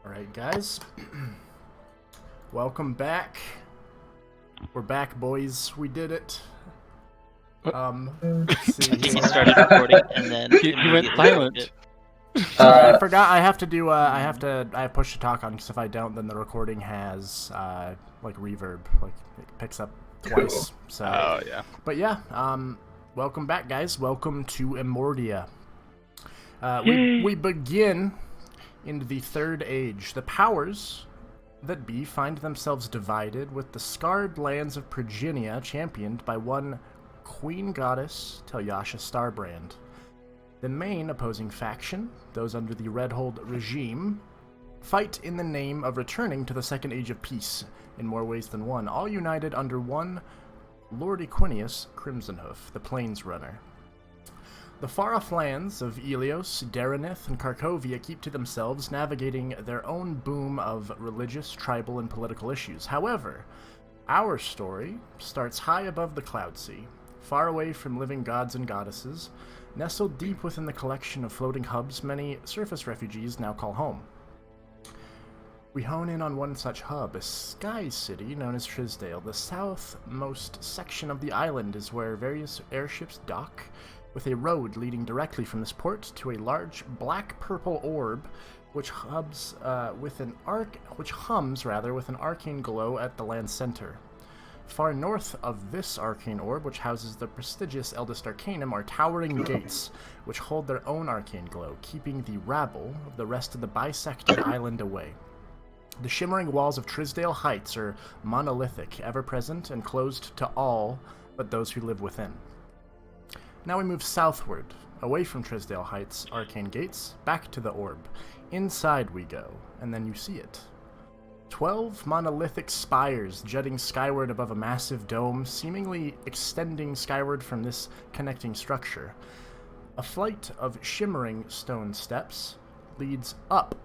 Alright, guys. Welcome back. We're back, boys. We did it. Let's see I think he here. started recording and then He went immediately silent. stopped Sorry, I forgot. I have to do. I have push to talk on, because if I don't, then the recording has like reverb, like it picks up twice. So. Oh yeah. But yeah. Welcome back, guys. Welcome to Imordia. We begin in the Third Age. The powers that be find themselves divided, with the scarred lands of Progenia championed by one Queen Goddess Talyasha Starbrand. The main opposing faction, those under the Redhold regime, fight in the name of returning to the Second Age of Peace in more ways than one, all united under one Lord Equinius Crimsonhoof, the Plains Runner. The far-off lands of Elios, Daranith, and Karkovia keep to themselves, navigating their own boom of religious, tribal, and political issues. However, our story starts high above the Cloud Sea, far away from living gods and goddesses, nestled deep within the collection of floating hubs many surface refugees now call home. We hone in on one such hub, a sky city known as Trisdale. The southmost section of the island is where various airships dock, with a road leading directly from this port to a large black-purple orb, which hums with an arcane glow at the land's center. Far north of this arcane orb, which houses the prestigious Eldest Arcanum, are towering gates, which hold their own arcane glow, keeping the rabble of the rest of the bisected island away. The shimmering walls of Trisdale Heights are monolithic, ever-present, and closed to all but those who live within. Now we move southward, away from Trisdale Heights' arcane gates, back to the orb. Inside we go, and then you see it. 12 monolithic spires jutting skyward above a massive dome, seemingly extending skyward from this connecting structure. A flight of shimmering stone steps leads up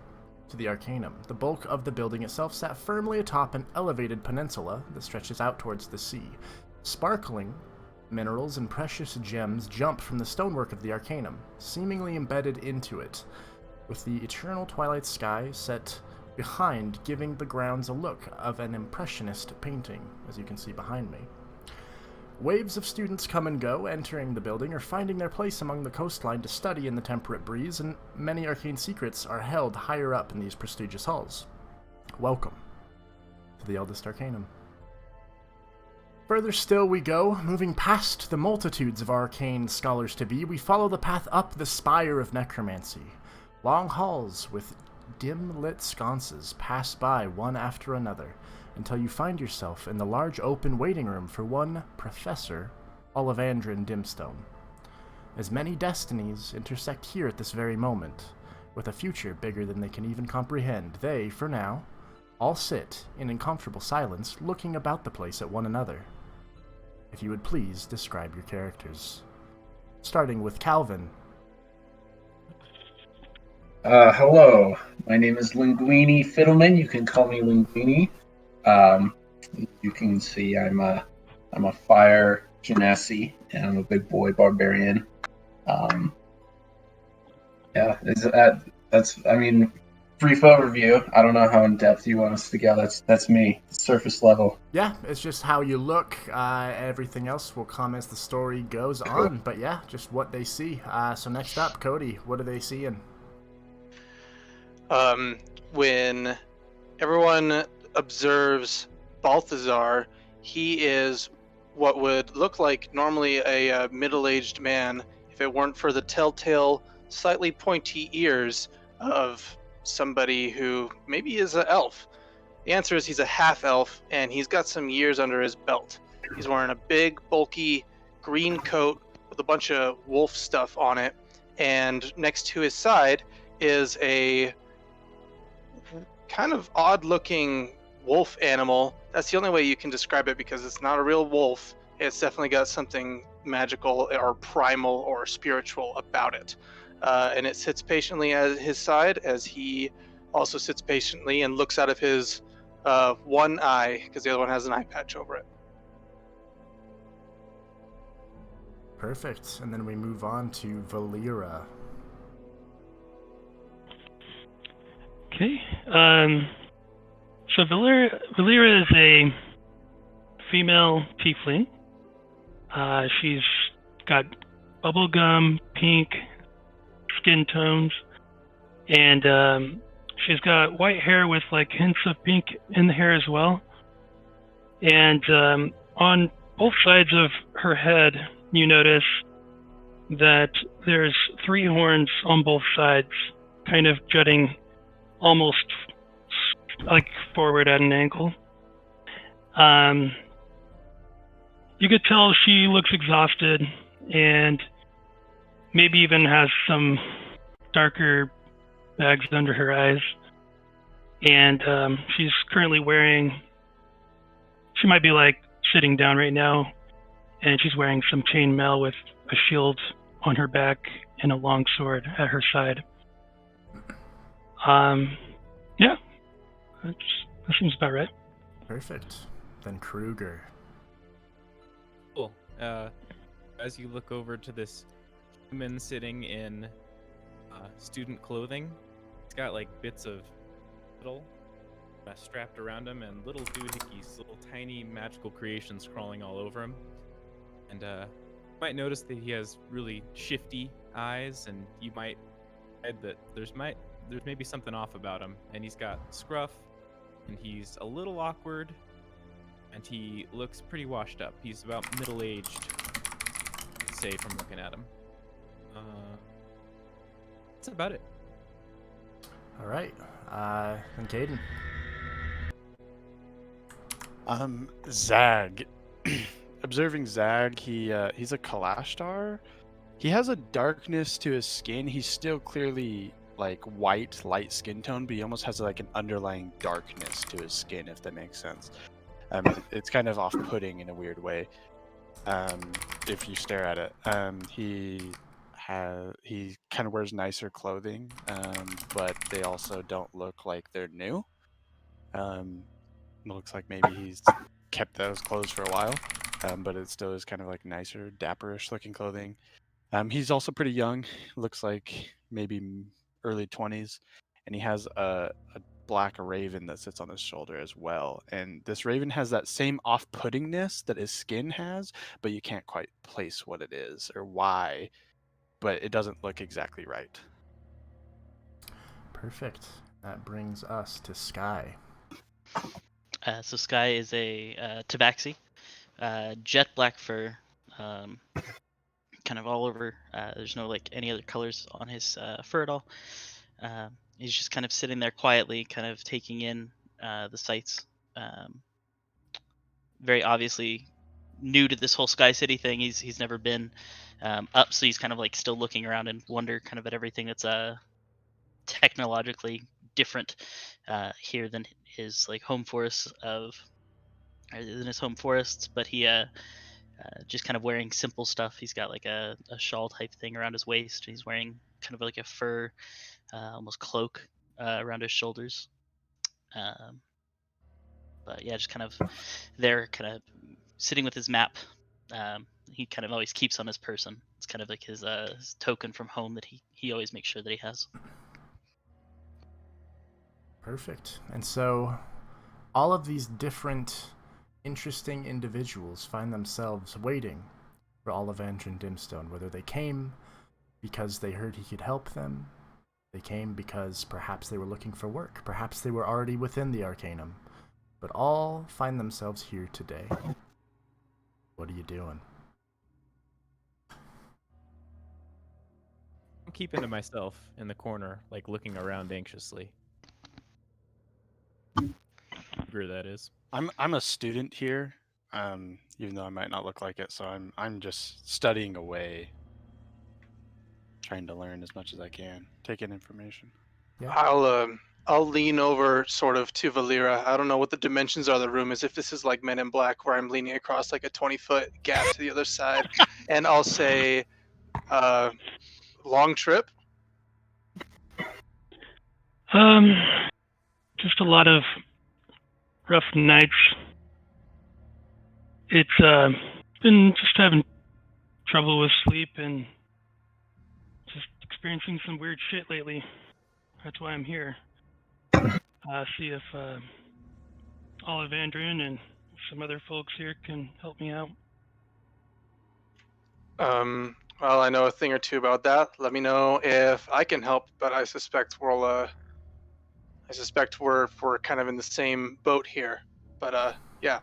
to the Arcanum. The bulk of the building itself sat firmly atop an elevated peninsula that stretches out towards the sea. Sparkling minerals and precious gems jump from the stonework of the Arcanum, seemingly embedded into it, with the eternal twilight sky set behind, giving the grounds a look of an impressionist painting, as you can see behind me. Waves of students come and go, entering the building or finding their place among the coastline to study in the temperate breeze, and many arcane secrets are held higher up in these prestigious halls. Welcome to the Eldest Arcanum. Further still we go, moving past the multitudes of arcane scholars-to-be, we follow the path up the spire of necromancy. Long halls with dim-lit sconces pass by one after another, until you find yourself in the large open waiting room for one Professor Olivandrin Dimstone. As many destinies intersect here at this very moment, with a future bigger than they can even comprehend, they, for now, all sit in uncomfortable silence, looking about the place at one another. If you would please describe your characters. Starting with Calvin. Hello, my name is Linguini Fiddleman. You can call me Linguini. You can see I'm a fire genasi, and I'm a big boy barbarian. That's brief overview. I don't know how in depth you want us to go. That's me, surface level. Yeah, it's just how you look. Everything else will come as the story goes on. But yeah, just what they see. So next up, Cody, what are they seeing? When everyone observes Balthazar, he is what would look like normally a middle-aged man if it weren't for the telltale, slightly pointy ears of somebody who maybe is an elf. The answer is he's a half-elf, and he's got some years under his belt. He's wearing a big, bulky green coat with a bunch of wolf stuff on it, and next to his side is a kind of odd-looking wolf animal. That's the only way you can describe it, because it's not a real wolf. It's definitely got something magical or primal or spiritual about it. And it sits patiently at his side as he also sits patiently and looks out of his one eye, because the other one has an eye patch over it. Perfect. And then we move on to Valeera. Okay. So Valeera is a female tiefling. She's got bubblegum pink skin tones, and she's got white hair with like hints of pink in the hair as well. And on both sides of her head, you notice that there's 3 horns on both sides, kind of jutting almost like forward at an angle. You could tell she looks exhausted and maybe even has some darker bags under her eyes. And she's currently wearing, she might be like sitting down right now, and she's wearing some chainmail with a shield on her back and a long sword at her side. Yeah, that seems about right. Perfect. Then Kruger. Cool. As you look over to this human sitting in student clothing, he's got like bits of metal strapped around him and little doohickeys, little tiny magical creations crawling all over him. And you might notice that he has really shifty eyes, and you might add that there's maybe something off about him. And he's got scruff, and he's a little awkward, and he looks pretty washed up. He's about middle-aged, I'd say, from looking at him. That's about it. All right. And Kaden. Zag. Observing Zag, he's a Kalashtar. He has a darkness to his skin. He's still clearly like white, light skin tone, but he almost has like an underlying darkness to his skin, if that makes sense. It's kind of off-putting in a weird way. If you stare at it. He kind of wears nicer clothing, but they also don't look like they're new. It looks like maybe he's kept those clothes for a while, but it still is kind of like nicer, dapperish looking clothing. He's also pretty young. Looks like maybe early 20s, and he has a black raven that sits on his shoulder as well. And this raven has that same off-puttingness that his skin has, but you can't quite place what it is or why, but it doesn't look exactly right. Perfect. That brings us to Sky. So Sky is a tabaxi, jet black fur, kind of all over. There's no like any other colors on his fur at all. He's just kind of sitting there quietly, kind of taking in the sights. Very obviously new to this whole Sky City thing. He's never been up, so he's kind of like still looking around and wonder kind of at everything that's technologically different here than his like home forests but he just kind of wearing simple stuff. He's got like a shawl type thing around his waist. He's wearing kind of like a fur almost cloak around his shoulders, but yeah, just kind of there, kind of sitting with his map. He kind of always keeps on his person. It's kind of like his token from home that he always makes sure that he has. Perfect. And so all of these different interesting individuals find themselves waiting for Ollivander and Dimstone, whether they came because they heard he could help them, they came because perhaps they were looking for work, perhaps they were already within the Arcanum, but all find themselves here today. What are you doing? I'm keeping to myself in the corner, like looking around anxiously. Where that is. I'm a student here, even though I might not look like it. So I'm just studying away, trying to learn as much as I can, take in information. Yeah. I'll lean over sort of to Valeera. I don't know what the dimensions of the room is. If this is like Men in Black, where I'm leaning across like a 20-foot gap to the other side, and I'll say, "Long trip." Just a lot of rough nights. It's been just having trouble with sleep and just experiencing some weird shit lately. That's why I'm here. see if Olivandrian and some other folks here can help me out. Well, I know a thing or two about that. Let me know if I can help, but I suspect we're kind of in the same boat here. But yeah.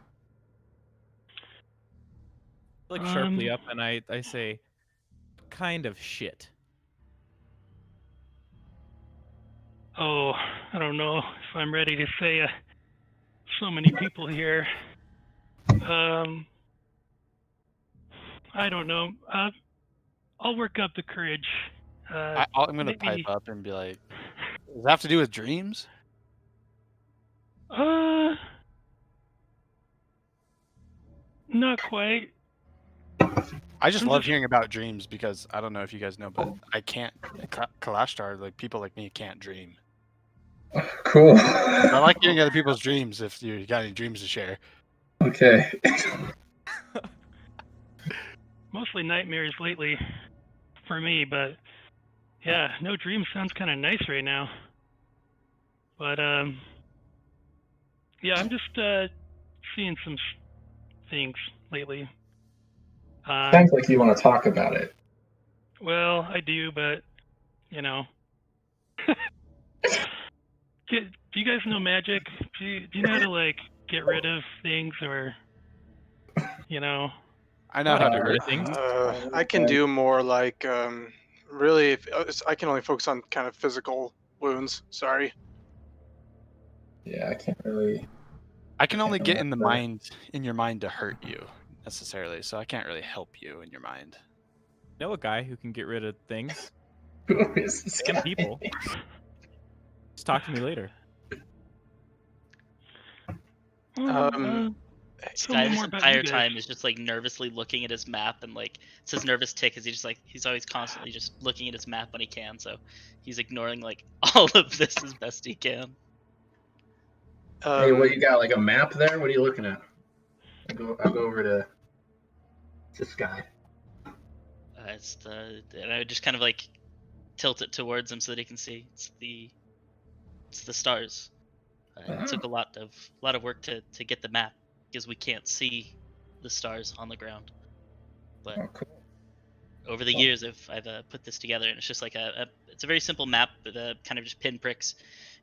Look sharply up, and I say, kind of shit. Oh, I don't know if I'm ready to say so many people here. I don't know. I'll work up the courage. I'm gonna maybe... pipe up and be like, "Does that have to do with dreams?" Not quite. I just love hearing about dreams because I don't know if you guys know, but I can't. Kalashtar, like people like me, can't dream. Cool. I like hearing other people's dreams. If you got any dreams to share. Okay. Mostly nightmares lately for me, but yeah, no dream sounds kind of nice right now. But yeah, I'm just seeing some things lately. Sounds like you want to talk about it. Well, I do, but you know. Do you guys know magic? Do you know how to like get rid of things, or you know? I know how to get rid of things. I can do more like really. I can only focus on kind of physical wounds. Sorry. Yeah, I can't really. I can only get in your mind to hurt you necessarily, so I can't really help you in your mind. Know a guy who can get rid of things Who is this and guy? people. Just talk to me later. Sky this entire time is just like nervously looking at his map, and like it's his nervous tick is he's always constantly just looking at his map when he can, so he's ignoring like all of this as best he can. Hey, what you got? Like a map there? What are you looking at? I'll go over to Sky. And I would just kind of like tilt it towards him so that he can see. It's the stars. It took a lot of work to get the map because we can't see the stars on the ground. But cool. Over the years, I've put this together, and it's just like it's a very simple map, but kind of just pinpricks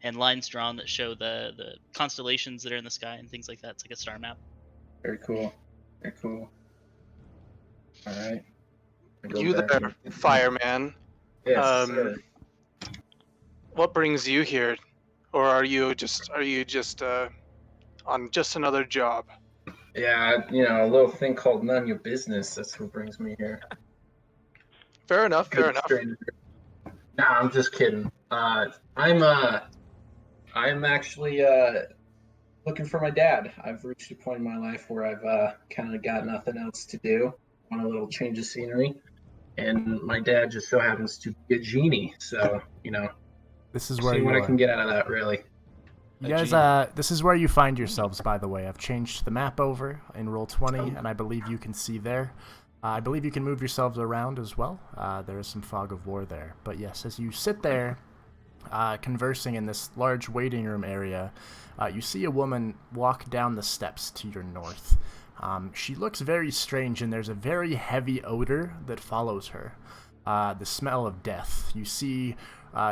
and lines drawn that show the constellations that are in the sky and things like that. It's like a star map. Very cool. Very cool. All right. You there, fireman. Yes, sir. What brings you here, or are you just on just another job? Yeah, a little thing called none of your business. That's what brings me here. Fair enough. Fair enough. Nah, I'm just kidding. I'm actually looking for my dad. I've reached a point in my life where I've kind of got nothing else to do. Want a little change of scenery, and my dad just so happens to be a genie. So this is where see what I can get out of that. Really. You guys, this is where you find yourselves, by the way. I've changed the map over in Roll20, and I believe you can see there. I believe you can move yourselves around as well. There is some fog of war there. But yes, as you sit there conversing in this large waiting room area, you see a woman walk down the steps to your north. She looks very strange, and there's a very heavy odor that follows her. The smell of death. You see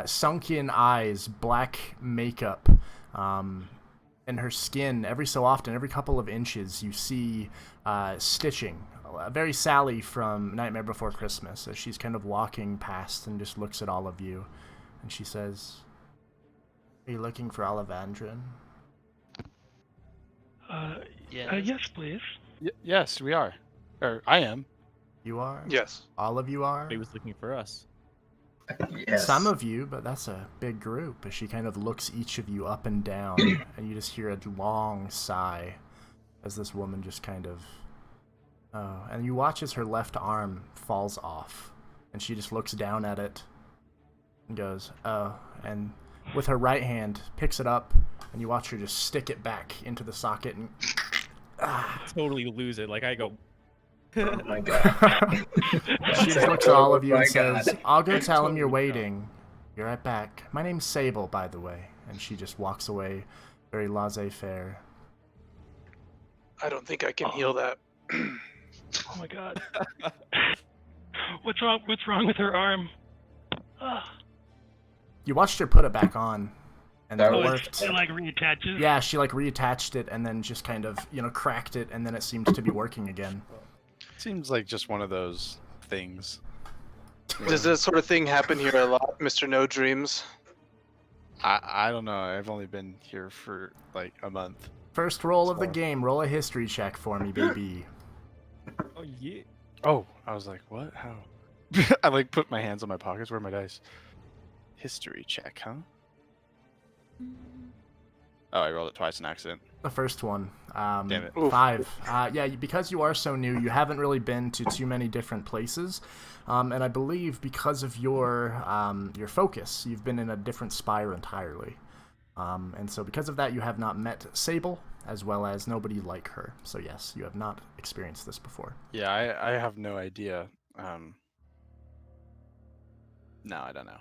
sunken eyes, black makeup, and her skin. Every so often, every couple of inches, you see stitching. Very Sally from Nightmare Before Christmas, as she's kind of walking past and just looks at all of you, and she says, "Are you looking for Olivandrian?" Yes, please. Yes, we are. Or I am. You are? Yes. All of you are? He was looking for us. Yes. Some of you, but that's a big group. As she kind of looks each of you up and down, and you just hear a long sigh as this woman just kind of... Oh, and you watch as her left arm falls off, and she just looks down at it and goes, "Oh," and with her right hand picks it up, and you watch her just stick it back into the socket and Totally lose it. Like I go, oh my god. She just looks at all of you and says, "I'll go tell him you're waiting. Be right back. My name's Sable, by the way." and she just walks away, very laissez-faire. I don't think I can heal that. Oh my god. What's wrong? What's wrong with her arm? You watched her put it back on, and That it was- worked. It like reattaches. Yeah, she like reattached it and then just kind of, cracked it, and then it seemed to be working again. Seems like just one of those things. Does this sort of thing happen here a lot, Mr. No Dreams? I don't know. I've only been here for like a month. First roll of the Smart. game. Roll a history check for me, baby. Oh yeah. Oh, I was like, what? How? I like put my hands on my pockets. Where are my dice? History check, huh? Oh, I rolled it twice in accident. The first one. Damn it. Oof. 5. Yeah, because you are so new, you haven't really been to too many different places. And I believe because of your focus, you've been in a different spire entirely. And so because of that, you have not met Sable, as well as nobody like her. So yes, you have not experienced this before. Yeah, I have no idea. No, I don't know.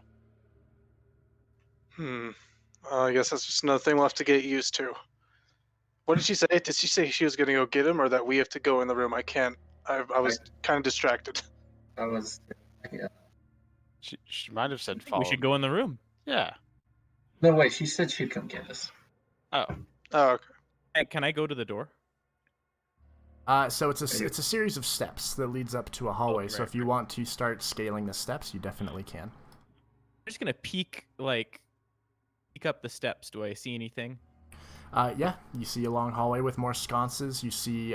I guess that's just another thing we'll have to get used to. What did she say? Did she say she was going to go get him, or that we have to go in the room? I can't. I was kind of distracted. I was. Yeah. She might have said We follow. should go in the room. Yeah. No, wait. She said she'd come get us. Oh. Oh, okay. Hey, can I go to the door? So it's a series of steps that leads up to a hallway. So right, if you want to start scaling the steps, you definitely can. I'm just gonna peek up the steps. Do I see anything? Yeah, you see a long hallway with more sconces. You see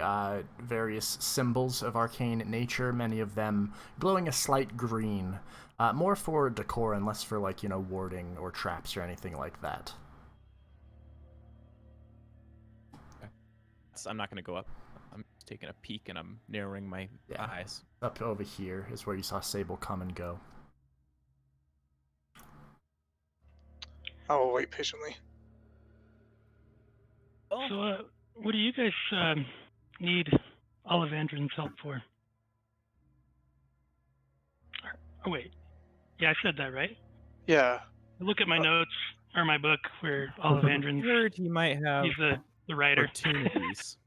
various symbols of arcane nature, many of them glowing a slight green. More for decor and less for, warding or traps or anything like that. I'm not gonna go up. I'm just taking a peek and I'm narrowing my Yeah. eyes. Up over here is where you saw Sable come and go. I will wait patiently. So, what do you guys need Olivandrin's help for? Oh, wait. Yeah, I said that, right? Yeah. Look at my notes, or my book, where Olivandrin's, Heard he might have he's the writer. opportunities.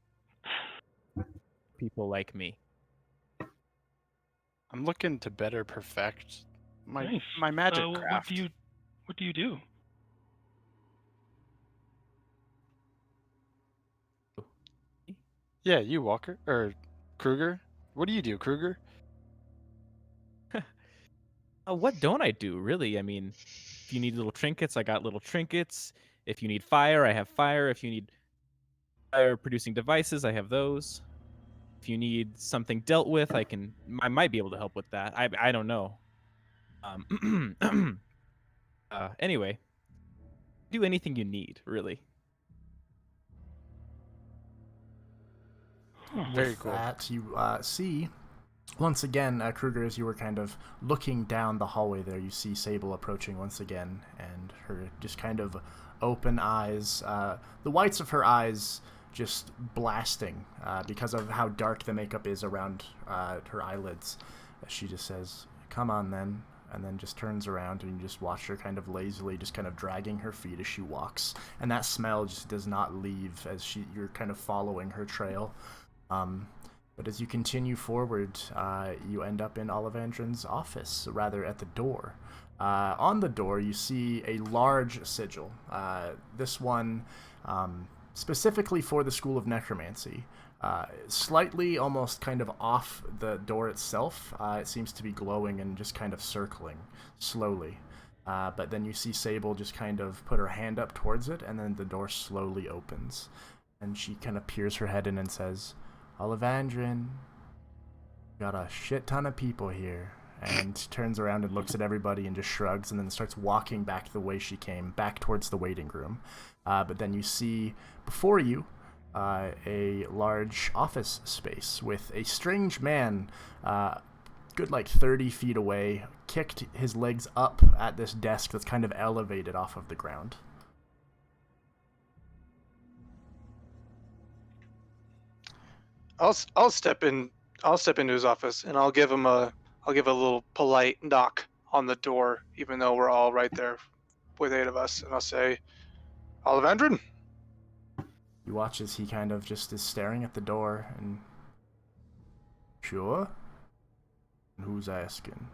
People like me. I'm looking to better perfect Nice. my magic What craft. do you do? Yeah, you Walker or Kruger. What do you do, Kruger? What don't I do, really? I mean, if you need little trinkets, I got little trinkets. If you need fire, I have fire. If you need fire-producing devices, I have those. If you need something dealt with, I might be able to help with that. I don't know. Anyway, do anything you need, really. Very With cool. that, you see, once again, Kruger, as you were kind of looking down the hallway there, you see Sable approaching once again, and her just kind of open eyes, the whites of her eyes just blasting because of how dark the makeup is around her eyelids. She just says, "Come on, then," and then just turns around, and you just watch her kind of lazily just kind of dragging her feet as she walks, and that smell just does not leave as you're kind of following her trail. But as you continue forward, you end up in Olivandrin's office, rather at the door. On the door, you see a large sigil. This one specifically for the School of Necromancy. Slightly almost kind of off the door itself. It seems to be glowing and just kind of circling slowly. But then you see Sable just kind of put her hand up towards it, and then the door slowly opens. And she kind of peers her head in and says, "Olivandrin, got a shit ton of people here." And turns around and looks at everybody and just shrugs, and then starts walking back the way she came, back towards the waiting room. But then you see before you a large office space with a strange man, good 30 feet away, kicked his legs up at this desk that's kind of elevated off of the ground. I'll step in. I'll step into his office and I'll give a little polite knock on the door, even though we're all right there with 8 of us, and I'll say, Olivandrin? You watch as he kind of just is staring at the door and... Sure? And who's asking?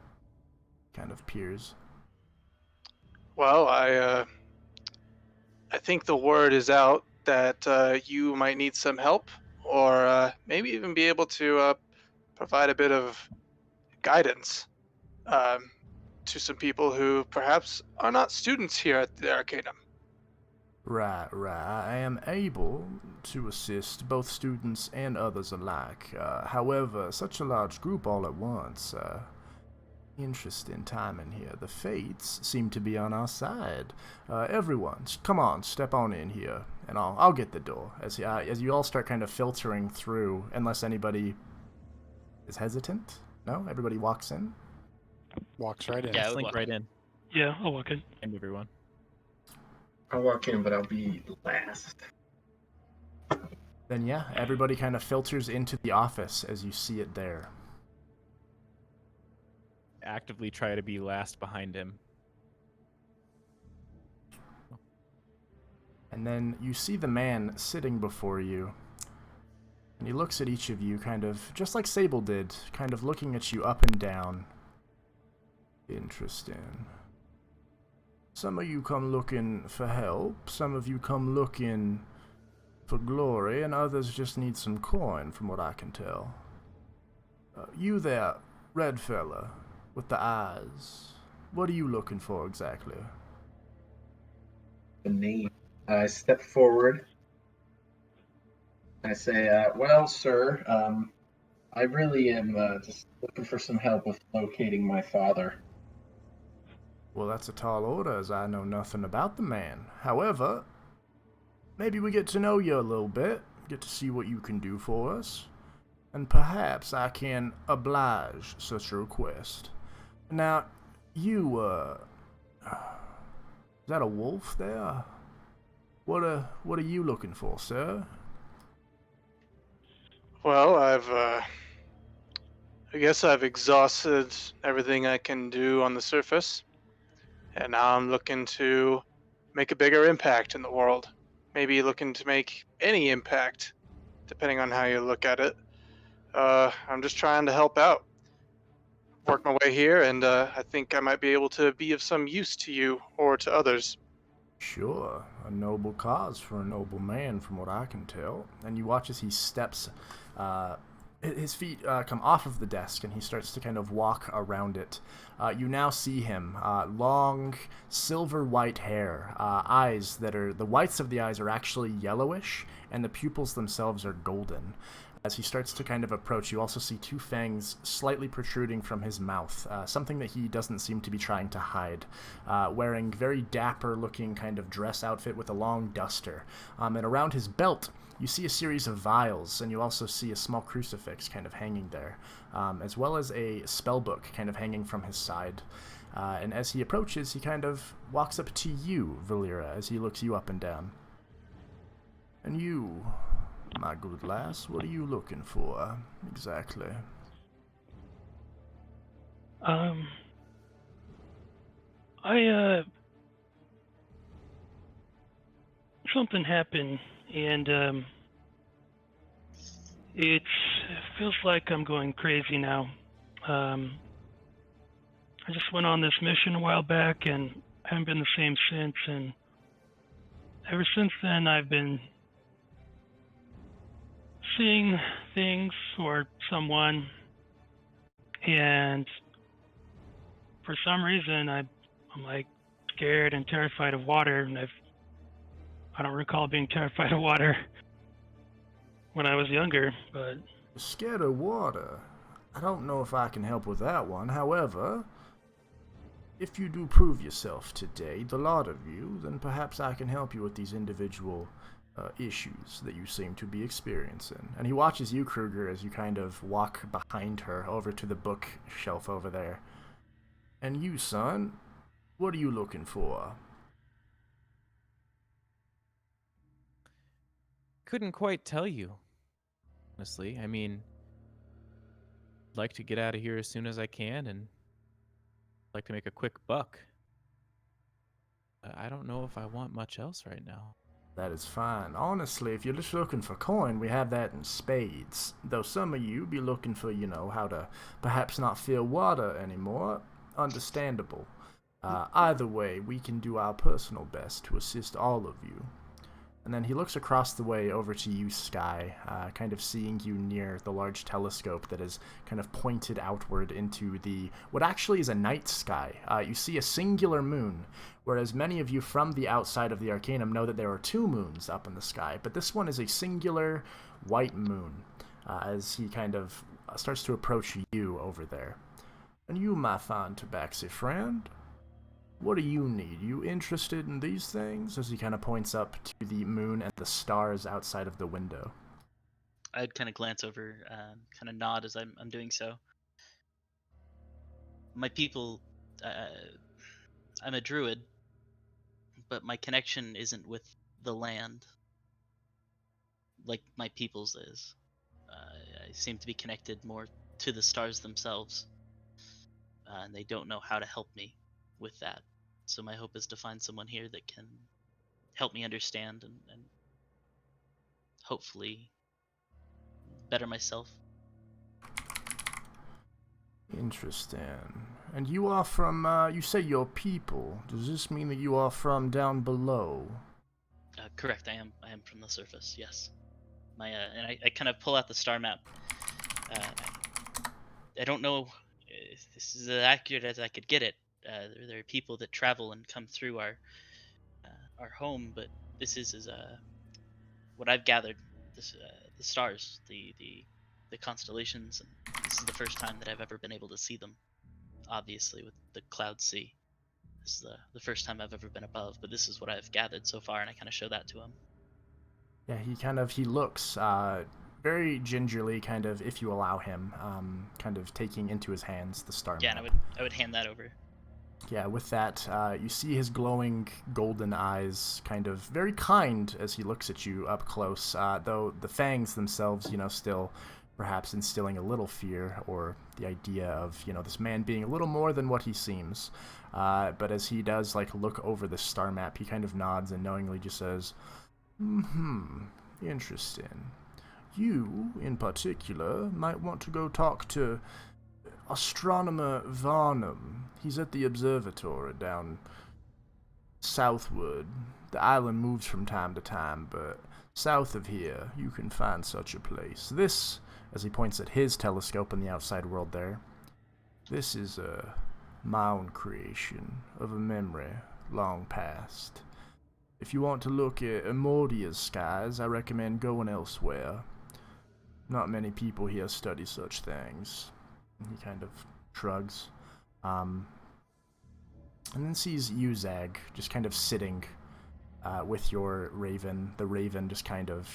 Kind of peers. Well, I think the word is out that you might need some help, or maybe even be able to provide a bit of guidance um, to some people who perhaps are not students here at the Arcanum. Right. I am able to assist both students and others alike. However, such a large group all at once, interesting timing here. The fates seem to be on our side. Everyone, come on, step on in here, and I'll get the door. As you all start kind of filtering through, unless anybody is hesitant. No, everybody walks in. Walks right in. Yeah, I would Slink walk right in. in. Yeah, I'll walk in. And everyone. I'll walk in, but I'll be last. Then yeah, everybody kind of filters into the office as you see it there. Actively try to be last behind him. And then you see the man sitting before you. And he looks at each of you kind of, just like Sable did, kind of looking at you up and down. Interesting. Some of you come looking for help, some of you come looking for glory, and others just need some coin, from what I can tell. You there, red fella, with the eyes. What are you looking for exactly? The name. I step forward. I say, well, sir, I really am just looking for some help with locating my father. Well, that's a tall order, as I know nothing about the man. However, maybe we get to know you a little bit, get to see what you can do for us, and perhaps I can oblige such a request. Now, you, is that a wolf there? What are you looking for, sir? Well, I guess I've exhausted everything I can do on the surface, and now I'm looking to make a bigger impact in the world. Maybe looking to make any impact, depending on how you look at it. I'm just trying to help out. Work my way here, and I think I might be able to be of some use to you or to others. Sure, a noble cause for a noble man, from what I can tell. And you watch as he steps, his feet come off of the desk, and he starts to kind of walk around it. You now see him, long, silver-white hair, eyes that are, the whites of the eyes are actually yellowish, and the pupils themselves are golden. As he starts to kind of approach, you also see two fangs slightly protruding from his mouth, something that he doesn't seem to be trying to hide. Wearing very dapper-looking kind of dress outfit with a long duster. And around his belt, you see a series of vials, and you also see a small crucifix kind of hanging there, as well as a spellbook kind of hanging from his side. And as he approaches, he kind of walks up to you, Valeera, as he looks you up and down. And you... my good lass, what are you looking for, exactly? Something happened, and it feels like I'm going crazy now. I just went on this mission a while back, and haven't been the same since, and ever since then I've been seeing things or someone, and for some reason I'm like scared and terrified of water, and I don't recall being terrified of water when I was younger, but... Scared of water? I don't know if I can help with that one. However, if you do prove yourself today, the lot of you, then perhaps I can help you with these individual issues that you seem to be experiencing. And he watches you, Kruger, as you kind of walk behind her over to the bookshelf over there. And you, son, what are you looking for? Couldn't quite tell you, honestly. I mean, I'd like to get out of here as soon as I can, and I'd like to make a quick buck. I don't know if I want much else right now. That is fine. Honestly, if you're just looking for coin, we have that in spades. Though some of you be looking for, how to perhaps not feel water anymore. Understandable. Either way, we can do our personal best to assist all of you. And then he looks across the way over to you, Sky, kind of seeing you near the large telescope that is kind of pointed outward into what actually is a night sky. You see a singular moon, whereas many of you from the outside of the Arcanum know that there are 2 moons up in the sky, but this one is a singular white moon, as he kind of starts to approach you over there. And you, my fine tabaxi friend, what do you need? You interested in these things? As he kind of points up to the moon and the stars outside of the window. I'd kind of glance over, kind of nod as I'm doing so. My people, I'm a druid, but my connection isn't with the land like my people's is. I seem to be connected more to the stars themselves, and they don't know how to help me with that. So my hope is to find someone here that can help me understand and hopefully better myself. Interesting. And you are from, you say your people. Does this mean that you are from down below? Correct, I am from the surface, yes. And I kind of pull out the star map. I don't know if this is as accurate as I could get it. There are people that travel and come through our home, but this is what I've gathered. The stars, the constellations, and this is the first time that I've ever been able to see them. Obviously, with the cloud sea, this is the first time I've ever been above. But this is what I've gathered so far, and I kind of show that to him. Yeah, he looks very gingerly, kind of, if you allow him, kind of taking into his hands the star map. Yeah, and I would hand that over. Yeah, with that, you see his glowing golden eyes, kind of very kind as he looks at you up close, though the fangs themselves, still perhaps instilling a little fear, or the idea of, this man being a little more than what he seems. But as he does, look over the star map, he kind of nods and knowingly just says, interesting. You, in particular, might want to go talk to Astronomer Varnum. He's at the observatory down southward. The island moves from time to time, but south of here, you can find such a place. This, as he points at his telescope in the outside world there, this is my own creation of a memory long past. If you want to look at Imordia's skies, I recommend going elsewhere. Not many people here study such things. He kind of shrugs. And then sees you, Zag, just kind of sitting with your raven. The raven just kind of,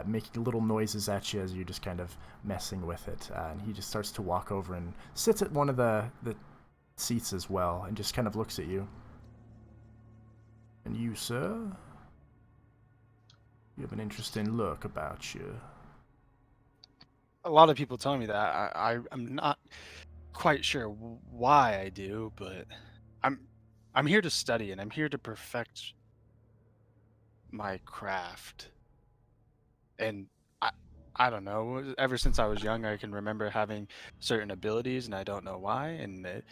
making little noises at you as you're just kind of messing with it. And he just starts to walk over and sits at one of the seats as well and just kind of looks at you. And you, sir? You have an interesting look about you. A lot of people tell me that. I'm not quite sure why I do, but I'm here to study and I'm here to perfect my craft. And I don't know. Ever since I was young, I can remember having certain abilities, and I don't know why. And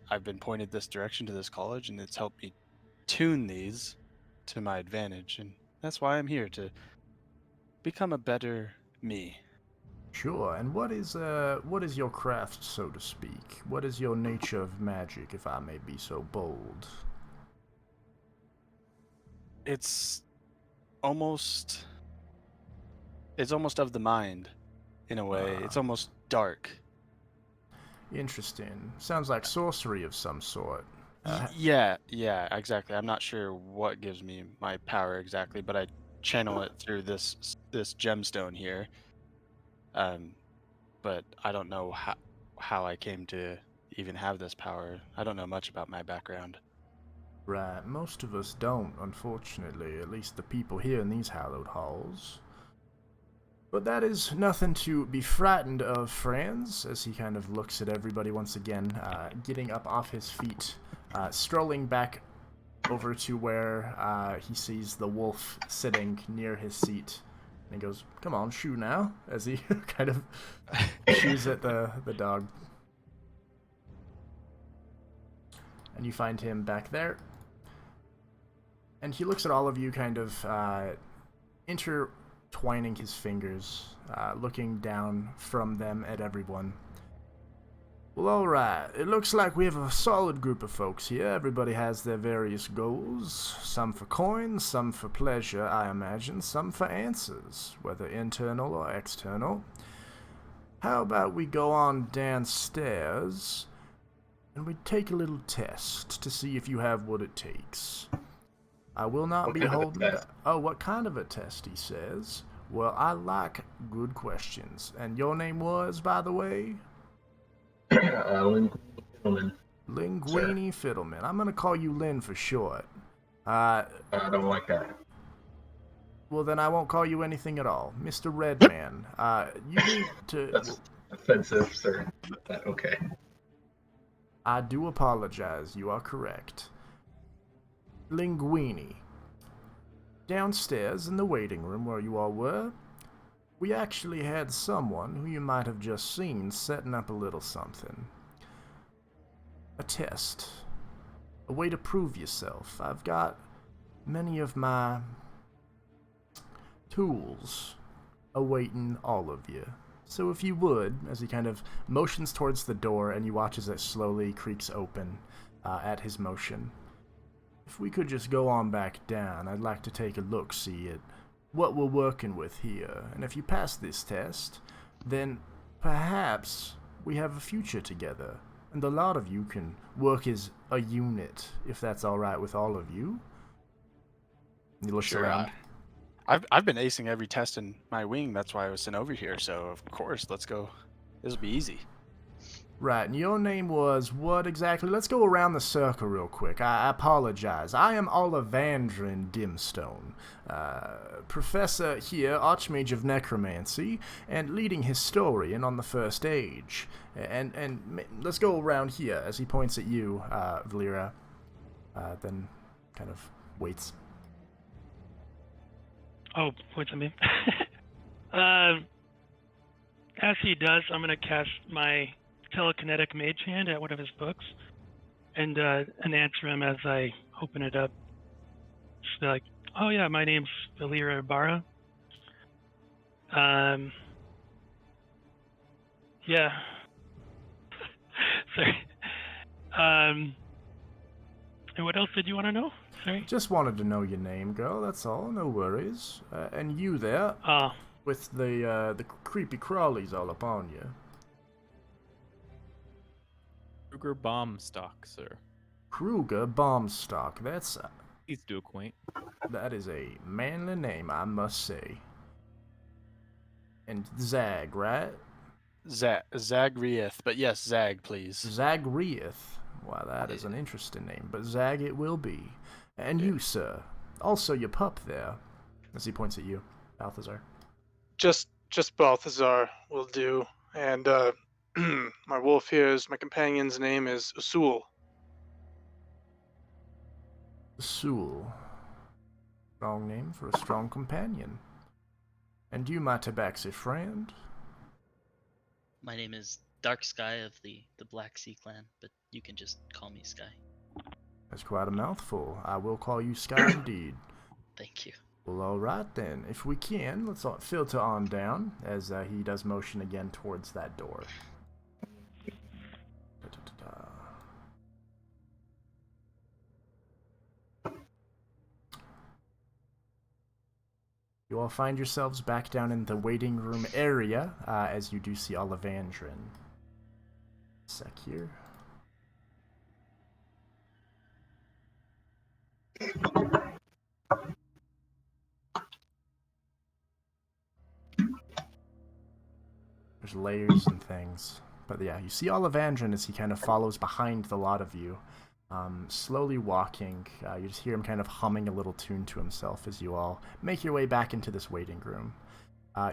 I've been pointed this direction to this college, and it's helped me tune these to my advantage. And that's why I'm here, to become a better me. Sure, and what is your craft, so to speak? What is your nature of magic, if I may be so bold? It's almost of the mind, in a way. It's almost dark. Interesting. Sounds like sorcery of some sort. Yeah, exactly. I'm not sure what gives me my power exactly, but I channel it through this gemstone here. But I don't know how I came to even have this power. I don't know much about my background. Right, most of us don't, unfortunately, at least the people here in these hallowed halls. But that is nothing to be frightened of, friends, as he kind of looks at everybody once again, getting up off his feet, strolling back over to where he sees the wolf sitting near his seat. And he goes, "Come on, shoo now," as he kind of shoos at the dog. And you find him back there. And he looks at all of you, kind of intertwining his fingers, looking down from them at everyone. "Well, alright. It looks like we have a solid group of folks here. Everybody has their various goals. Some for coins, some for pleasure, I imagine, some for answers, whether internal or external. How about we go on downstairs and we take a little test to see if you have what it takes. I will not be holding back." "Oh, what kind of a test?" he says. "Well, I like good questions. And your name was, by the way?" Linguini Fiddleman. Linguini Fiddleman. I'm going to call you Lin for short. I don't like that. Well, then I won't call you anything at all. Mr. Redman, you need to... That's offensive, sir. But okay. I do apologize. You are correct. Linguini. Downstairs in the waiting room where you all were, we actually had someone who you might have just seen setting up a little something. A test. A way to prove yourself. I've got many of my tools awaiting all of you. So if you would," as he kind of motions towards the door and you watch as it slowly creaks open at his motion. "If we could just go on back down, I'd like to take a look-see at what we're working with here. And if you pass this test, then perhaps we have a future together. And a lot of you can work as a unit, if that's alright with all of you." He looks around. I've been acing every test in my wing. That's why I was sent over here. So of course, let's go. This will be easy. Right, and your name was what exactly? Let's go around the circle real quick. I apologize. I am Olivandrin Dimstone, professor here, Archmage of Necromancy, and leading historian on the First Age. And let's go around here, as he points at you, Valeera, then kind of waits. Oh, points at me. As he does, I'm going to cast my telekinetic mage hand at one of his books and answer him as I open it up. Just be like, "Oh yeah, my name's Valeera Ibarra. Yeah. Sorry. And what else did you want to know? Sorry. Just wanted to know your name, girl, that's all, no worries. And you there, with the creepy crawlies all upon you. Kruger Bombstock, sir. Kruger Bombstock, that's... Please do acquaint. That is a manly name, I must say. And Zag, right? Zagrieth, but yes, Zag, please. Zagrieth. Wow, that is an interesting name, but Zag it will be. And you, sir. Also your pup there. As he points at you, Balthazar. Just Balthazar will do. And my wolf here my companion's name is Usul. Usul. Strong name for a strong companion. And you, my tabaxi friend? My name is Dark Sky of the Black Sea Clan, but you can just call me Sky. That's quite a mouthful. I will call you Sky indeed. Thank you. Well, alright then. If we can, let's filter on down as he does motion again towards that door. You all find yourselves back down in the waiting room area as you do see Olivandrin. Sec here. There's layers and things. But yeah, you see Olivandrin as he kind of follows behind the lot of you. Slowly walking, you just hear him kind of humming a little tune to himself as you all make your way back into this waiting room.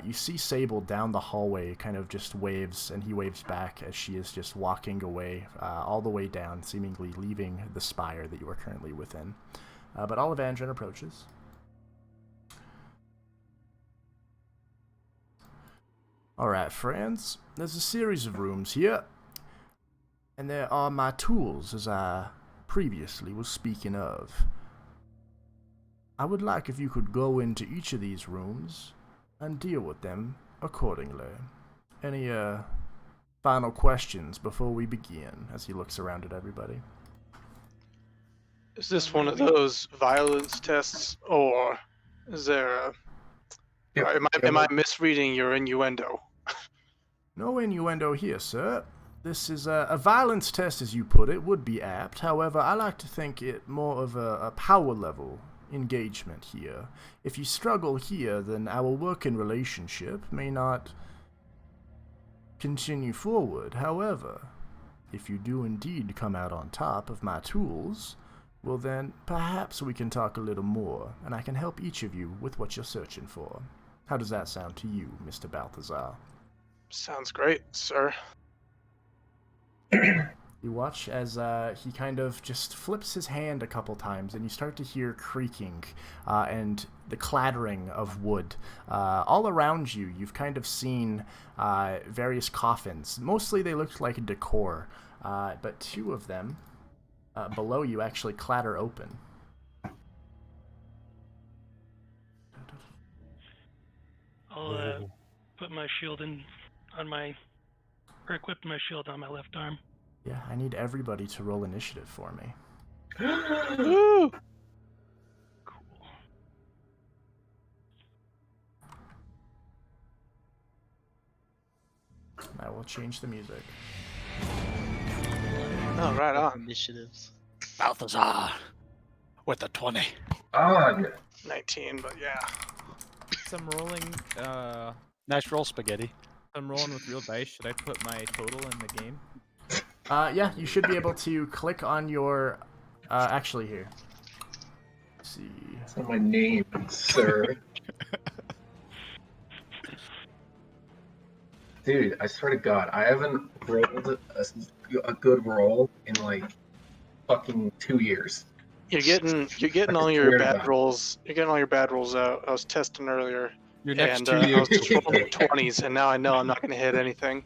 You see Sable down the hallway, kind of just waves, and he waves back as she is just walking away, all the way down, seemingly leaving the spire that you are currently within. But Olivandrin approaches. Alright, friends, there's a series of rooms here, and there are my tools, as I previously was speaking of. I would like if you could go into each of these rooms and deal with them accordingly. Any, final questions before we begin, as he looks around at everybody? Is this one of those violence tests, or is there a... Am I misreading your innuendo? No innuendo here, sir. This is a violence test, as you put it, would be apt. However, I like to think it more of a power level engagement here. If you struggle here, then our working relationship may not continue forward. However, if you do indeed come out on top of my tools, well then, perhaps we can talk a little more, and I can help each of you with what you're searching for. How does that sound to you, Mr. Balthazar? Sounds great, sir. You watch as he kind of just flips his hand a couple times, and you start to hear creaking and the clattering of wood. All around you, you've kind of seen various coffins. Mostly they look like decor, but two of them below you actually clatter open. I'll put my shield equip my shield on my left arm. Yeah, I need everybody to roll initiative for me. Cool. I will change the music. Oh, right on. Initiatives. Balthazar with a 20. On. 19, but yeah. Some rolling. Nice roll, spaghetti. I'm rolling with real dice. Should I put my total in the game? Yeah, you should be able to click on your... actually, here. Let's see. That's not my name, sir. Dude, I swear to God, I haven't rolled a good roll in like fucking 2 years. You're getting all your bad rolls. You're getting all your bad rolls out. I was testing earlier, Your next and 2 I was years. just rolling 20s, and now I know I'm not going to hit anything.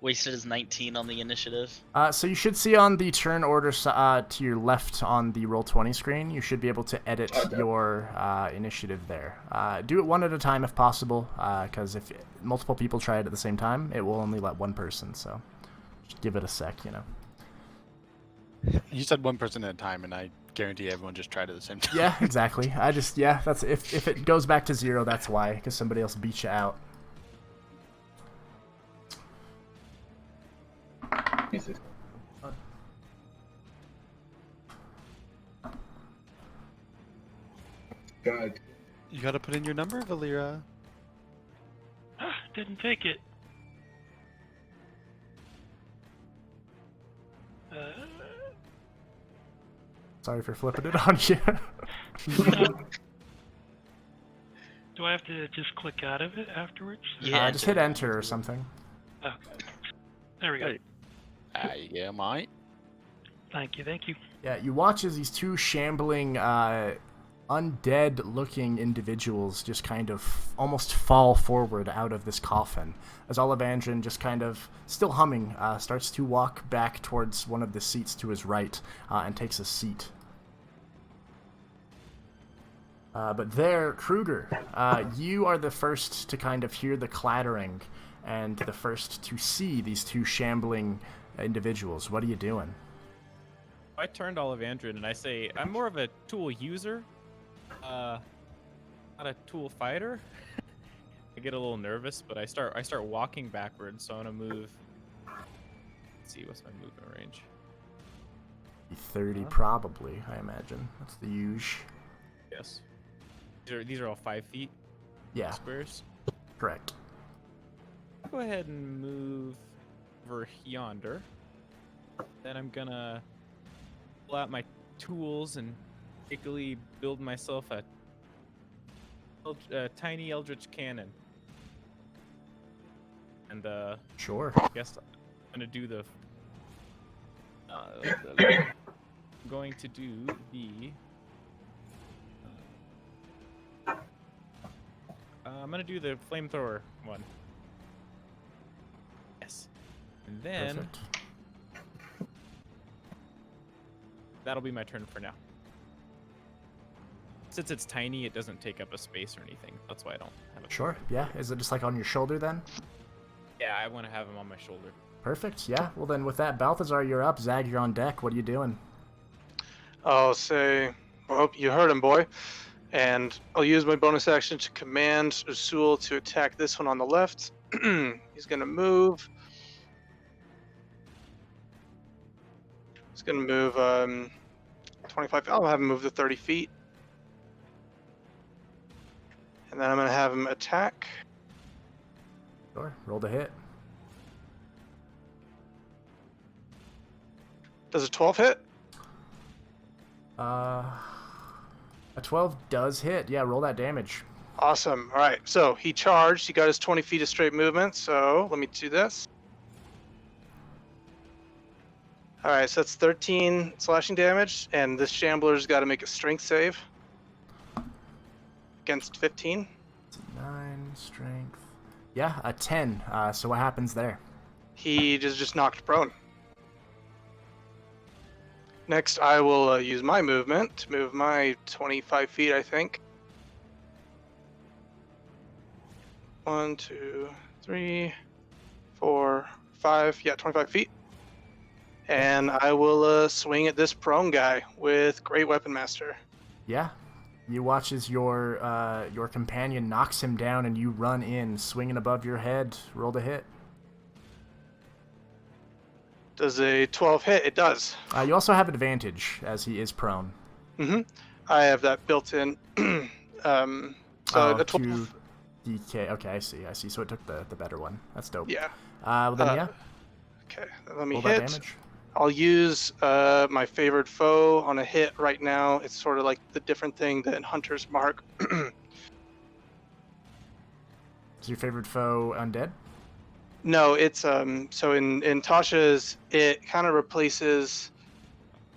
Wasted is 19 on the initiative. So you should see on the turn order to your left on the Roll20 screen, you should be able to edit your initiative there. Do it one at a time if possible, because if multiple people try it at the same time, it will only let one person, so just give it a sec, you know. You said one person at a time, and I guarantee everyone just tried at the same time. Yeah, exactly. That's if it goes back to 0, that's why, because somebody else beat you out. God. You gotta put in your number, Valeera. Didn't take it. Sorry for flipping it on you. Do I have to just click out of it afterwards? Yeah, just hit enter or something. Okay. There we go. Yeah, mate. Thank you. Yeah, you watch as these two shambling, undead-looking individuals just kind of almost fall forward out of this coffin, as Olivandrin, just kind of, still humming, starts to walk back towards one of the seats to his right, and takes a seat. But there, Kruger, you are the first to kind of hear the clattering, and the first to see these two shambling individuals. What are you doing? I turned Olivandrin and I say, I'm more of a tool user, not a tool fighter. I get a little nervous, but I start walking backwards, so I'm gonna move. Let's see, what's my movement range? 30 probably, I imagine. That's the huge. Yes. These are all 5 feet. Yeah, Squares. correct. Go ahead and move over yonder. Then I'm gonna pull out my tools and quickly build myself a tiny eldritch cannon. And Sure. I guess I'm gonna do the. I'm going to do the. I'm gonna do the flamethrower one. Yes. And then Perfect. that'll be my turn for now. Since it's tiny, it doesn't take up a space or anything. That's why I don't have it. Sure. Yeah. Is it just like on your shoulder then? Yeah, I want to have him on my shoulder. Perfect. Yeah. Well then, with that, Balthazar, you're up. Zag, you're on deck. What are you doing? I'll say, well, you heard him, boy. And I'll use my bonus action to command Usul to attack this one on the left. He's going to move. He's going to move 25. I'll have him move to 30 feet. And then I'm going to have him attack. Sure. Roll to hit. Does a 12 hit? A 12 does hit. Yeah, roll that damage. Awesome. All right. So he charged. He got his 20 feet of straight movement. So let me do this. All right. So that's 13 slashing damage. And this shambler's got to make a strength save against 15. 9 strength. Yeah, a 10. So what happens there? He just knocked prone. Next, I will use my movement to move my 25 feet, I think. 1, 2, 3, 4, 5. Yeah, 25 feet. And I will swing at this prone guy with Great Weapon Master. Yeah. You watch as your companion knocks him down and you run in, swinging above your head. Roll to hit. Does a 12 hit? It does. You also have advantage, as he is prone. Mm-hmm. I have that built in. So a 12. 2 DK. Okay, I see. So it took the better one. That's dope. Yeah. Well, then, yeah. Okay, let me Roll hit. that damage. I'll use my favored foe on a hit right now. It's sort of like the different thing than Hunter's Mark. Is your favorite foe undead? No, it's so in Tasha's, it kind of replaces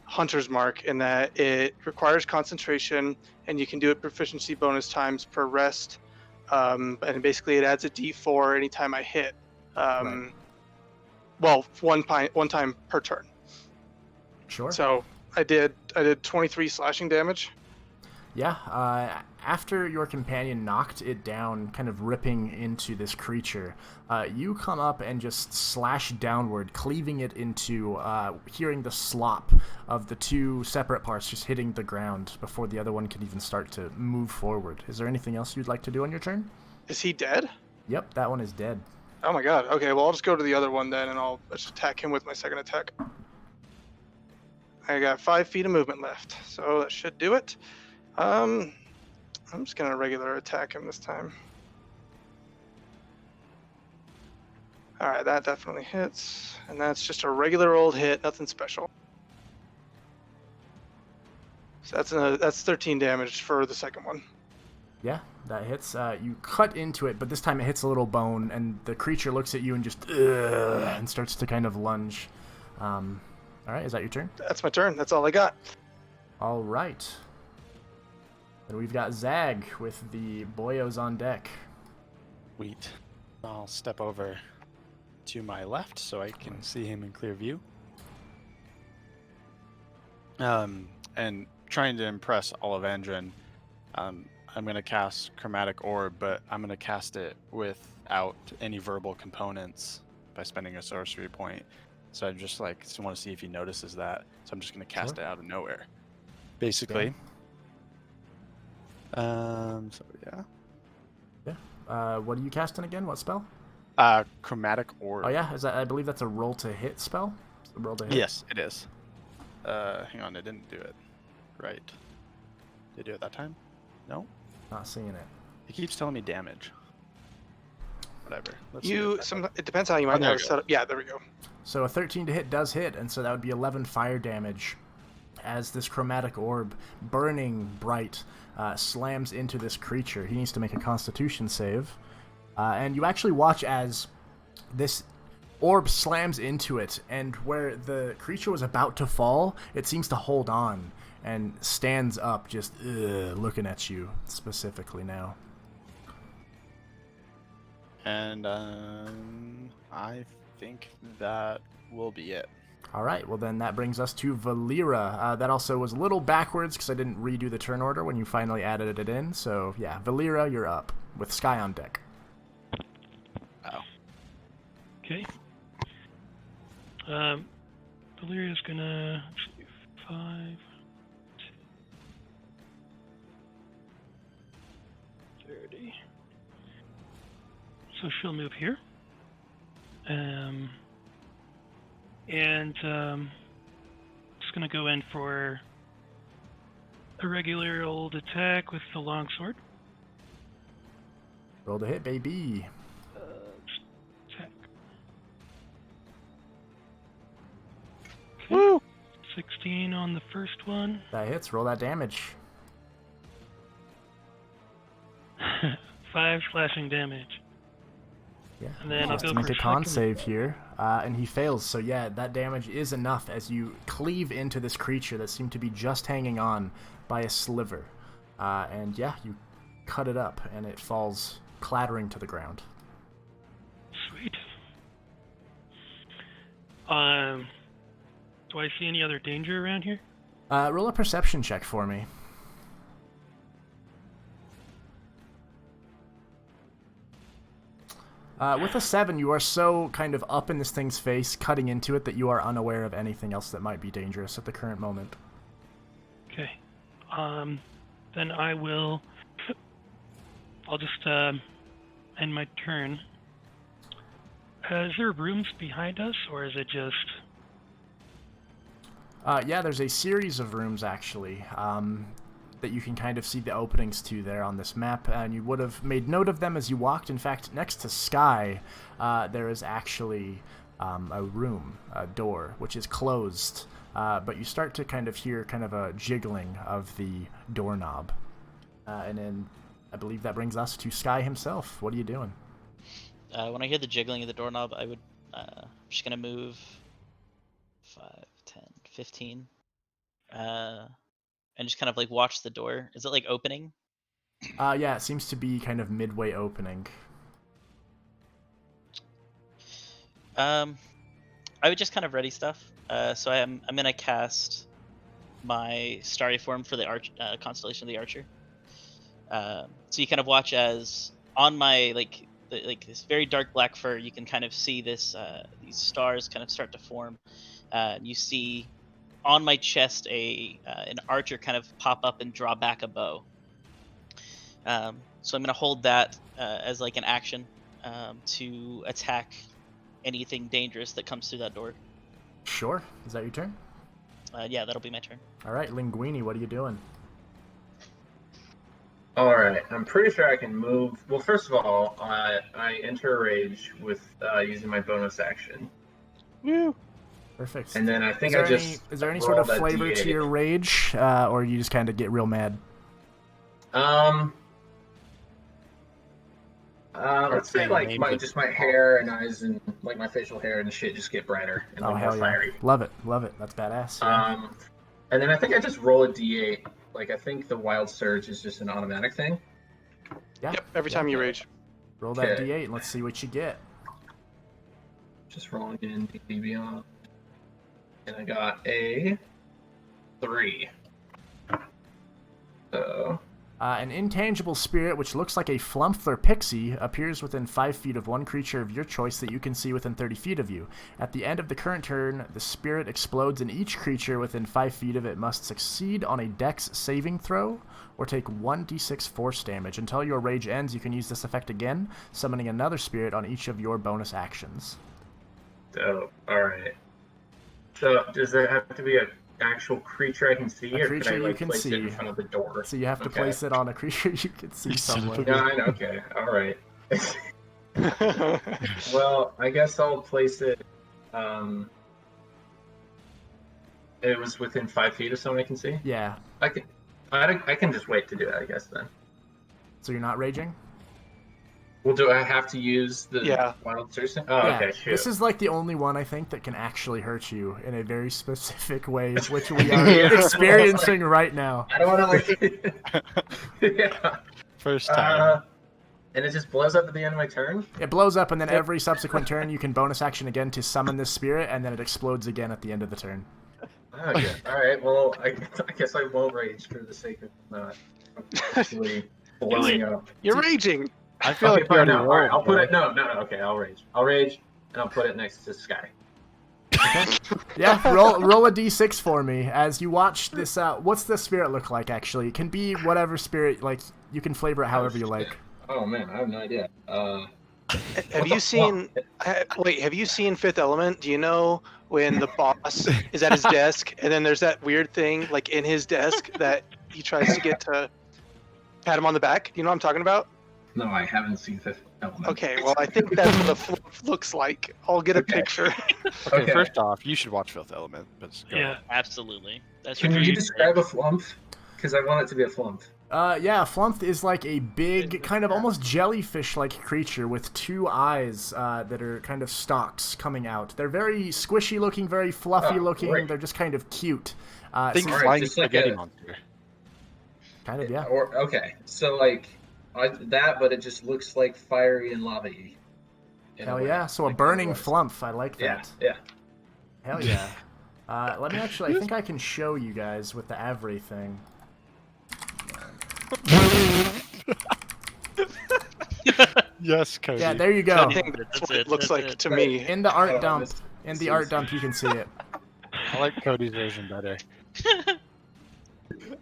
Hunter's Mark in that it requires concentration and you can do it proficiency bonus times per rest. And basically it adds a D4 anytime I hit. Right. Well, one time per turn. Sure. So I did 23 slashing damage. Yeah, after your companion knocked it down, kind of ripping into this creature, you come up and just slash downward, cleaving it into, hearing the slop of the two separate parts just hitting the ground before the other one can even start to move forward. Is there anything else you'd like to do on your turn? Is he dead? Yep, that one is dead. Oh my god. Okay, well, I'll just go to the other one then, and I'll just attack him with my second attack. I got 5 feet of movement left, so that should do it. I'm just gonna regular attack him this time. Alright, that definitely hits. And that's just a regular old hit, nothing special. So that's 13 damage for the second one. Yeah, that hits. You cut into it, but this time it hits a little bone, and the creature looks at you and just and starts to kind of lunge. Alright, is that your turn? That's my turn, that's all I got. Alright. And we've got Zag with the boyos on deck. Sweet. I'll step over to my left so I can see him in clear view. And trying to impress Olivandrin, I'm going to cast Chromatic Orb, but I'm going to cast it without any verbal components by spending a sorcery point. So I just want to see if he notices that. So I'm just going to cast it out of nowhere. Basically. Okay. So yeah. Yeah. What are you casting again? What spell? Chromatic Orb. Oh yeah, I believe that's a roll to hit spell? It's a roll to hit. Yes, it is. Hang on, I didn't do it. Right. Did I do it that time? No? Not seeing it. He keeps telling me damage. Whatever. It depends how you might have it set up. Yeah, there we go. So a 13 to hit does hit, and so that would be 11 fire damage as this chromatic orb, burning bright, slams into this creature. He needs to make a Constitution save. And you actually watch as this orb slams into it, and where the creature was about to fall, it seems to hold on and stands up, just looking at you specifically now. And I think that will be it. All right, well then that brings us to Valeera. That also was a little backwards because I didn't redo the turn order when you finally added it in. So yeah, Valeera, you're up with Sky on deck. Okay. Valeera's gonna, let's see, 5, 10, 30. So she'll move here. Just gonna go in for a regular old attack with the longsword. Roll to hit, baby. Attack. Woo! 16 on the first one. That hits. Roll that damage. 5 slashing damage. Yeah. And then He I'll has go to make for a con second. save here, and he fails. So yeah, that damage is enough as you cleave into this creature that seemed to be just hanging on by a sliver. And yeah, you cut it up, and it falls clattering to the ground. Sweet. Do I see any other danger around here? Roll a perception check for me. With a 7, you are so kind of up in this thing's face, cutting into it, that you are unaware of anything else that might be dangerous at the current moment. Okay. Then I will... I'll just end my turn. Is there rooms behind us, or is it just... Yeah, there's a series of rooms, actually, that you can kind of see the openings to there on this map, and you would have made note of them as you walked. In fact, next to Sky, there is actually a room, a door, which is closed, but you start to kind of hear kind of a jiggling of the doorknob. And then I believe that brings us to Sky himself. What are you doing? When I hear the jiggling of the doorknob, I would... I'm just going to move 5, 10, 15. And just kind of like watch the door. Is it like opening? Yeah, it seems to be kind of midway opening. I would just kind of ready stuff. So I'm gonna cast my starry form for the constellation of the Archer. So you kind of watch as on my like this very dark black fur, you can kind of see this these stars kind of start to form. You see on my chest an archer kind of pop up and draw back a bow. So I'm gonna hold that as like an action to attack anything dangerous that comes through that door. Sure. Is that your turn? Yeah, that'll be my turn. All right, Linguini, what are you doing? Alright, I'm pretty sure I can move. Well, first of all, I enter a rage with using my bonus action. Woo! Perfect. And then I think is there any sort of rolled a flavor to D8. your rage, or you just kind of get real mad? Let's say like my hair and eyes and like my facial hair and shit just get brighter and like more Hell yeah. fiery. Love it. That's badass. Yeah. And then I think I just roll a D8. Like I think the wild surge is just an automatic thing. Yeah. Yep, every time you rage. Roll that Okay. D8 and let's see what you get. Just rolling in D beyond. And I got a 3. So An intangible spirit, which looks like a Flumphler pixie, appears within 5 feet of one creature of your choice that you can see within 30 feet of you. At the end of the current turn, the spirit explodes, and each creature within 5 feet of it must succeed on a Dex saving throw or take 1d6 force damage. Until your rage ends, you can use this effect again, summoning another spirit on each of your bonus actions. dope. Alright. So does there have to be an actual creature I can see, A or creature can I you like can place it in see. front of the door? So you have to Okay. place it on a creature you can see You son of a somewhere. Yeah, I know. Okay. Alright. Well, I guess I'll place it. it was within 5 feet of someone I can see. Yeah. I can just wait to do it, I guess then. So you're not raging? Well, do I have to use the wild surge? Oh, Yeah. okay, shoot. This is like the only one I think that can actually hurt you in a very specific way, which we are experiencing right now. I don't want to yeah. First time. And it just blows up at the end of my turn? It blows up, and then every subsequent turn you can bonus action again to summon this spirit, and then it explodes again at the end of the turn. Oh, yeah. Alright, well, I guess I won't rage for the sake of not actually blowing up. You're raging. I feel like fine, no. Alright, I'll put it... No, okay, I'll rage. I'll rage, and I'll put it next to Sky. Yeah, roll a d6 for me as you watch this. What's the spirit look like, actually? It can be whatever spirit, like, you can flavor it however you like. Oh, man, I have no idea. Have you seen... Wait, have you seen Fifth Element? Do you know when the boss is at his desk, and then there's that weird thing, like, in his desk that he tries to get to pat him on the back? Do you know what I'm talking about? No, I haven't seen Fifth Element. Okay, well, I think that's what the fluff looks like. I'll get a picture. Okay, first off, you should watch Fifth Element. But Yeah. Absolutely. That's Can you describe a flump? Because I want it to be a flump. Yeah, Flump is like a big, kind of almost jellyfish-like creature with 2 eyes that are kind of stalks coming out. They're very squishy-looking, very fluffy-looking. Great. They're just kind of cute. think so- flying just like spaghetti a- monster. kind of, yeah. Or okay, so like but it just looks like fiery and lava-y. in a Hell way, yeah, so a like burning it was. flump. I like Yeah, that. yeah. Hell yeah. Let me actually, I think I can show you guys with the Avray thing. Yes, Cody. Yeah, there you go. I think that's what it looks That's like it. to me. In the art Oh, dump. this- In this the art is- dump, you can see it. I like Cody's version better.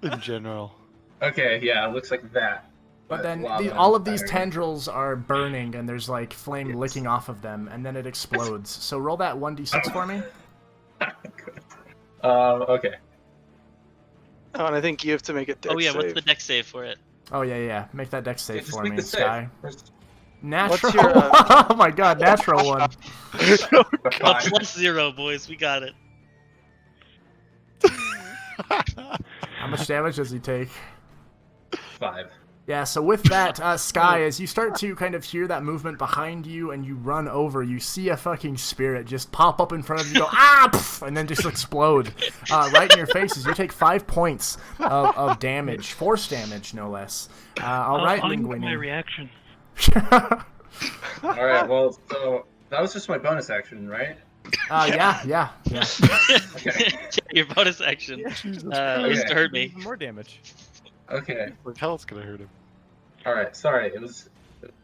In general. Okay, yeah, it looks like that. But then lava and all of these fire. tendrils are burning, and there's like flame licking off of them, and then it explodes. So roll that 1d6 for me. Okay. Oh, and I think you have to make a dex Oh yeah, what's save. the dex save for it? Oh yeah. Make that dex Yeah, save just for make me, the save. Sky. First- Natural. your, Oh my god, natural one. Oh, Five. +0, boys. We got it. How much damage does he take? 5. Yeah, so with that, Sky, as you start to kind of hear that movement behind you and you run over, you see a fucking spirit just pop up in front of you, go, ah, pff, and then just explode right in your faces. You take 5 points of damage, force damage, no less. All right, I'll give my Linguini. reaction. Alright, well, so that was just my bonus action, right? Yeah. Okay. Your bonus action Jesus was to hurt me. Even more damage. Okay. Like hell, it's gonna hurt him. Alright, sorry, it was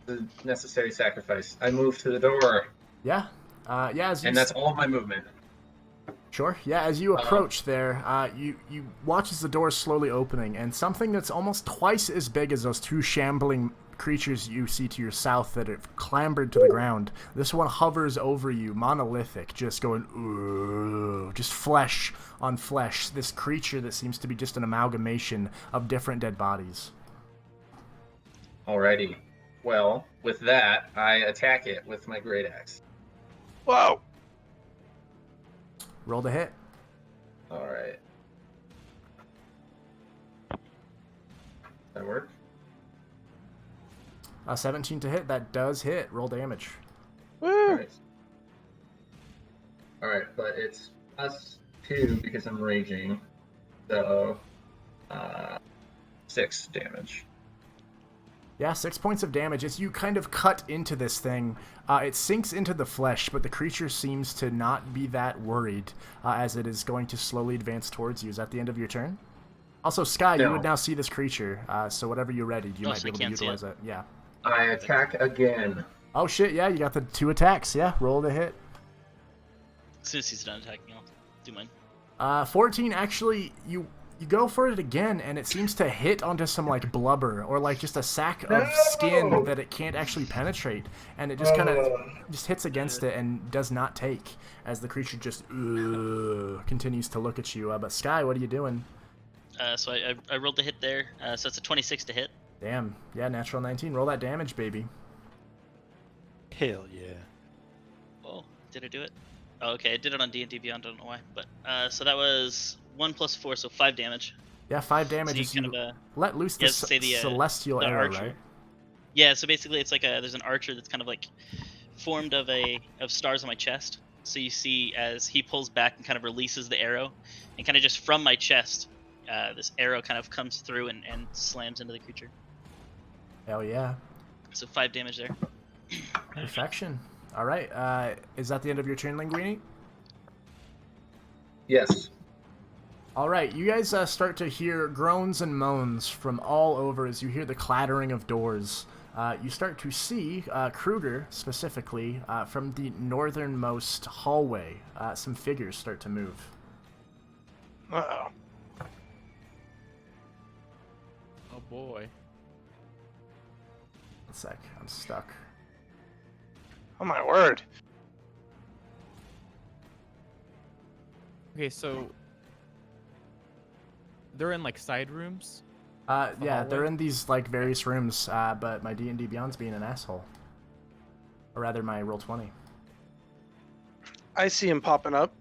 the necessary sacrifice. I moved to the door, Yeah. As you and that's all of my movement. Sure. Yeah, as you approach there, you watch as the door is slowly opening, and something that's almost twice as big as those 2 shambling creatures you see to your south that have clambered to the ground. This one hovers over you, monolithic, just going, ooh, just flesh on flesh. This creature that seems to be just an amalgamation of different dead bodies. Alrighty. Well, with that, I attack it with my great axe. Whoa! Roll to hit. Alright. That work? 17 to hit. That does hit. Roll damage. Alright. Alright, but it's +2 because I'm raging. So, 6 damage. Yeah, 6 points of damage. As you kind of cut into this thing, it sinks into the flesh, but the creature seems to not be that worried as it is going to slowly advance towards you. Is that the end of your turn? Also, Sky, you No. would now see this creature, so whatever you're ready, you Oh, might so be we able to can't see utilize it. Yeah. I attack again. Oh shit, yeah, you got the 2 attacks. Yeah, roll to hit. As soon as he's done attacking, I'll do mine. 14, actually, you go for it again, and it seems to hit onto some, like, blubber, or, like, just a sack of skin that it can't actually penetrate, and it just kind of just hits against it and does not take, as the creature just continues to look at you. But Sky, what are you doing? So I rolled the hit there. So it's a 26 to hit. Damn. Yeah, natural 19. Roll that damage, baby. Hell yeah. Oh, did I do it? Oh, okay, I did it on D&D Beyond. I don't know why, but so that was 1 + 4, so 5 damage. Yeah, 5 damage So you as you kind of let loose the yeah, say the celestial the arrow, archer. right? Yeah, so basically it's like there's an archer that's kind of like formed of stars on my chest. So you see as he pulls back and kind of releases the arrow, and kind of just from my chest, this arrow kind of comes through and slams into the creature. Hell yeah. So 5 damage there. Perfection. All right. Is that the end of your turn, Linguini? Yes. All right. You guys start to hear groans and moans from all over as you hear the clattering of doors. You start to see Kruger, specifically, from the northernmost hallway. Some figures start to move. Uh-oh. Oh boy. 1 sec. I'm stuck. Oh my word. Okay, so they're in like side rooms. Yeah, they're hallway? in these like various rooms, but my D&D Beyond's being an asshole. Or rather, my Roll20. I see him popping up.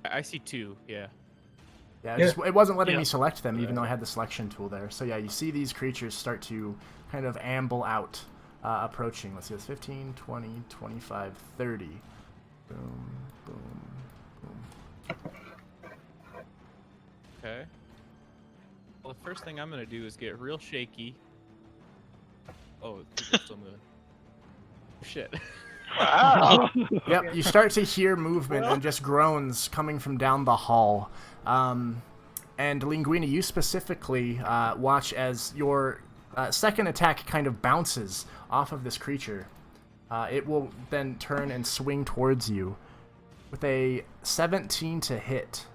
I see 2. Yeah. Yeah, Yeah. it wasn't letting Yeah. me select them, even though I had the selection tool there. So yeah, you see these creatures start to kind of amble out, approaching. Let's see, it's 15, 20, 25, 30. Boom, boom, boom. Okay. Well, the first thing I'm gonna do is get real shaky. Oh, people are still moving. Shit. Wow. Yep, you start to hear movement and just groans coming from down the hall. And Linguini, you specifically watch as your second attack kind of bounces off of this creature. It will then turn and swing towards you with a 17 to hit.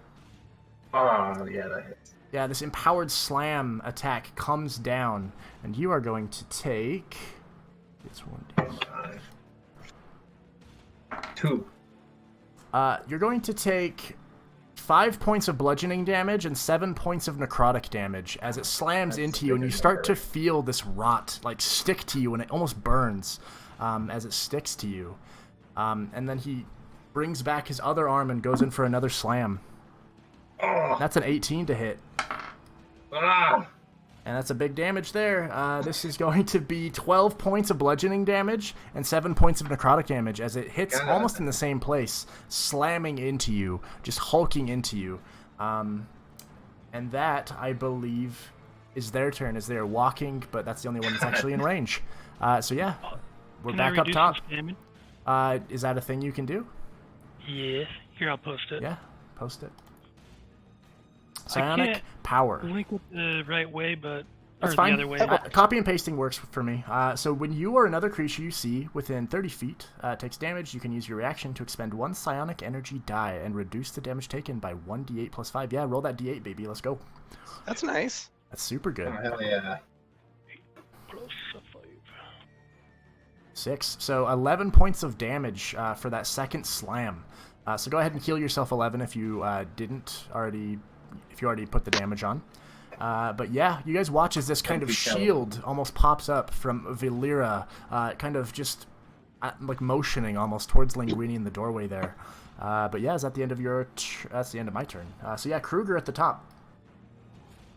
Oh, yeah, that hits. Yeah, this empowered slam attack comes down, and you are going to take... It's 1d6. 2. You're going to take 5 points of bludgeoning damage and 7 points of necrotic damage as it slams into you, and you start to feel this rot like stick to you, and it almost burns as it sticks to you. And then he brings back his other arm and goes in for another slam. Oh, That's an 18 to hit. ah. And that's a big damage there. This is going to be 12 points of bludgeoning damage and 7 points of necrotic damage as it hits God. almost in the same place, slamming into you, just hulking into you. And that, I believe, is their turn as they are walking, but that's the only one that's actually in range. So yeah, we're Can back I up reduce top. its damage? Is that a thing you can do? Yes. Here, I'll post it. Yeah, post it. I Psionic can't power. link it the right way, but That's or fine. the other way. Copy and pasting works for me. So when you or another creature you see within 30 feet takes damage, you can use your reaction to expend 1 psionic energy die and reduce the damage taken by 1d8 plus 5. Yeah, roll that d8, baby. Let's go. That's nice. That's super good. Oh, hell yeah. Plus a 5. 6. So 11 points of damage for that second slam. So go ahead and heal yourself 11 if you already put the damage on. But yeah, you guys watch as this kind of shield almost pops up from Valeera, kind of just like motioning almost towards Linguini in the doorway there. But yeah, is that the end of that's the end of my turn. So yeah, Kruger at the top.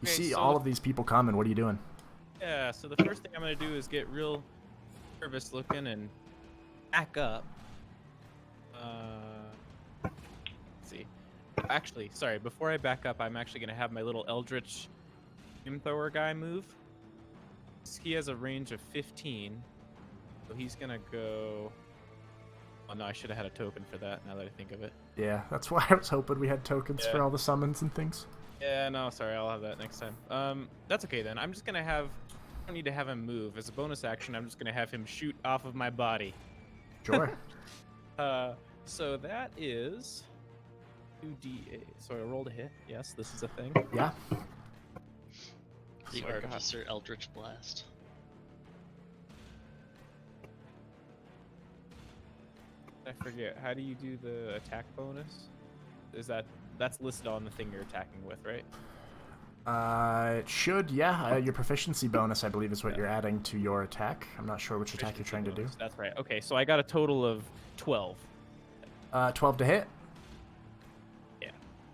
You Okay, see so all of these people coming. What are you doing? Yeah, so the first thing I'm gonna do is get real nervous looking and back up. Let's see. Actually, sorry, before I back up, I'm actually gonna have my little Eldritch flamethrower guy move. He has a range of 15, so he's gonna go. Oh no, I should have had a token for that. Now that I think of it. Yeah, that's why I was hoping we had tokens for Yeah. all the summons and things. Yeah, no, sorry, I'll have that next time. That's okay then. I'm just gonna have. I don't need to have him move. As a bonus action, I'm just gonna have him shoot off of my body. Sure. So that is 2d8. So I rolled a hit. Yes, this is a thing. Yeah. The Oh my God. Artificer Eldritch Blast. I forget. How do you do the attack bonus? That's listed on the thing you're attacking with, right? It should, yeah. Your proficiency bonus, I believe, is what you're adding to your attack. I'm not sure which attack you're trying to do. That's right. Okay, so I got a total of 12. 12 to hit.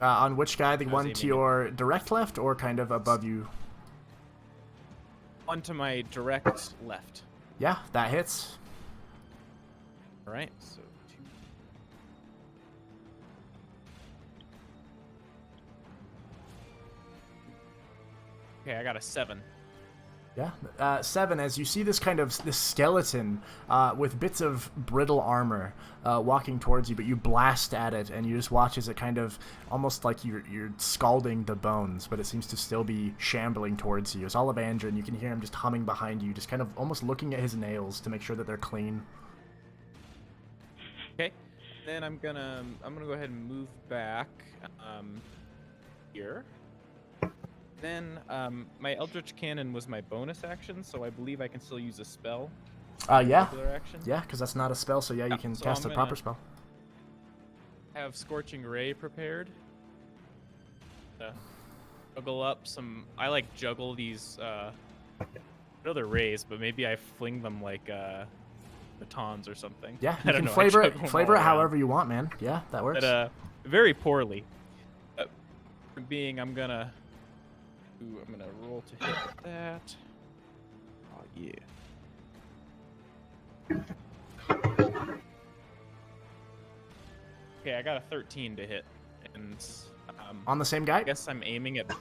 On which guy? The I was one aiming to at- your direct left or kind of above you? One to my direct left. Yeah, that hits. All right, so 2. Okay, I got a 7. Yeah, 7, as you see this skeleton with bits of brittle armor walking towards you, but you blast at it, and you just watch as it kind of, almost like you're scalding the bones, but it seems to still be shambling towards you. It's Ollivander, and you can hear him just humming behind you, just kind of almost looking at his nails to make sure that they're clean. Okay, then I'm gonna go ahead and move back here. Then my Eldritch Cannon was my bonus action, so I believe I can still use a spell. Yeah. Regular action. Yeah, because that's not a spell, so yeah, you can so cast I'm a proper gonna- spell. Have Scorching Ray prepared. Juggle up some. I like juggle these. I know they're rays, but maybe I fling them like batons or something. Yeah, I you don't can know, I flavor juggle 'em it all around. however you want, man. Yeah, that works. But very poorly. I'm gonna roll to hit with that. Oh yeah. Okay, I got a 13 to hit, and On the same guy? I guess I'm aiming at.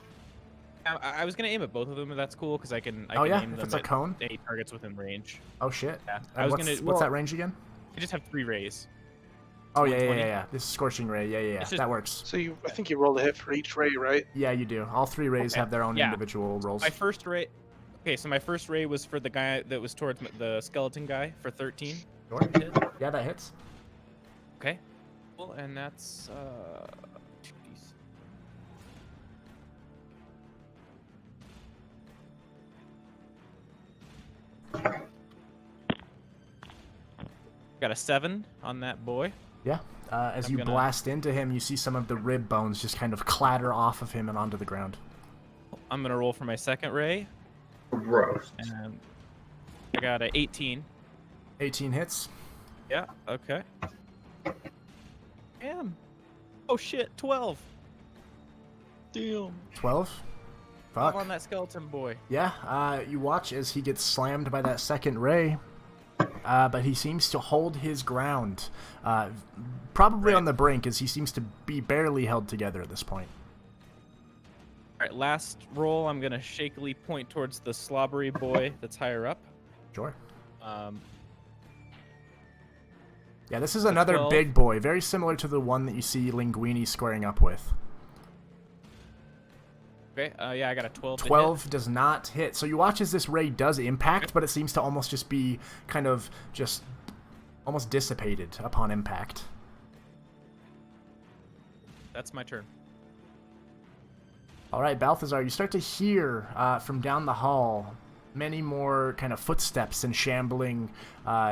I was gonna aim at both of them, if that's cool, because I can Oh, yeah? aim If them it's a at cone? any targets within range. Oh, shit. Yeah, And I was what's, gonna. what's that well, range again? I just have 3 rays. Oh, yeah. 120. This is Scorching Ray. Yeah. It's just- That works. So I think you rolled a hit for each ray, right? Yeah, you do. All 3 rays Okay, have their own yeah. individual rolls. My first ray. Okay, so my first ray was for the guy that was towards the skeleton guy for 13. Sure. Hit. Yeah, that hits. Okay. Cool, and that's 2d6. Got a 7 on that boy. Yeah. As I'm you gonna- blast into him, you see some of the rib bones just kind of clatter off of him and onto the ground. I'm gonna roll for my second ray, Gross. and I got a 18. 18 hits. Yeah. Okay. Damn. Oh shit. 12. Damn. 12. 12 Fuck. on that skeleton boy. Yeah, you watch as he gets slammed by that second ray, but he seems to hold his ground, probably Right. on the brink, as he seems to be barely held together at this point. All right. Last roll. I'm gonna shakily point towards the slobbery boy that's higher up. Sure. Um. Yeah, this is another 12. big boy, very similar to the one that you see Linguini squaring up with. Okay. Yeah, I got a 12. to hit. 12 does not hit. So you watch as this ray does impact, but it seems to almost just be kind of just almost dissipated upon impact. That's my turn. All right, Balthazar, you start to hear from down the hall many more kind of footsteps and shambling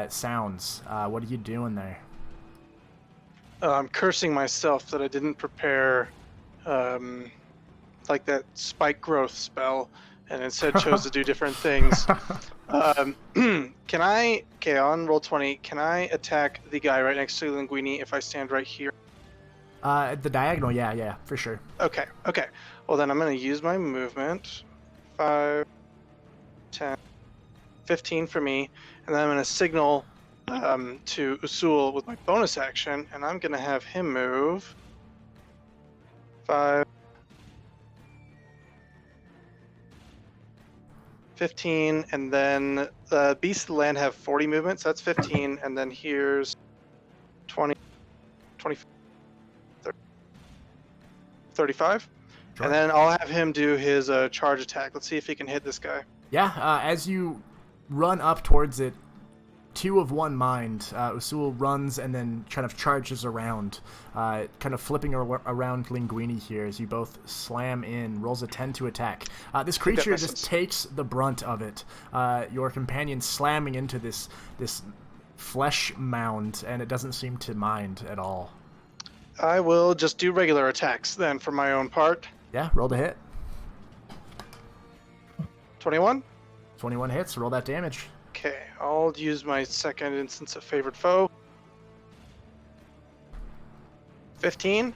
sounds. What are you doing there? I'm cursing myself that I didn't prepare like that spike growth spell and instead chose to do different things. Can I, okay, on roll 20, can I attack the guy right next to Linguini if I stand right here? At the diagonal, yeah, for sure. Okay. Well, then I'm going to use my movement. 5, 10, 15 for me. And then I'm going to signal to Usul with my bonus action. And I'm going to have him move 5, 15. And then the Beasts of the Land have 40 movements. So that's 15. And then here's 20, 20, 35. Sure. And then I'll have him do his charge attack. Let's see if he can hit this guy. Yeah, as you run up towards it, 2 of 1 mind, Usul runs and then kind of charges around, kind of flipping around Linguini here as you both slam in, rolls a 10 to attack. This creature misses. just takes the brunt of it. Your companion slamming into this flesh mound, and it doesn't seem to mind at all. I will just do regular attacks then for my own part. Yeah, roll to hit. 21? 21 hits, roll that damage. Okay, I'll use my second instance of favored foe. 15?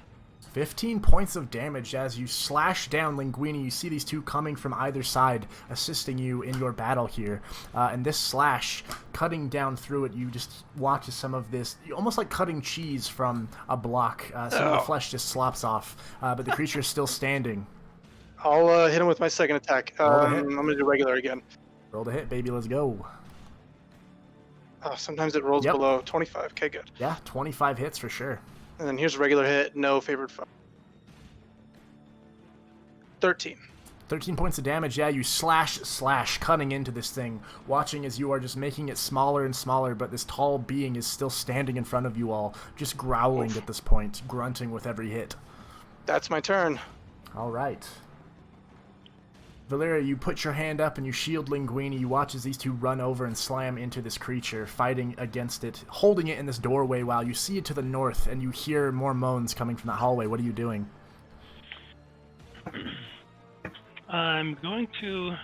15 points of damage as you slash down Linguini. You see these two coming from either side, assisting you in your battle here. And this slash, cutting down through it, you just watch as some of this, almost like cutting cheese from a block. Some of the flesh just slops off, but the creature is still standing. I'll hit him with my second attack. Roll the hit. I'm going to do regular again. Roll the hit, baby. Let's go. Oh, sometimes it rolls Yep. below 25. Okay, good. Yeah, 25 hits for sure. And then here's a regular hit, no favored foe. 13. 13 points of damage. Yeah, you slash, cutting into this thing, watching as you are just making it smaller and smaller, but this tall being is still standing in front of you all, just growling at this point, grunting with every hit. That's my turn. All right. Valeera, you put your hand up and you shield Linguini. You watch as these two run over and slam into this creature, fighting against it, holding it in this doorway while you see it to the north and you hear more moans coming from that hallway. What are you doing? I'm going to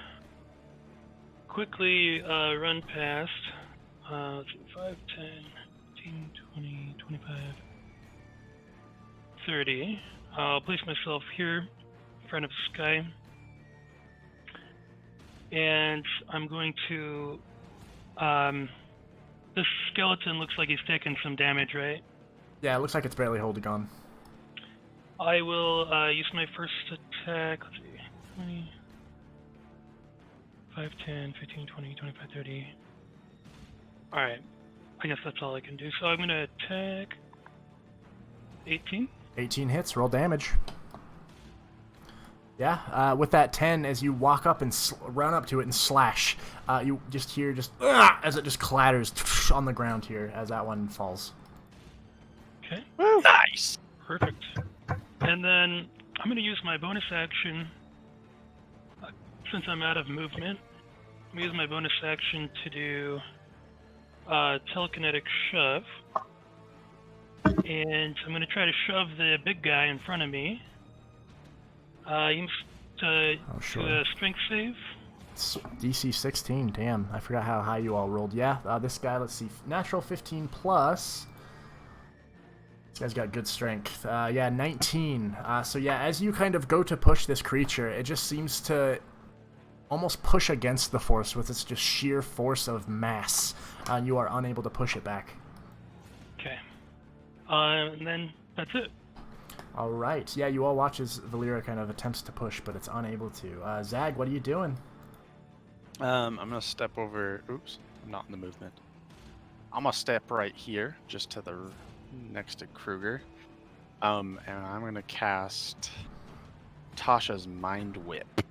quickly run past 5, 10, 15, 20, 25, 30. I'll place myself here in front of Sky. And I'm going to... this skeleton looks like he's taken some damage, right? Yeah, it looks like it's barely holding on. I will use my first attack. Let's see. 20, 5, 10, 15, 20, 25, 30. Alright. I guess that's all I can do. So I'm going to attack 18. 18 hits, roll damage. Yeah, with that 10, as you walk up and run up to it and slash, you just hear as it just clatters on the ground here as that one falls. Okay. Woo. Nice. Perfect. And then I'm going to use my bonus action, since I'm out of movement, I'm going to use my bonus action to do telekinetic shove. And I'm going to try to shove the big guy in front of me. He must do a strength save. It's DC 16, damn. I forgot how high you all rolled. Yeah, this guy, let's see, natural 15 plus. This guy's got good strength. Yeah, 19. So yeah, as you kind of go to push this creature, it just seems to almost push against the force with its just sheer force of mass. You are unable to push it back. Okay. And then that's it. All right. Yeah, you all watch as Valeera kind of attempts to push, but it's unable to. Zag, what are you doing? I'm going to step over... Oops, I'm not in the movement. I'm going to step right here, just to the next to Kruger. And I'm going to cast Tasha's Mind Whip.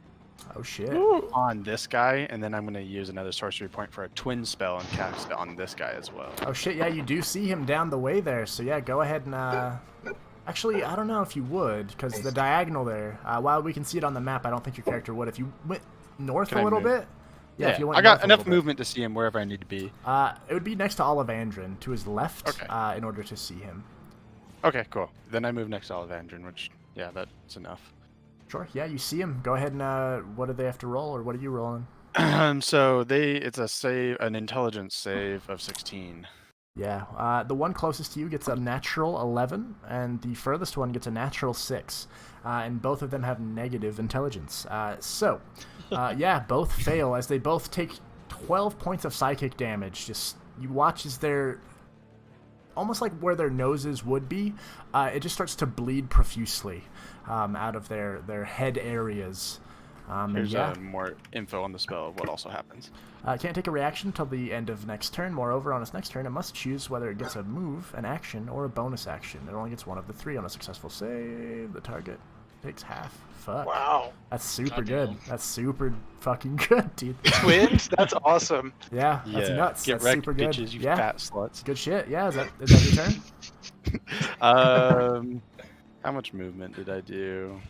Oh, shit. On this guy, and then I'm going to use another sorcery point for a twin spell and cast it on this guy as well. Oh, shit. Yeah, you do see him down the way there. So, yeah, go ahead and... Actually, I don't know if you would, because the diagonal there, while we can see it on the map, I don't think your character would. If you went north a little bit... Yeah, if you went I got north enough movement to see him wherever I need to be. It would be next to Olivandrin, to his left, okay. In order to see him. Okay, cool. Then I move next to Olivandrin, which, yeah, that's enough. Sure, yeah, you see him. Go ahead and, what do they have to roll, or what are you rolling? So it's an intelligence save of 16. Yeah, the one closest to you gets a natural 11, and the furthest one gets a natural 6. And both of them have negative intelligence. Yeah, both fail as they both take 12 points of psychic damage. Just, you watch as they're almost like where their noses would be, it just starts to bleed profusely out of their head areas. Here's more info on the spell of what also happens. Can't take a reaction until the end of next turn. Moreover, on its next turn, it must choose whether it gets a move, an action, or a bonus action. It only gets one of the three. On a successful save, the target takes half. Fuck. Wow. That's super good. That's super fucking good, dude. Twins? That's awesome. Yeah, that's nuts. Get That's wrecked, super good. bitches, you Yeah. fat sluts. Good shit. Yeah, is that your turn? How much movement did I do?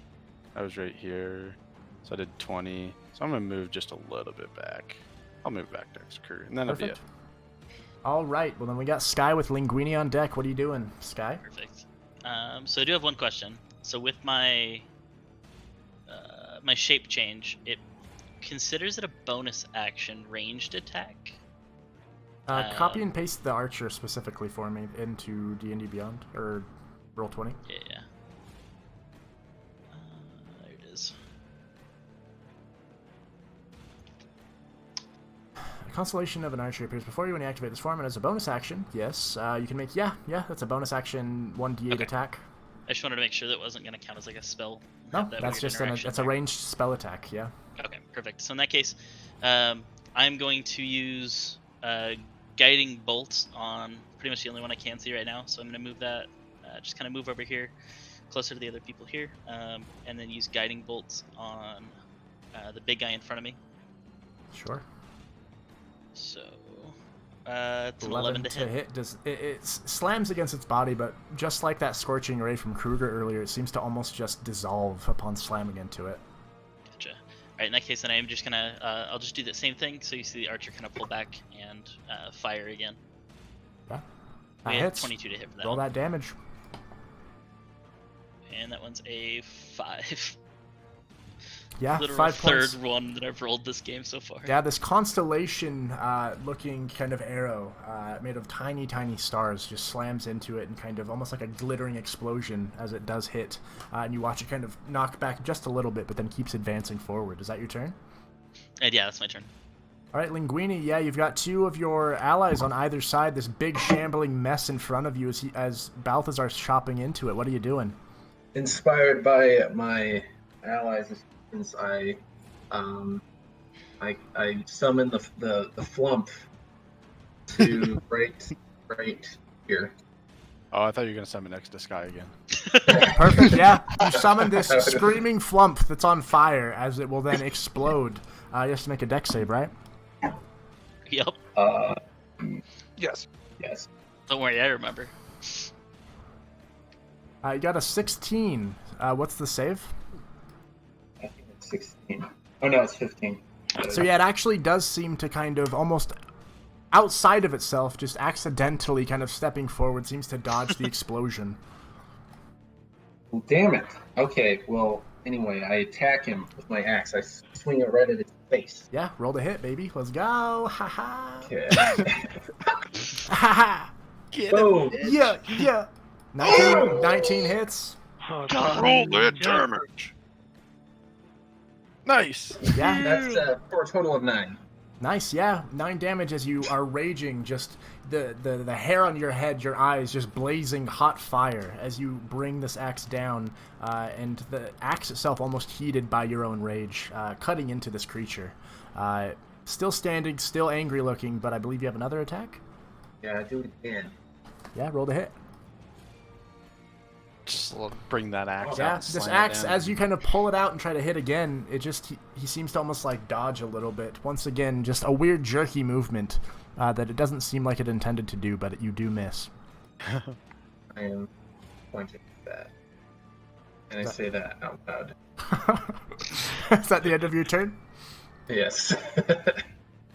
I was right here. So I did 20. So I'm going to move just a little bit back. I'll move back next crew, and then that'll be it. All right. Well, then we got Sky with Linguini on deck. What are you doing, Sky? Perfect. So I do have one question. So with my my shape change, it considers it a bonus action ranged attack. Copy and paste the archer specifically for me into D&D Beyond, or Roll20. Yeah. Constellation of an archer appears before you when you activate this form, and as a bonus action, yes, you can make, yeah, that's a bonus action 1d8 attack. I just wanted to make sure that wasn't going to count as like a spell. No, that's just that's a ranged spell attack, yeah. Okay, perfect. So in that case, I'm going to use Guiding Bolt on pretty much the only one I can see right now. So I'm going to move that, just kind of move over here, closer to the other people here, and then use Guiding Bolt on the big guy in front of me. Sure. So it's an 11 to hit. Does it slams against its body, but just like that scorching ray from Kruger earlier, it seems to almost just dissolve upon slamming into it. Gotcha. All right, in that case, then I am just gonna I'll just do the same thing. So you see the archer kind of pull back and fire again. Yeah. We That had hits. 22 to hit for that Roll one. that damage. And that one's a 5. Yeah, Literal 5 third points. one that I've rolled this game so far. Yeah, this constellation looking kind of arrow made of tiny, tiny stars just slams into it and kind of almost like a glittering explosion as it does hit. And you watch it kind of knock back just a little bit, but then keeps advancing forward. Is that your turn? And yeah, that's my turn. All right, Linguini, yeah, you've got 2 of your allies on either side. This big shambling mess in front of you as Balthazar's chopping into it. What are you doing? Inspired by my allies' assistance, I summon the flump to right here. Oh, I thought you were gonna summon next to Sky again. Perfect, yeah. You summon this screaming flump that's on fire as it will then explode. You have to make a dex save, right? Yep. Yes. Yes. Don't worry, I remember. You got a 16. What's the save? I think it's 16. Oh no, it's 15. So yeah, it actually does seem to kind of almost outside of itself, just accidentally kind of stepping forward, seems to dodge the explosion. Well, damn it. Okay, well, anyway, I attack him with my axe. I swing it right at his face. Yeah, roll the hit, baby. Let's go. Ha ha. Okay. Ha ha. Boom. Yeah. 19 hits. Oh, Roll that damage. Nice. Yeah. That's for a total of 9. Nice, yeah. 9 damage as you are raging, just the hair on your head, your eyes just blazing hot fire as you bring this axe down, and the axe itself almost heated by your own rage, cutting into this creature. Still standing, still angry looking, but I believe you have another attack? Yeah, I do it again. Yeah, roll the hit. Just bring that axe out. Yeah, and this slam it axe, down. as you kind of pull it out and try to hit again, it just, he seems to almost like dodge a little bit. Once again, just a weird jerky movement that it doesn't seem like it intended to do, but you do miss. I am pointing at that. And I say that out loud. Is that the end of your turn? Yes.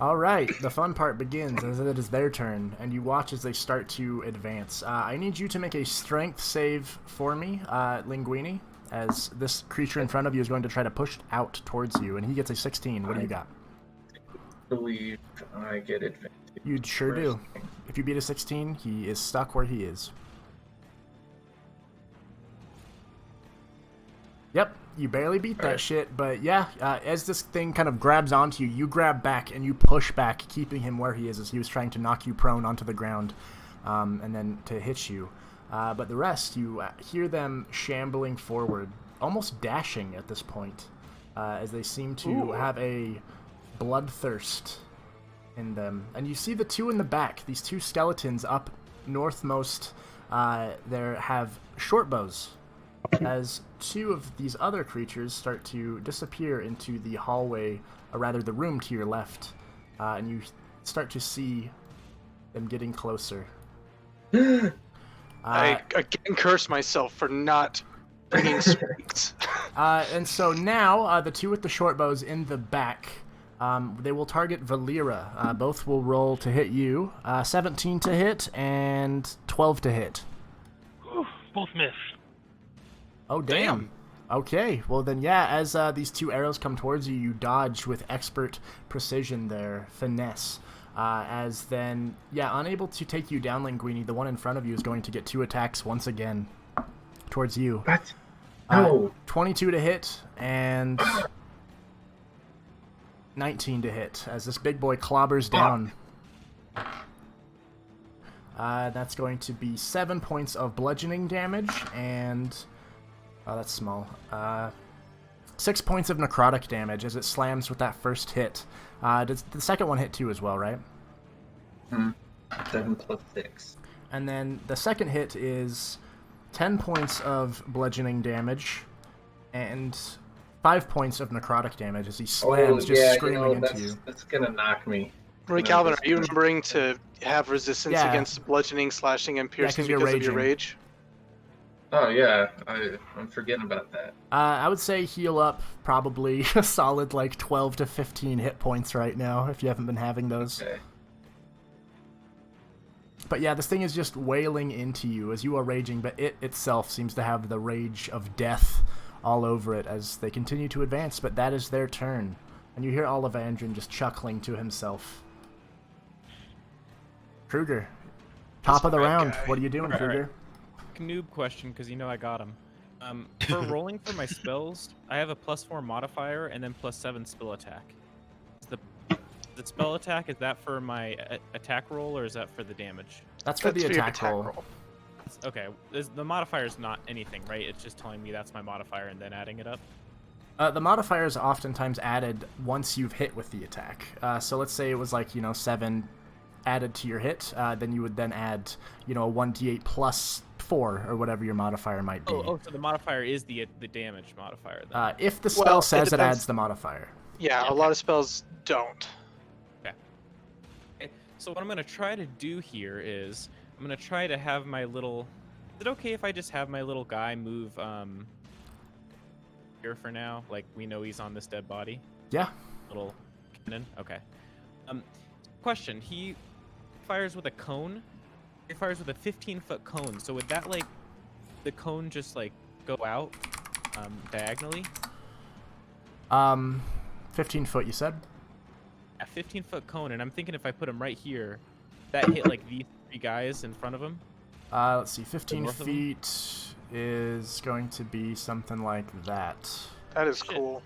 All right, the fun part begins as it is their turn, and you watch as they start to advance. I need you to make a strength save for me, Linguini, as this creature in front of you is going to try to push out towards you, and he gets a 16. What do you got? I believe I get advantage. You sure do. If you beat a 16, he is stuck where he is. Yep, you barely beat that shit, but yeah, as this thing kind of grabs onto you, you grab back and you push back, keeping him where he is as he was trying to knock you prone onto the ground, and then to hit you. But the rest, you hear them shambling forward, almost dashing at this point, as they seem to have a bloodthirst in them. And you see the 2 in the back, these 2 skeletons up northmost, there have short bows. As 2 of these other creatures start to disappear into the hallway, or rather the room to your left, and you start to see them getting closer. I again curse myself for not bringing strengths. And so now, the 2 with the short bows in the back, they will target Valeera. Both will roll to hit you. 17 to hit and 12 to hit. Whew, both miss. Oh, damn. Okay, well then, yeah, as these 2 arrows come towards you, you dodge with expert precision there, finesse. As then, yeah, unable to take you down, Linguini, the one in front of you is going to get 2 attacks once again towards you. What? No. 22 to hit and 19 to hit as this big boy clobbers down. That's going to be 7 points of bludgeoning damage and... Oh, that's small. 6 points of necrotic damage as it slams with that first hit. Does the second one hit too as well, right? 7 plus 6. And then the second hit is 10 points of bludgeoning damage and 5 points of necrotic damage as he slams, screaming into you. That's gonna knock me. Roy Calvin, are you remembering to have resistance against bludgeoning, slashing, and piercing because of your rage? Oh yeah, I'm forgetting about that. I would say heal up probably a solid like 12 to 15 hit points right now if you haven't been having those. Okay. But yeah, this thing is just wailing into you as you are raging, but it itself seems to have the rage of death all over it as they continue to advance, but that is their turn. And you hear Olivandrin just chuckling to himself. Kruger, top of the round. What are you doing, Kruger? Noob question, because you know I got him. For rolling for my spells, I have a +4 modifier and then +7 spell attack. The spell attack, is that for my attack roll or is that for the damage? That's for the attack roll. Okay, the modifier is not anything, right? It's just telling me that's my modifier and then adding it up? The modifier is oftentimes added once you've hit with the attack. So let's say it was like, 7 added to your hit, then you would then add, a 1d8 plus 4 or whatever your modifier might be. Oh, so the modifier is the damage modifier then. If the spell says it adds the modifier. Yeah, a lot of spells don't. Okay. So what I'm going to try to do here is I'm going to try to have my little... Is it okay if I just have my little guy move here for now? Like, we know he's on this dead body? Yeah. Little cannon? Okay. Question. He fires with a cone. He fires with a 15-foot cone. So would that, the cone just, go out diagonally? 15 foot, you said? A 15-foot cone, and I'm thinking if I put him right here, that hit, these 3 guys in front of him? Let's see. 15 feet is going to be something like that. That is cool.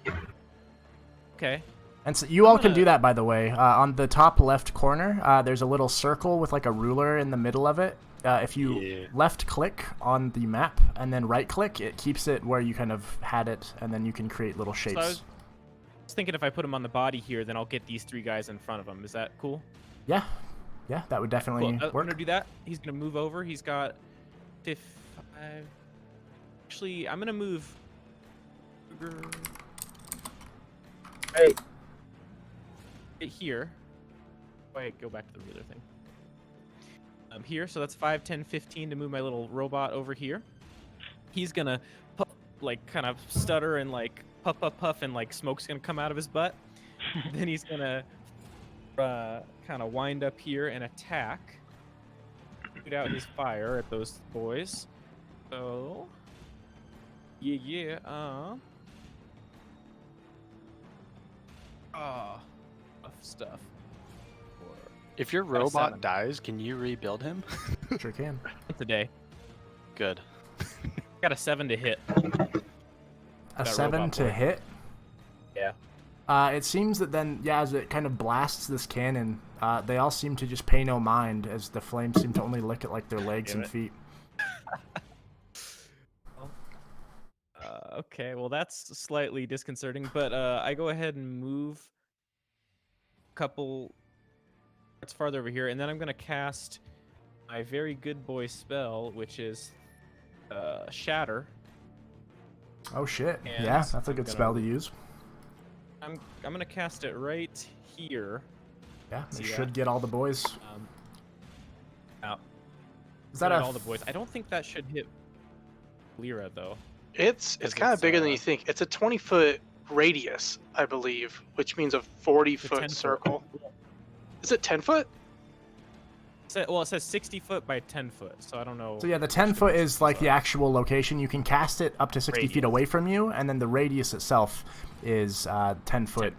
Okay. And so you all can do that, by the way. On the top left corner, there's a little circle with a ruler in the middle of it. If you left click on the map and then right click, it keeps it where you kind of had it, and then you can create little shapes. So I was thinking if I put him on the body here, then I'll get these 3 guys in front of him. Is that cool? Yeah. Yeah, that would definitely work. I'm going to do that. He's going to move over. He's got 5... Actually, I'm going to move... Hey. Here. Wait, go back to the ruler thing. Here, so that's 5, 10, 15 to move my little robot over here. He's gonna kind of stutter and puff, puff, puff, and smoke's gonna come out of his butt. Then he's gonna kind of wind up here and attack. Shoot out his fire at those boys. So stuff. If your robot dies, can you rebuild him? Sure can. Once a day. Good. Got a 7 to hit. A 7 to hit? Yeah. It seems that then, as it kind of blasts this cannon, they all seem to just pay no mind as the flames seem to only lick at their legs and feet. Okay, well that's slightly disconcerting, but I go ahead and move a couple parts farther over here, and then I'm going to cast my very good boy spell, which is Shatter. Oh shit, And yeah, that's a good spell to use. I'm going to cast it right here. Yeah, it should get all the boys. Out. Is that all the boys? I don't think that should hit Valeera, though. It's kind of bigger than you think. It's a 20-foot radius, I believe, which means a 40-foot circle. Is it 10 foot? Well, it says 60 foot by 10 foot, so I don't know. So yeah, the 10 foot is the actual location. You can cast it up to 60 feet away from you, and then the radius itself is 10 foot.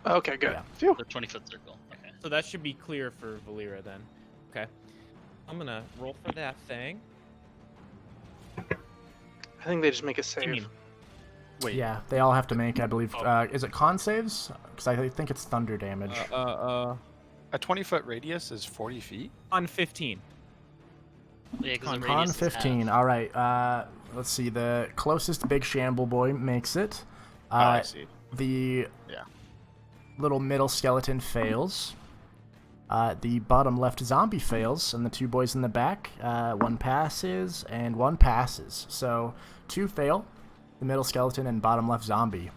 Okay, good. Yeah. The 20-foot circle. Okay. So that should be clear for Valeera then. Okay. I'm gonna roll for that thing. I think they just make a save. Wait. Yeah, they all have to make, I believe. Is it con saves? Because I think it's thunder damage. A 20-foot radius is 40 feet? On 15. Yeah, because the Con radius Con is 15. half. All right. Let's see. The closest big shamble boy makes it. I see. The Yeah. little middle skeleton fails. The bottom left zombie fails, and the two boys in the back, one passes and one passes. So 2 fail, the middle skeleton and bottom left zombie.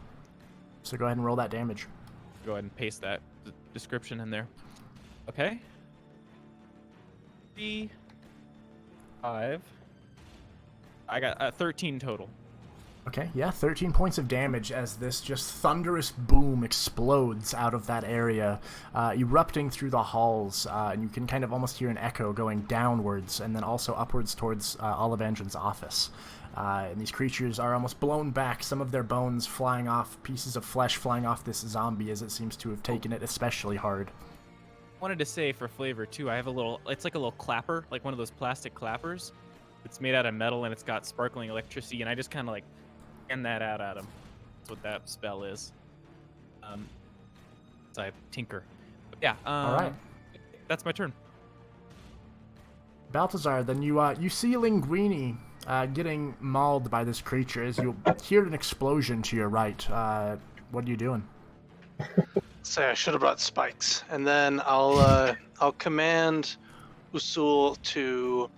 So go ahead and roll that damage. Go ahead and paste that description in there. Okay. 3, 5. I got 13 total. Okay, yeah, 13 points of damage as this just thunderous boom explodes out of that area, erupting through the halls, and you can kind of almost hear an echo going downwards and then also upwards towards Ollivandra's office. And these creatures are almost blown back, some of their bones flying off, pieces of flesh flying off this zombie as it seems to have taken it especially hard. Wanted to say for flavor too, I have it's like a little clapper, like one of those plastic clappers. It's made out of metal and it's got sparkling electricity, and I just kind of like hand that out at him. That's what that spell is. So I tinker. But yeah. All right. That's my turn. Balthazar, then you see Linguini getting mauled by this creature as you hear an explosion to your right. What are you doing? Say I should have brought spikes, and then I'll command Usul to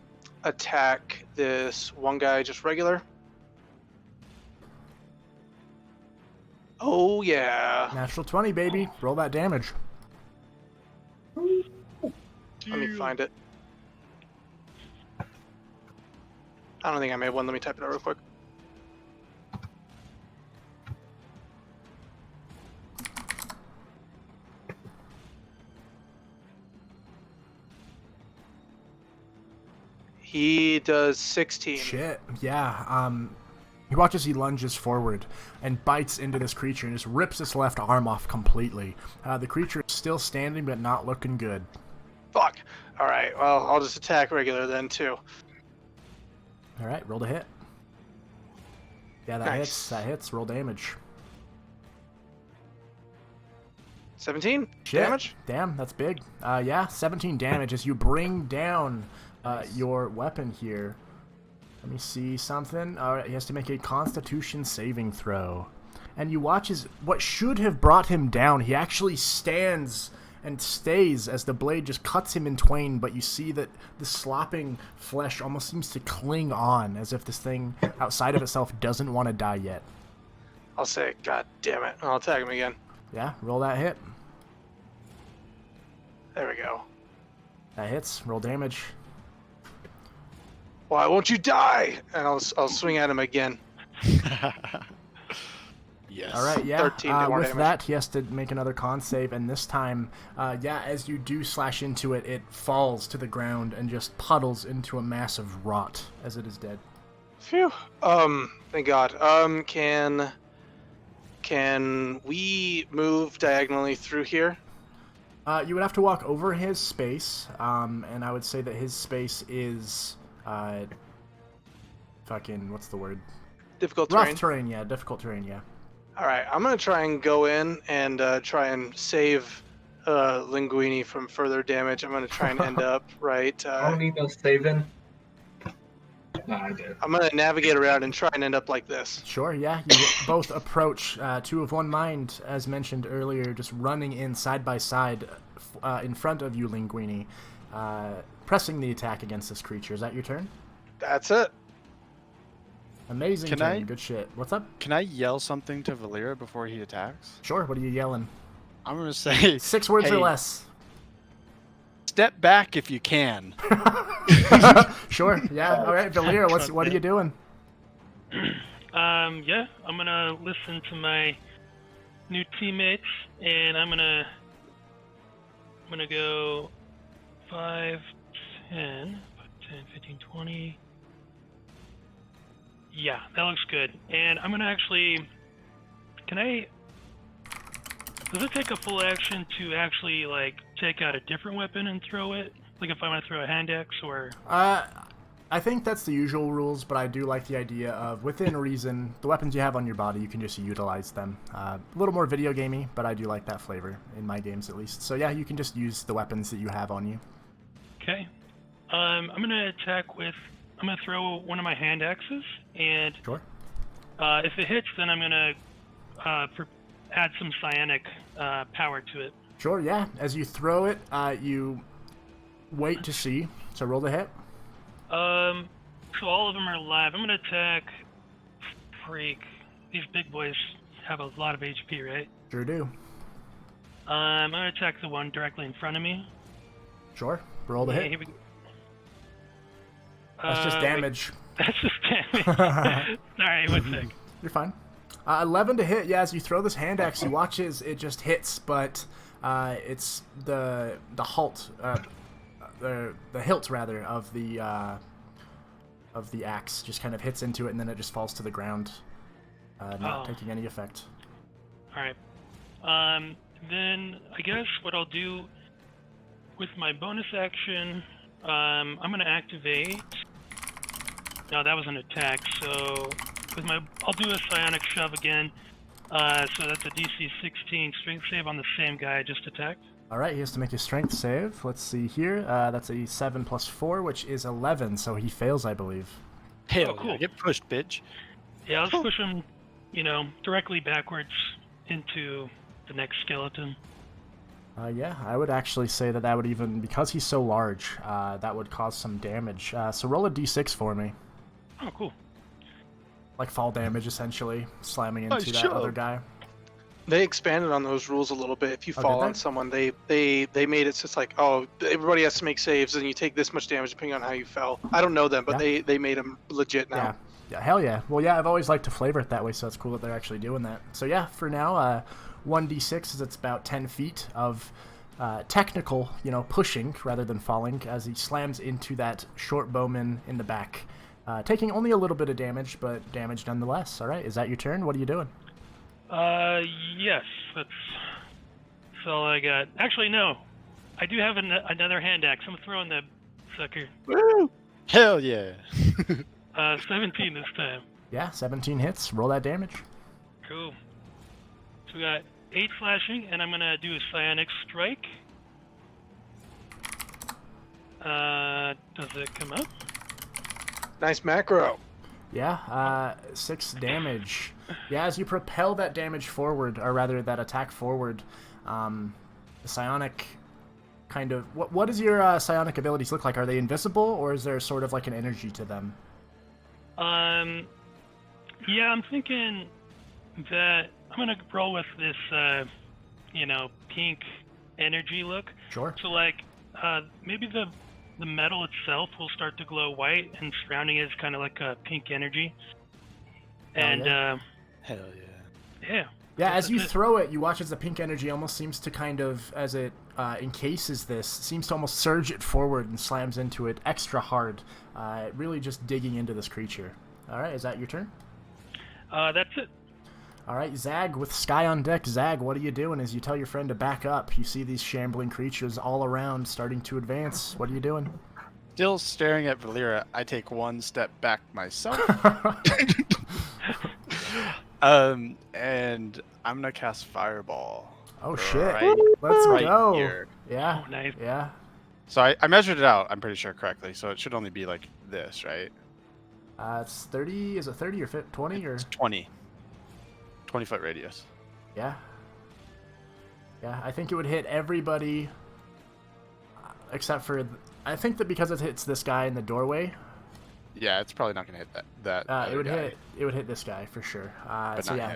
attack this one guy just regular. Oh yeah. Natural 20, baby. Roll that damage. Let me find it. I don't think I made one. Let me type it out real quick. He does 16. Shit. Yeah. He watches, he lunges forward and bites into this creature and just rips its left arm off completely. The creature is still standing but not looking good. Fuck. All right. Well, I'll just attack regular then too. All right, roll to hit. Yeah, that Nice. hits. That hits. Roll damage. 17 Shit. damage. Damn, that's big. Yeah, 17 damage as you bring down your weapon here. Let me see something. All right, he has to make a Constitution saving throw. And you watch as what should have brought him down, he actually stands and stays as the blade just cuts him in twain, but you see that the slopping flesh almost seems to cling on, as if this thing outside of itself doesn't want to die yet. I'll say, God damn it. I'll attack him again. Yeah, roll that hit. There we go. That hits. Roll damage. Why won't you die? And I'll swing at him again. Yes. All right, yeah. 13 more with damage. that, he has to make another con save, and this time, yeah, as you do slash into it, it falls to the ground and just puddles into a mass of rot as it is dead. Phew. Thank God. Can we move diagonally through here? You would have to walk over his space, and I would say that his space is, fucking, what's the word? Difficult Rough terrain. terrain, yeah, difficult terrain, yeah. All right, I'm gonna try and go in and try and save Linguini from further damage. I'm gonna try and end up right. I don't need no saving. No, I did. I'm gonna navigate around and try and end up like this. Sure, yeah. You both approach, two of one mind, as mentioned earlier, just running in side by side in front of you, Linguini, pressing the attack against this creature. Is that your turn? That's it. Amazing Can turn. I- Good shit. What's up? Can I yell something to Valeera before he attacks? Sure, what are you yelling? I'm gonna say, 6 words or Hey. less. step back if you can. Sure, yeah. All right, Valeera, what are you doing? Yeah, I'm gonna listen to my new teammates, and I'm gonna go 5, 10, 15, 20. Yeah, that looks good. And I'm gonna actually, does it take a full action to actually, like, take out a different weapon and throw it? Like if I want to throw a hand axe or... I I think that's the usual rules, but I do like the idea of, within reason, the weapons you have on your body, you can just utilize them. A little more video gamey, but I do like that flavor, in my games at least. So yeah, you can just use the weapons that you have on you. Okay. I'm going to attack with... I'm going to throw one of my hand axes, and Sure. if it hits, then I'm going to add some psionic power to it. Sure, yeah. As you throw it, you wait to see. So roll the hit. So all of them are alive. I'm going to attack... Freak. These big boys have a lot of HP, right? Sure do. I'm going to attack the one directly in front of me. Sure. Roll the hit. Here we go. That's just damage. Wait. That's just damage. Sorry, one sec. You're fine. 11 to hit. Yeah, as you throw this hand axe, you watch as it just hits, but it's the hilt rather of the axe just kind of hits into it, and then it just falls to the ground, not taking any effect. All right. Then I guess what I'll do with my bonus action, I'm going to activate. No, that was an attack. So with I'll do a psionic shove again. So that's a DC 16 strength save on the same guy I just attacked. All right, he has to make a strength save. Let's see here. That's a 7 plus 4, which is 11. So he fails, I believe. Hell, cool. yeah, get pushed, bitch. Yeah, let's push him, directly backwards into the next skeleton. Yeah, I would actually say that would even, because he's so large, that would cause some damage. So roll a d6 for me. Oh, cool. Like fall damage, essentially, slamming into that other guy. They expanded on those rules a little bit. If you Oh, fall did on they? someone, they made it so it's like, oh, everybody has to make saves, and you take this much damage depending on how you fell. I don't know them, but they made them legit now. Yeah, hell yeah. Well, yeah, I've always liked to flavor it that way, so it's cool that they're actually doing that. So yeah, for now, 1d6 is it's about 10 feet of technical, pushing rather than falling, as he slams into that short bowman in the back, taking only a little bit of damage, but damage nonetheless. All right, is that your turn? What are you doing? Yes, that's all I got. Actually, no. I do have another hand axe. I'm throwing the sucker. Woo! Hell yeah. 17 this time. Yeah, 17 hits. Roll that damage. Cool. So we got 8 slashing, and I'm gonna do a psionic strike. Does it come up? Nice macro. Yeah, 6 damage. Yeah, as you propel that damage forward, or rather that attack forward, the psionic kind of... What does your psionic abilities look like? Are they invisible, or is there sort of like an energy to them? Yeah, I'm thinking that I'm gonna roll with this, pink energy look. Sure. So like, maybe the metal itself will start to glow white, and surrounding it is kind of like a pink energy. And Hell yeah. yeah. Yeah, as you throw it, you watch as the pink energy almost seems to kind of, as it encases this, seems to almost surge it forward and slams into it extra hard, really just digging into this creature. All right, is that your turn? That's it. All right, Zag with Sky on deck. Zag, what are you doing as you tell your friend to back up? You see these shambling creatures all around starting to advance. What are you doing? Still staring at Valeera, I take one step back myself. And I'm gonna cast Fireball. Oh shit! Right, Let's right go. here. Yeah. Oh, nice. Yeah. So I measured it out, I'm pretty sure correctly, so it should only be like this, right? It's 30. Is it 30 or 20 or? It's 20. 20-foot radius. Yeah. Yeah, I think it would hit everybody except for. I think that because it hits this guy in the doorway. Yeah, it's probably not gonna hit that. It would guy. hit this guy for sure. But So not yeah, him.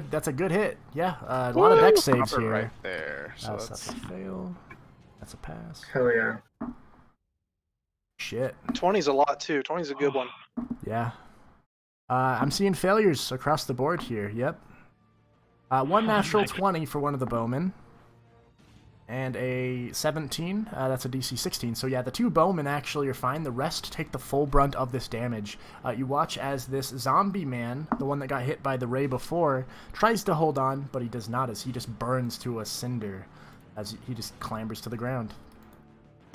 That's a good hit. Yeah, a lot of dex saves Proper here. right there. So So that's that's a fail. That's a pass. Hell yeah. Shit. 20's a lot too. 20's a good one. Yeah. I'm seeing failures across the board here. Yep. One natural nice. 20 for one of the bowmen. And a 17. That's a DC 16. So yeah, the 2 bowmen actually are fine. The rest take the full brunt of this damage. You watch as this zombie man, the one that got hit by the ray before, tries to hold on, but he does not, as he just burns to a cinder as he just clambers to the ground.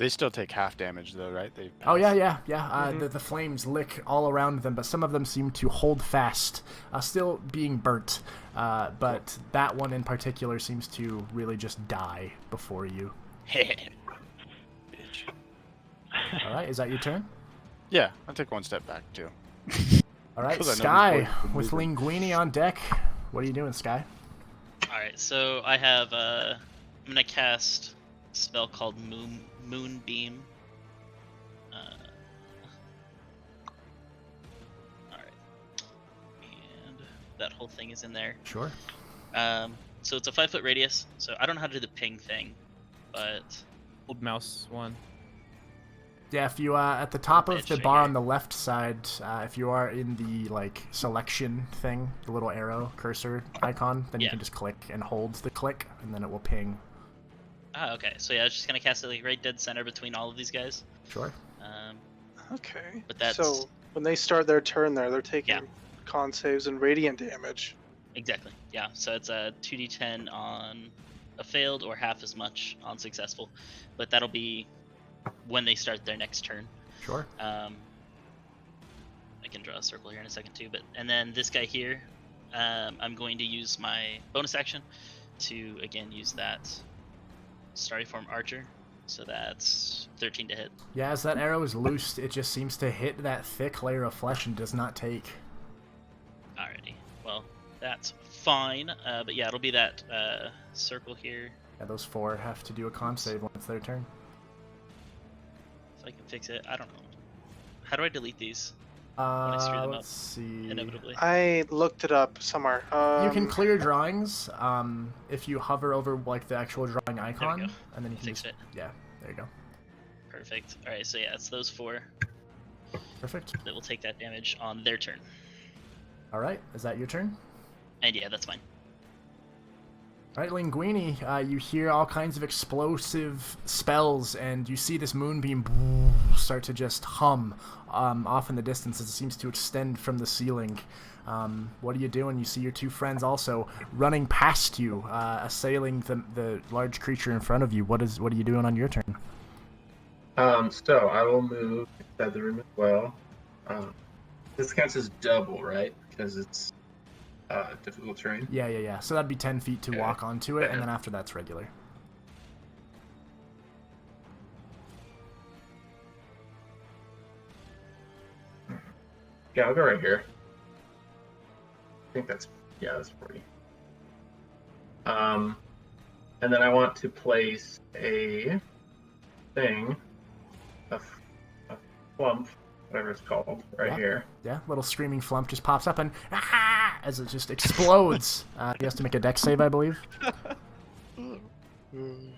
They still take half damage though, right? They Oh pass. yeah. The flames lick all around them, but some of them seem to hold fast, still being burnt. But that one in particular seems to really just die before you. Bitch. All right, is that your turn? Yeah, I'll take one step back too. All right, 'Cause I know Sky these boys with are moving. Linguini on deck. What are you doing, Sky? Alright, so I have I'm gonna cast a spell called Moonbeam. Alright. And that whole thing is in there. Sure. So it's a 5-foot radius, so I don't know how to do the ping thing, but Old mouse one. Yeah, if you at the top of It's the right bar here. on the left side, if you are in the like selection thing, the little arrow cursor icon, then you Yeah. can just click and hold the click, and then it will ping. okay. So yeah, I was just gonna cast it like right dead center between all of these guys. Sure. Okay. But that's- So when they start their turn there, they're taking Yeah. con saves and radiant damage. Exactly. Yeah. So it's a 2d10 on a failed or half as much on successful, but that'll be when they start their next turn. Sure. I can draw a circle here in a second too, but and then this guy here, I'm going to use my bonus action to again use that starry form archer. So that's 13 to hit. Yeah, as that arrow is loosed, it just seems to hit that thick layer of flesh and does not take. Alrighty. Well, that's fine. But yeah, it'll be that circle here. Yeah, those 4 have to do a con save when it's their turn. If I can fix it. I don't know. How do I delete these? I screw them up Let's see. inevitably. I looked it up somewhere. You can clear drawings if you hover over like the actual drawing icon, go. and then you can Fix just, it. yeah, there you go. Perfect. Alright, so yeah, it's those 4 Perfect. that will take that damage on their turn. All right, is that your turn? And yeah, that's fine. All right, Linguini, you hear all kinds of explosive spells, and you see this moonbeam start to just hum off in the distance as it seems to extend from the ceiling. What are you doing? You see your 2 friends also running past you, assailing the large creature in front of you. What are you doing on your turn? So I will move inside the room as well. This counts as double, right? Because it's difficult terrain. Yeah. So that'd be 10 feet to Okay. walk onto it, and then after that's regular. Yeah, I'll go right here. I think that's 40. And then I want to place a thing, a flump, whatever it's called, right Yeah. here. Yeah, little screaming flump just pops up and as it just explodes. He has to make a dex save, I believe.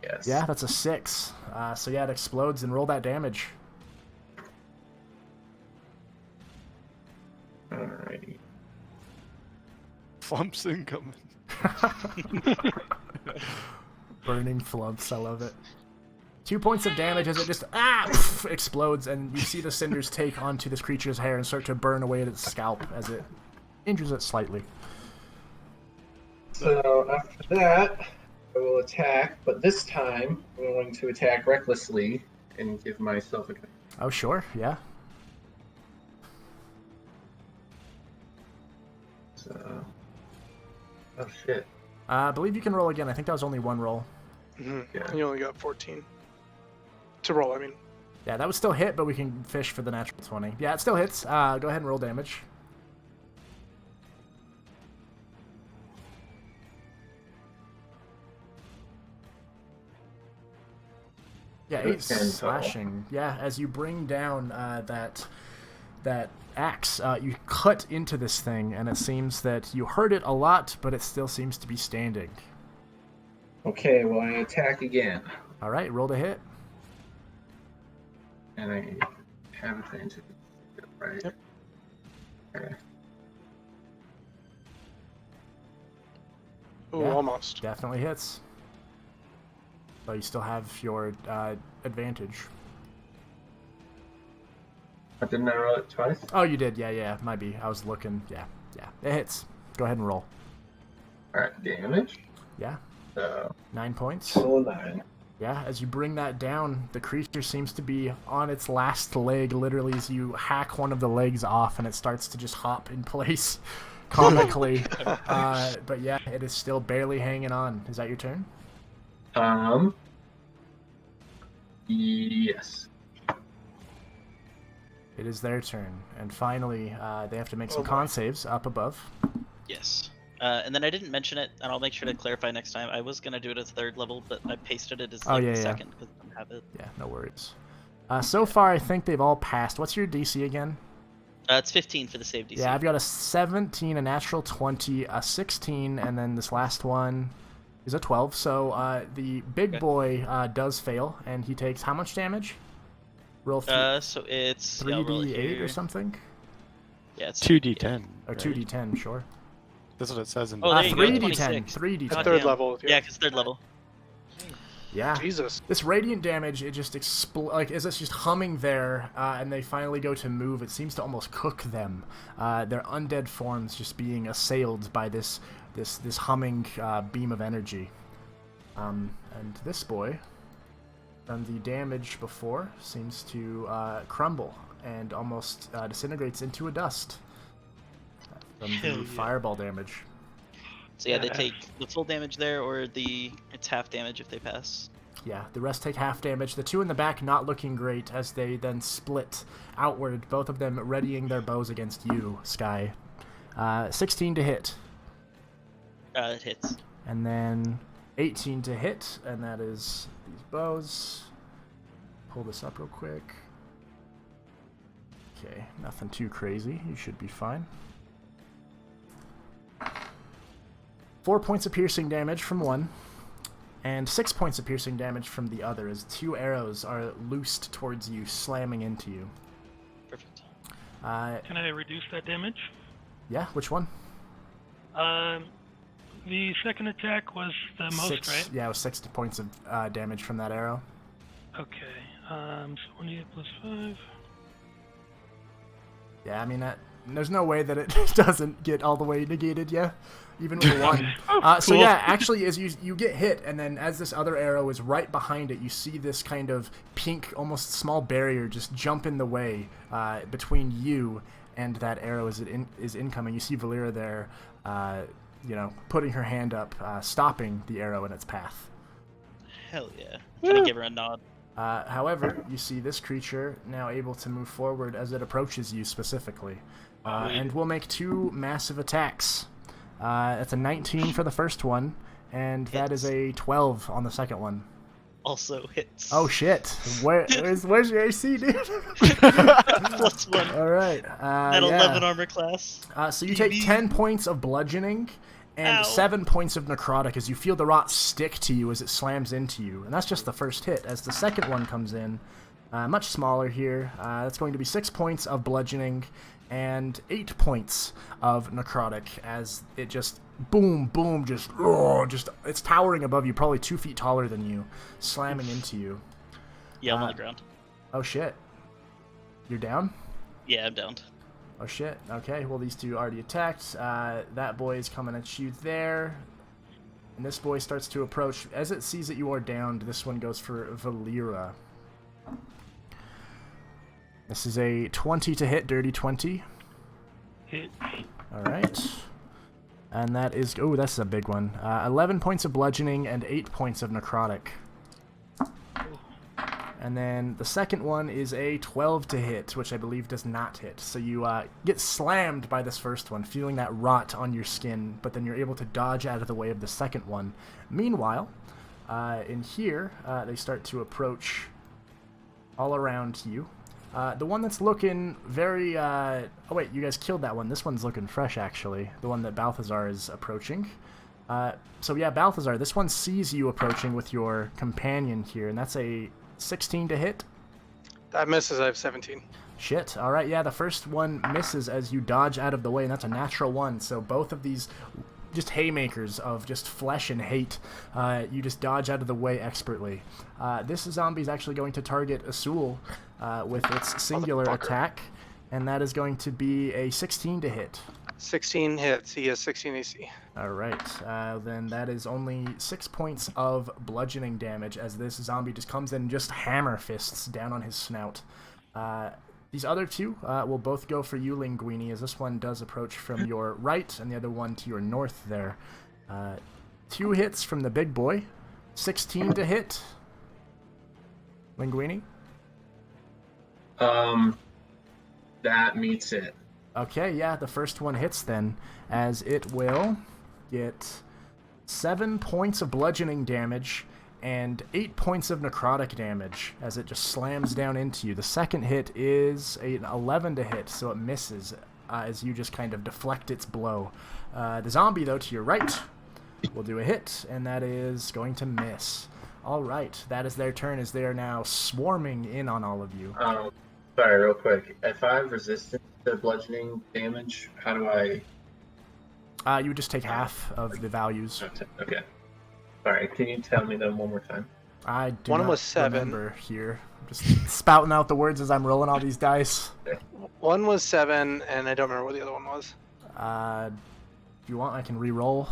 Yes. Yeah, that's a 6. So yeah, it explodes and roll that damage. Alrighty. Flumps incoming. Burning flumps, I love it. 2 points of damage as it just explodes, and you see the cinders take onto this creature's hair and start to burn away at its scalp as it injures it slightly. So after that, I will attack, but this time I'm going to attack recklessly and give myself a. Oh, sure, yeah. So. Oh shit. I believe you can roll again. I think that was only 1 roll. Yeah. You only got 14 to roll. I mean, Yeah, that would still hit, but we can fish for the natural 20. Yeah, it still hits. Go ahead and roll damage. Yeah, 8 10 total. slashing. Yeah, as you bring down that axe, you cut into this thing, and it seems that you hurt it a lot, but it still seems to be standing. Okay, well I attack again, All right, roll to hit. and I have advantage. Right. Yep. Okay. ooh, Yeah. almost. Definitely hits. But you still have your advantage. But didn't I roll it twice? Oh, you did. Yeah. Might be. I was looking. Yeah. It hits. Go ahead and roll. Alright, damage. Yeah. So, 9 points. total 9. Yeah, as you bring that down, the creature seems to be on its last leg, literally, as you hack one of the legs off and it starts to just hop in place comically. But yeah, it is still barely hanging on. Is that your turn? Yes. It is their turn. And finally, they have to make some con saves up above. Yes. And then I didn't mention it, and I'll make sure to clarify next time. I was going to do it as 3rd level, but I pasted it as the 2nd because I don't have it. Yeah, no worries. So far, I think they've all passed. What's your DC again? It's 15 for the save DC. Yeah, I've got a 17, a natural 20, a 16, and then this last one is a 12. So the big boy does fail, and he takes how much damage? Roll so it's 3d8 or something? Yeah, it's 2d10. Or 2d10, sure. That's what it says in. Oh, there you go, 3d10. 26. 3d10. God Third damn. level. Yeah, because 3rd level. Yeah. Jesus. This radiant damage, it just like as it's just humming there, and they finally go to move, it seems to almost cook them. Their undead forms just being assailed by this humming beam of energy. And this boy, from the damage before, seems to crumble and almost disintegrates into a dust from the fireball damage. So yeah, they take the full damage there, or it's half damage if they pass. Yeah, the rest take half damage. The two in the back not looking great as they then split outward, both of them readying their bows against you, Sky. 16 to hit. It hits. And then 18 to hit, and that is these bows. Pull this up real quick. Okay, nothing too crazy. You should be fine. 4 points of piercing damage from one, and 6 points of piercing damage from the other as 2 arrows are loosed towards you, slamming into you. Perfect. Can I reduce that damage? Yeah, which one? The second attack was the most, 6, right? Yeah, it was 6 points of damage from that arrow. Okay. So 1d8 plus 5. Yeah, I mean, there's no way that it doesn't get all the way negated, yeah? Even with 1. So yeah, actually, as you get hit, and then as this other arrow is right behind it, you see this kind of pink, almost small barrier just jump in the way between you and that arrow as it is incoming. You see Valeera there, putting her hand up, stopping the arrow in its path. Hell yeah. Kind of give her a nod. However, you see this creature now able to move forward as it approaches you specifically. And we'll make 2 massive attacks. That's a 19 for the first one, and that is a 12 on the second one. Also hits. Oh shit! Where's your AC, dude? +1. All right. That 11 armor class. So you take 10 points of bludgeoning and 7 points of necrotic as you feel the rot stick to you as it slams into you, and that's just the first hit. As the second one comes in, much smaller here. That's going to be 6 points of bludgeoning and 8 points of necrotic as it just boom, just it's towering above you, probably 2 feet taller than you, slamming into you. Yeah, I'm on the ground. Oh shit. You're down? Yeah, I'm downed. Oh shit. Okay, well these two already attacked. That boy is coming at you there. And this boy starts to approach. As it sees that you are downed, this one goes for Valeera. This is a 20 to hit, dirty 20. Hit. Alright. And that is... Oh, that's a big one. 11 points of bludgeoning and 8 points of necrotic. And then the second one is a 12 to hit, which I believe does not hit. So you get slammed by this first one, feeling that rot on your skin, but then you're able to dodge out of the way of the second one. Meanwhile, in here, they start to approach all around you. The one that's looking very... oh wait, you guys killed that one. This one's looking fresh, actually. The one that Balthazar is approaching. So yeah, Balthazar, this one sees you approaching with your companion here, and that's a 16 to hit. That misses. I have 17. Shit. All right, yeah, the first one misses as you dodge out of the way, and that's a natural 1. So both of these just haymakers of just flesh and hate, you just dodge out of the way expertly. This zombie is actually going to target Asul with its singular attack, and that is going to be a 16 to hit. 16 hits. He has 16 AC. All right, then that is only 6 points of bludgeoning damage as this zombie just comes in and just hammer fists down on his snout. These other two will both go for you, Linguini, as this one does approach from your right and the other one to your north there. 2 hits from the big boy, 16 to hit. Linguini? That meets it. Okay, yeah, the first one hits then, as it will get 7 points of bludgeoning damage and 8 points of necrotic damage as it just slams down into you. The second hit is an 11 to hit, so it misses as you just kind of deflect its blow. The zombie, though, to your right will do a hit, and that is going to miss. All right, that is their turn as they are now swarming in on all of you. Sorry, real quick. If I'm resistant to bludgeoning damage, how do I... You would just take half of the values. Okay. Sorry, can you tell me them one more time? I do One not was 7. remember here. I'm just spouting out the words as I'm rolling all these dice. One was 7, and I don't remember what the other one was. If you want, I can re-roll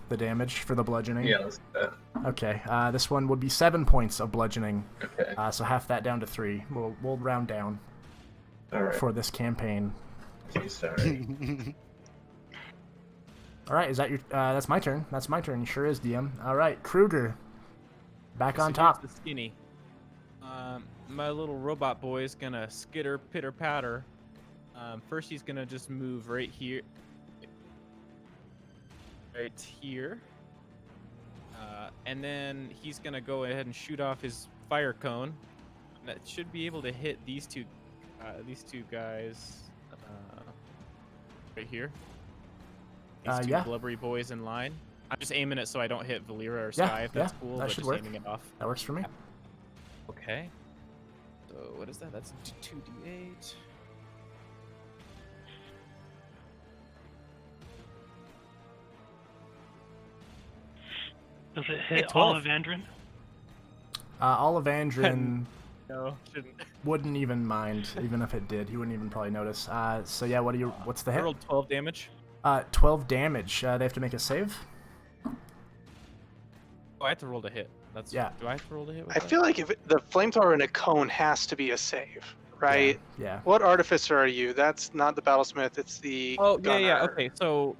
the damage for the bludgeoning. Yeah, let's do that. Okay, this one would be 7 points of bludgeoning. Okay. So half that down to 3. We'll round down Alright. for this campaign. Okay, sorry. All right, is that your? That's my turn. That's my turn. Sure is, DM. All right, Kruger, back on So top. here's the skinny. My little robot boy is gonna skitter pitter patter. First, he's gonna just move right here. Right here. And then he's gonna go ahead and shoot off his fire cone. And that should be able to hit these two guys right here. These two Yeah. blubbery boys in line. I'm just aiming it so I don't hit Valeera or Sky, if that's cool, that but should just work. aiming it off. That works for me. Okay. So what is that? That's 2d8. Does it Hey, hit 12. Olivandrin? Olivandrin No, shouldn't. wouldn't even mind, even if it did. He wouldn't even probably notice. So yeah, what's the I hit? rolled 12 damage. 12 damage. They have to make a save. Oh, I have to roll to hit. That's Yeah. Do I have to roll to hit? With I that? feel like if the flamethrower in a cone has to be a save, right? Yeah. What artificer are you? That's not the battlesmith. It's the Oh gunner. yeah. Okay, so.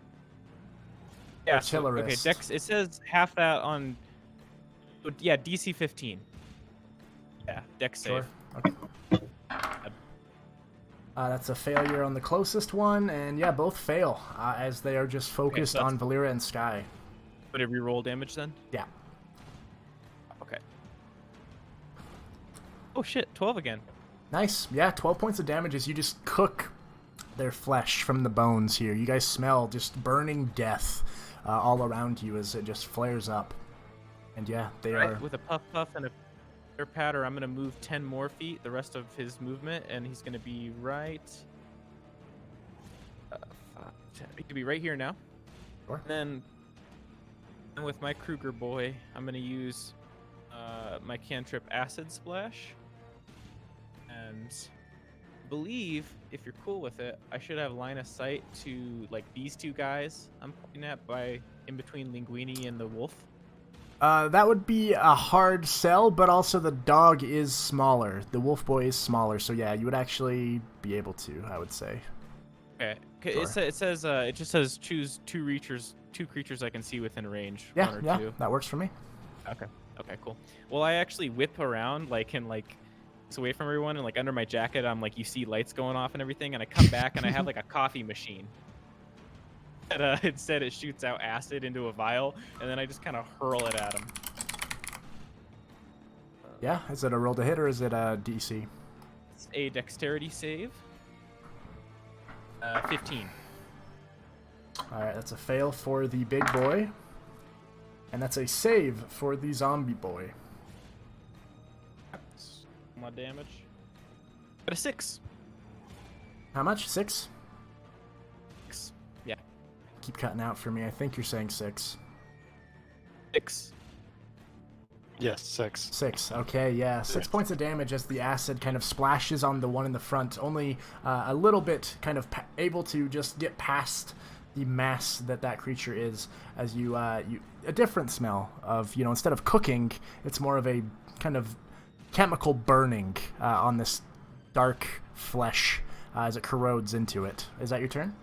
Yeah. So, okay, Artillerist. Dex. It says half that on. Yeah, DC 15. Yeah, Dex save. Sure. Okay. That's a failure on the closest one, and yeah, both fail as they are just focused so that's- on Valeera and Sky. Would it re-roll damage then? Yeah. Okay. Oh shit! 12 again. Nice. Yeah, 12 points of damage as you just cook their flesh from the bones here. You guys smell just burning death all around you as it just flares up. And yeah, they are... With a puff and a pitter patter, I'm gonna move 10 more feet, the rest of his movement, and he's gonna be right. 5, 10. He could be right here now. Sure. And then, with my Kruger boy, I'm gonna use my cantrip Acid Splash. And I believe, if you're cool with it, I should have line of sight to like these two guys I'm pointing at in between Linguini and the wolf. That would be a hard sell, but also the dog is smaller. The wolf boy is smaller, so yeah, you would actually be able to, I would say. Okay. Sure. It just says choose two creatures I can see within range. Yeah, one or yeah, two. that works for me. Okay, cool. Well, I actually whip around it's away from everyone, and like under my jacket, I'm like, you see lights going off and everything, and I come back and I have like a coffee machine. And instead, it shoots out acid into a vial, and then I just kind of hurl it at him. Yeah, is it a roll to hit or is it a DC? It's a dexterity save. 15. Alright, that's a fail for the big boy. And that's a save for the zombie boy. That's my damage. Got a 6. How much? 6? 6. Yeah. Keep cutting out for me. I think you're saying 6. 6. Yes, 6. 6. Okay, yeah. 6 points of damage as the acid kind of splashes on the one in the front. Only a little bit kind of able to just get past the mass that creature is, as you a different smell of, instead of cooking, it's more of a kind of chemical burning on this dark flesh as it corrodes into it. Is that your turn?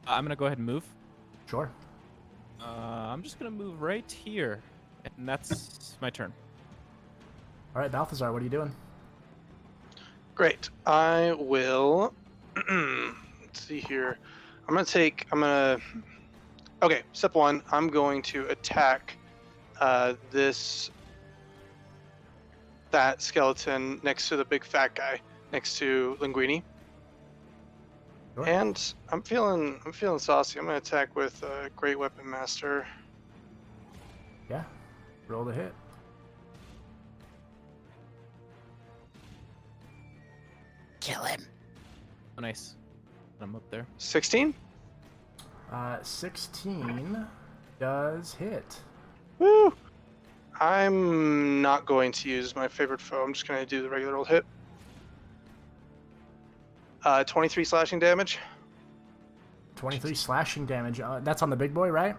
I'm gonna go ahead and move. Sure. I'm just gonna move right here, and that's my turn. All right, Balthazar, what are you doing? Great. I will. Let's see here. Okay, step 1. I'm going to attack that skeleton next to the big fat guy, next to Linguini. Sure. And I'm feeling saucy. I'm gonna attack with Great Weapon Master. Yeah. Roll the hit. Kill him. Oh, nice. I'm up there. 16. 16 does hit. Woo! I'm not going to use my favorite foe. I'm just gonna do the regular old hit. 23 slashing damage. 23 slashing damage. That's on the big boy, right?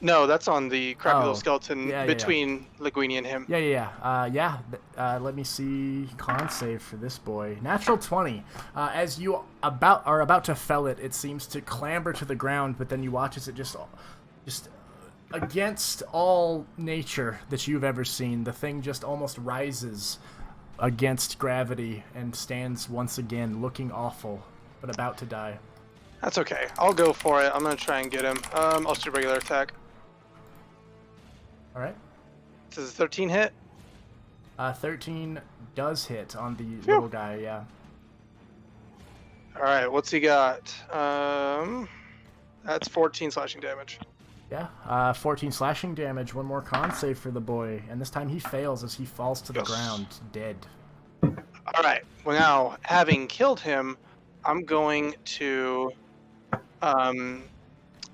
No, that's on the crappy little Oh, skeleton yeah. between Linguini and him. Yeah. Let me see. Con save for this boy. Natural 20. As you are about to fell it, it seems to clamber to the ground, but then you watch as it just against all nature that you've ever seen, the thing just almost rises against gravity and stands once again looking awful, but about to die. That's okay. I'll go for it. I'm gonna try and get him. I'll just do regular attack. All right. This is a 13 hit. 13 does hit on the little guy, yeah. All right, what's he got? That's 14 slashing damage. Yeah, 14 slashing damage, one more con save for the boy, and this time he fails as he falls to the ground, dead. All right, well now, having killed him, I'm going to,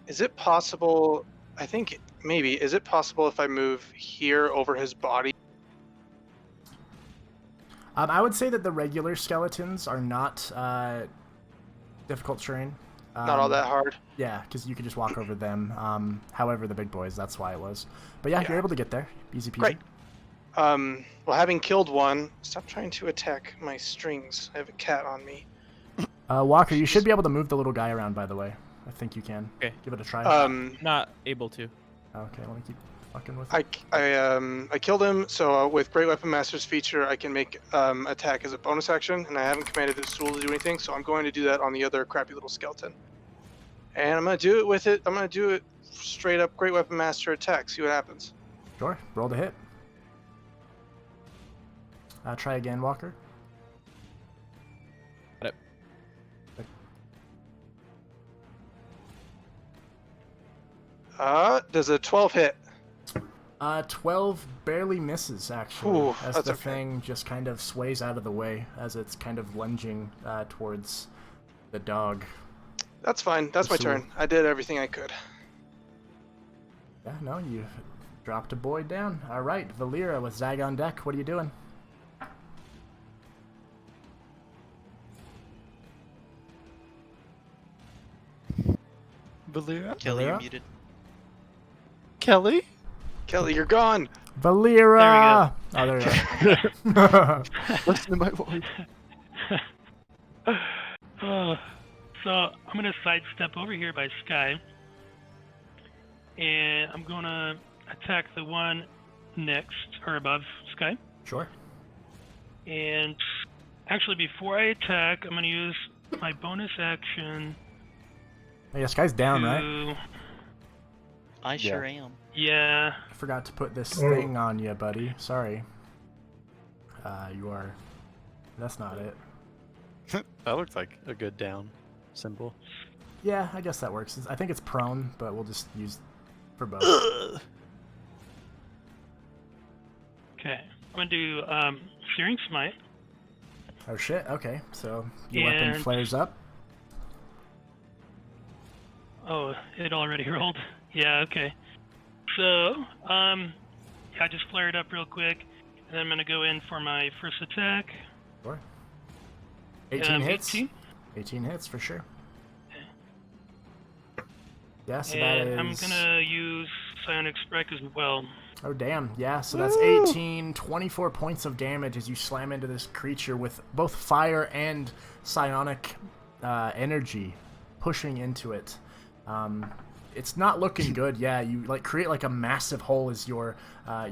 is it possible, is it possible if I move here over his body? I would say that the regular skeletons are not difficult terrain. Not all that hard. Yeah, because you could just walk over them. However, the big boys, that's why it was. But yeah, you're able to get there. Easy peasy. Great. Well, having killed one, stop trying to attack my strings. I have a cat on me. Walker, you should be able to move the little guy around, by the way. I think you can. Okay. Give it a try. Not able to. Okay, let me keep fucking with it. I killed him, so with Great Weapon Master's feature, I can make attack as a bonus action, and I haven't commanded this tool to do anything, so I'm going to do that on the other crappy little skeleton. And I'm going to do it with it. I'm going to do it straight up Great Weapon Master attack, see what happens. Sure, roll the hit. Try again, Walker. Got it. Does a 12 hit? 12 barely misses, actually, Ooh, as that's the okay. thing just kind of sways out of the way as it's kind of lunging towards the dog. That's fine. That's my Absolutely. turn. I did everything I could. Yeah, no, you dropped a boy down. All right, Valeera with Zag on deck. What are you doing? Valeera? Kelly, you're Valeera? muted. Kelly? Kelly, you're gone. Valeera! Oh, there you go. Listen to my voice. So I'm gonna sidestep over here by Sky, and I'm gonna attack the one next or above Sky. Sure. And actually, before I attack, I'm gonna use my bonus action Oh, yeah, this guy's down, to. right? I sure am. Yeah. I forgot to put this thing on you, buddy. Sorry. You are... That's not it. That looks like a good down symbol. Yeah, I guess that works. I think it's prone, but we'll just use for both. Okay. I'm gonna do Searing Smite. Oh shit, okay. So your weapon And- flares up. Oh, it already rolled. Yeah. Okay. So, I just flare it up real quick, and then I'm going to go in for my first attack. Sure. 18 hits. 18. 18 hits for sure. Yeah, so And that is... I'm going to use Psionic Strike as well. Oh, damn. Yeah, so that's 18, 24 points of damage as you slam into this creature with both fire and psionic energy pushing into it. It's not looking good. Yeah, you create a massive hole as your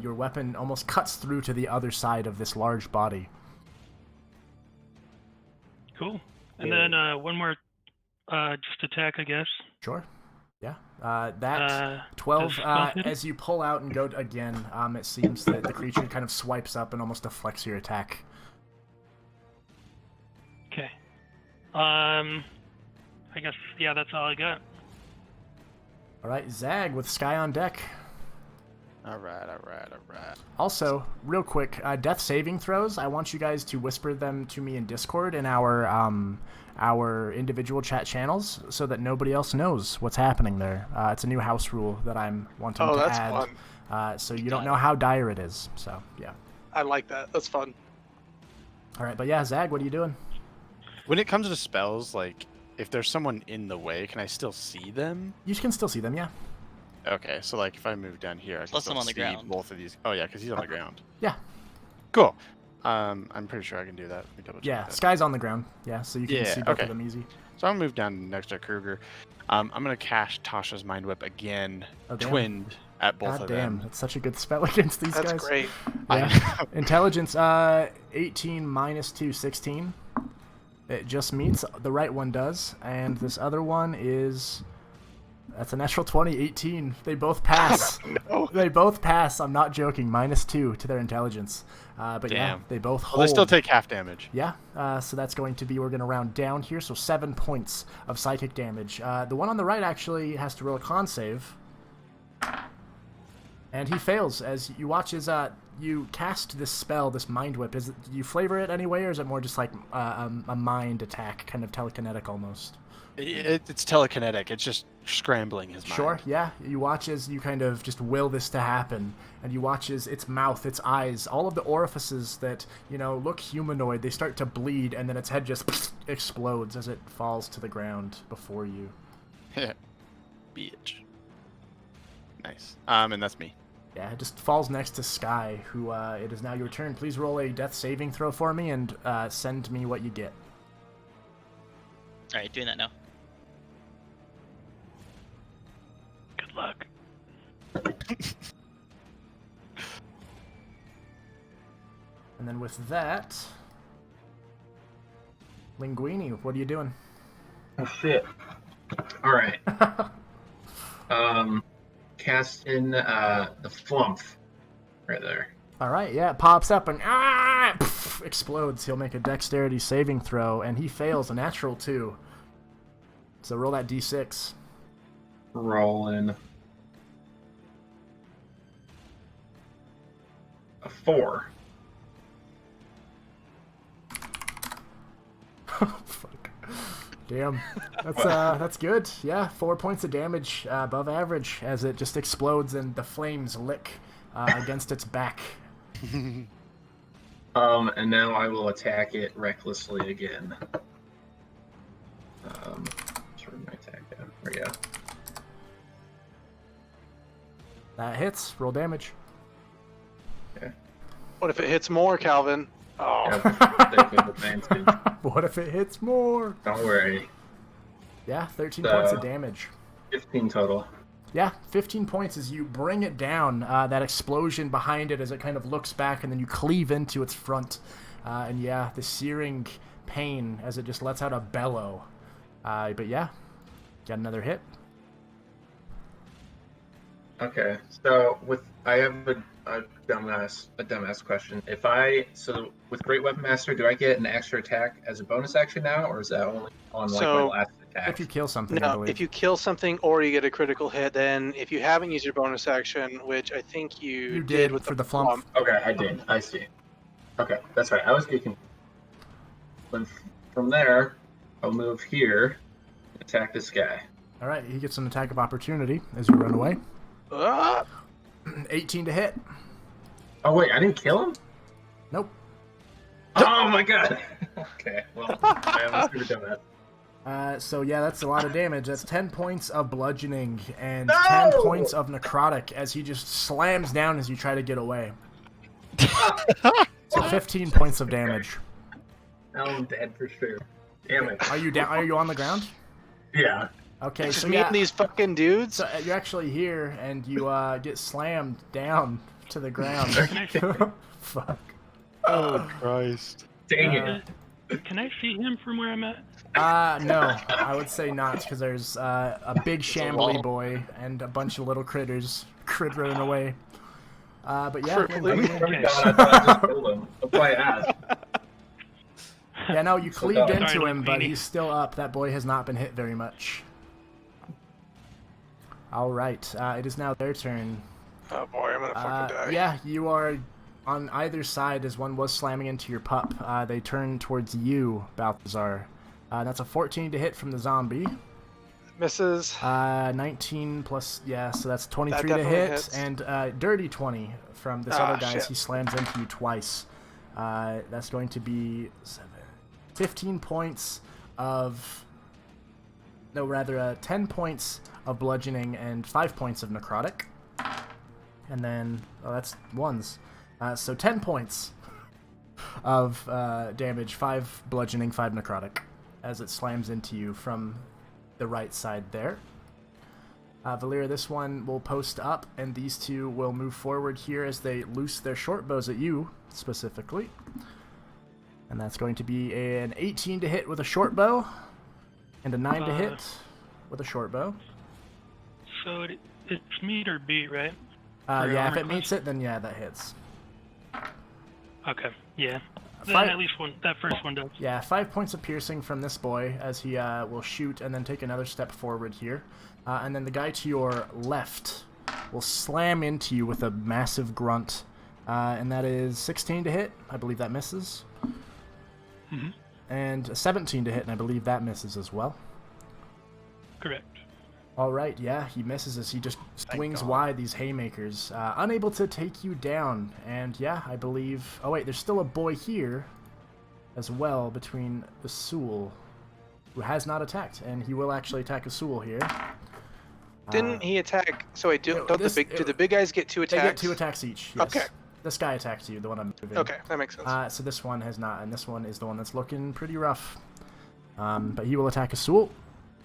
weapon almost cuts through to the other side of this large body. Cool. And then one more just attack, I guess. Sure. Yeah. That 12, as you pull out and go again, it seems that the creature kind of swipes up and almost deflects your attack. Okay. I guess, yeah, that's all I got. All right, Zag with Sky on deck. All right. Also, real quick, death saving throws. I want you guys to whisper them to me in Discord in our individual chat channels so that nobody else knows what's happening there. It's a new house rule that I'm wanting to that's add. fun. So you don't know how dire it is. So, yeah. I like that. That's fun. All right, but yeah, Zag, what are you doing? When it comes to spells, like, if there's someone in the way, can I still see them? You can still see them, yeah. Okay, so like if I move down here, I can Plus still I'm on the see ground. both of these. Oh yeah, because he's on the ground. Yeah. Cool. I'm pretty sure I can do that. Let me double check Yeah, that. Sky's on the ground. Yeah, so you can see both okay. of them easy. So I'm gonna move down next to Kruger. I'm gonna cast Tasha's Mind Whip again, Oh, damn. twinned at both God of damn, them. that's such a good spell against these That's guys. great. Yeah. Intelligence, 18 minus 2, 16. It just meets. The right one does. And this other one is... That's a natural 20, 18. They both pass. No. They both pass. I'm not joking. Minus 2 to their intelligence. But yeah, Damn. they both hold. Well, they still take half damage. Yeah, so that's going to be, we're going to round down here, so 7 points of psychic damage. The one on the right actually has to roll a con save. And he fails as you watch as you cast this spell, this Mind Whip. Do you flavor it anyway, or is it more just like a mind attack, kind of telekinetic almost? It's telekinetic. It's just scrambling his mind. Sure, yeah. You watch as you kind of just will this to happen, and you watch as its mouth, its eyes, all of the orifices that, look humanoid, they start to bleed, and then its head just explodes as it falls to the ground before you. Bitch. Nice. And that's me. Yeah, it just falls next to Sky, who, it is now your turn. Please roll a death saving throw for me and send me what you get. Alright, doing that now. Good luck. And then with that, Linguini, what are you doing? Oh shit. All right. Cast in the flump right there. All right, yeah, it pops up and explodes. He'll make a dexterity saving throw, and he fails a natural 2. So roll that d6. Rolling a 4. Fuck. Damn. That's good. Yeah, 4 points of damage, above average, as it just explodes and the flames lick against its back. And now I will attack it recklessly again. Where's my attack at? There we go. That hits. Roll damage. Okay. What if it hits more, Calvin? Oh, What if it hits more? Don't worry. Yeah, 13 points of damage. 15 total. Yeah, 15 points as you bring it down, that explosion behind it as it kind of looks back, and then you cleave into its front. And yeah, the searing pain as it just lets out a bellow. But yeah, got another hit. Okay, so I have a dumbass question. With Great Weapon Master, do I get an extra attack as a bonus action now, or is that only on my last attack? If you kill something, I no, believe. if you kill something or you get a critical hit, then if you haven't used your bonus action, which I think you did with for the flump. Okay, I did. I see. Okay, that's right. I was getting. From there, I'll move here, and attack this guy. All right, he gets an attack of opportunity as you run away. 18 to hit. Oh wait, I didn't kill him? Nope. Oh my god! Okay, well, I almost could have done that. So yeah, that's a lot of damage. That's 10 points of bludgeoning and No! 10 points of necrotic as he just slams down as you try to get away. So 15 points of damage. Now I'm dead for sure. Damn it. Are you down? Are you on the ground? Yeah. Okay, Just so me yeah, and these fucking dudes. so you're actually here and you get slammed down to the ground. Fuck. Oh Christ. Dang it. Can I see him from where I'm at? No, I would say not, because there's a big shambly wall. boy and a bunch of little critters crittering away. But yeah, Crippling. Oh god, I thought I just killed him. That's why I asked. yeah, no, you cleaved Sorry, into him, but Linguini. he's still up. That boy has not been hit very much. All right, it is now their turn. Oh boy, I'm gonna fucking die. Yeah, you are on either side as one was slamming into your pup. They turn towards you, Balthazar. That's a 14 to hit from the zombie. Misses. 19 plus, yeah, so that's 23 to definitely hit, hits. and dirty 20 from this Ah, other guy as shit. he slams into you twice. That's going to be 15 points of, no, rather 10 points of bludgeoning and 5 points of necrotic. And then, oh, that's ones. So 10 points of damage, 5 bludgeoning, 5 necrotic, as it slams into you from the right side there. Valeera, this one will post up, and these two will move forward here as they loose their short bows at you, specifically. And that's going to be an 18 to hit with a short bow, and a 9 to hit with a short bow. So it's meet or beat, right? Yeah, if armor it meets class? it, then yeah, that hits. Okay, yeah. Then Five- at least one. That first one does. Yeah, 5 points of piercing from this boy as he will shoot and then take another step forward here. And then the guy to your left will slam into you with a massive grunt. And that is 16 to hit. I believe that misses. Mm-hmm. And a 17 to hit, and I believe that misses as well. Correct. All right, yeah, he misses as he just swings God. wide these haymakers, unable to take you down. And yeah, I believe. Oh wait, there's still a boy here, as well, between Asul, who has not attacked, and he will actually attack Asul here. Didn't he attack? So wait, do this- the big guys get 2 They attacks? get 2 attacks each. Yes. Okay. This guy attacked you, the one I'm moving. Okay, that makes sense. So this one has not, and this one is the one that's looking pretty rough. But he will attack Asul,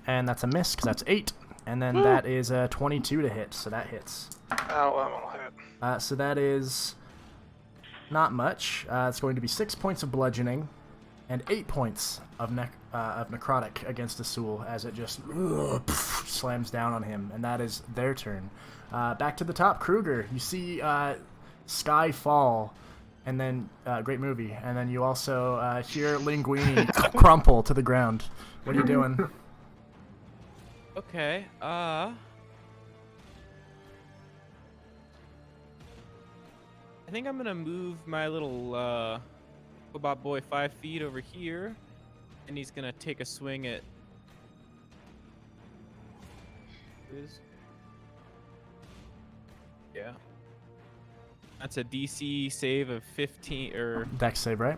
and that's a miss because that's 8. And then that is a 22 to hit, so that hits. Oh, that one will hit. So that is not much. It's going to be 6 points of bludgeoning and 8 points of necrotic against Asul as it just slams down on him, and that is their turn. Back to the top, Kruger. You see Sky fall, and then great movie, and then you also hear Linguini crumple to the ground. What are you doing? Okay, I think I'm gonna move my little robot boy 5 feet over here, and he's gonna take a swing at. Yeah. That's a DC save of 15 or Dex save, right?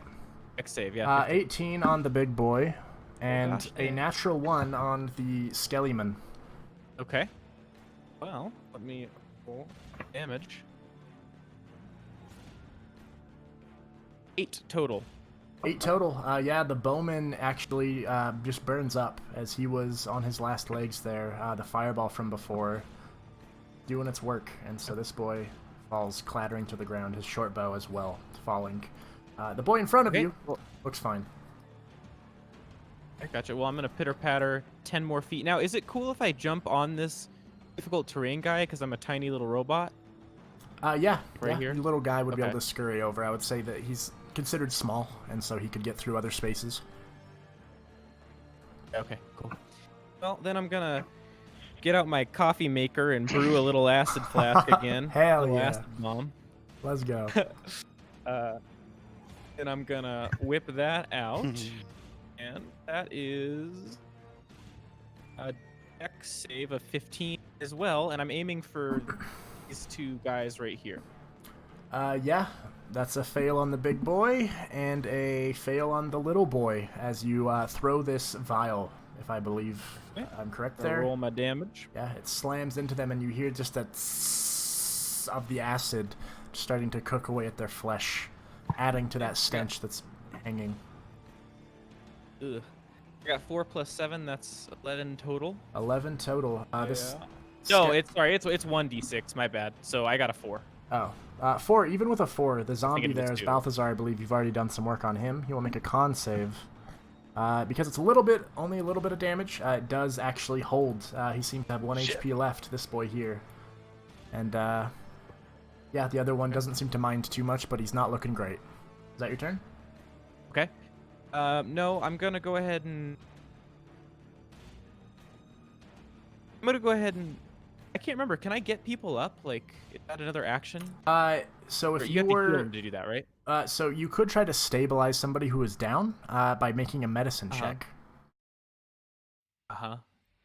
X save, yeah. 18 on the big boy, and gosh, a dang. natural 1 on the Skellyman. Okay. Well, let me roll damage. 8 total. 8 total. Yeah, the bowman actually just burns up as he was on his last legs there. The fireball from before doing its work, and so this boy falls clattering to the ground, his short bow as well falling. The boy in front of Okay, you well- looks fine. I gotcha. Well, I'm gonna pitter patter 10 more feet. Now, is it cool if I jump on this difficult terrain guy because I'm a tiny little robot? Yeah, Right yeah, here? your little guy would be Okay. able to scurry over. I would say that he's considered small, and so he could get through other spaces. Okay, cool. Well, then I'm gonna get out my coffee maker and brew a little acid flask again. Hell Little yeah. acid bomb. Let's go. And I'm gonna whip that out, and that is a Dex save of 15 as well. And I'm aiming for these 2 guys right here. Yeah, that's a fail on the big boy and a fail on the little boy as you throw this vial, if I believe I'm correct there. Roll my damage. Yeah, it slams into them and you hear just that tss of the acid starting to cook away at their flesh, adding to that stench that's hanging. Ugh. I got 4 plus 7. That's 11 total. 11 total. This. No, it's 1d6. My bad. So I got a 4. Oh, 4. Even with a 4, the zombie there is Balthazar. I believe you've already done some work on him. He will make a con save. Because it's only a little bit of damage. It does actually hold. He seems to have 1 HP left. This boy here, and yeah, the other one doesn't seem to mind too much, but he's not looking great. Is that your turn? Okay. No, I'm gonna go ahead and I can't remember. Can I get people up? Like, is that another action? So if Or you have to heal were them to do that, right? so you could try to stabilize somebody who is down by making a medicine check.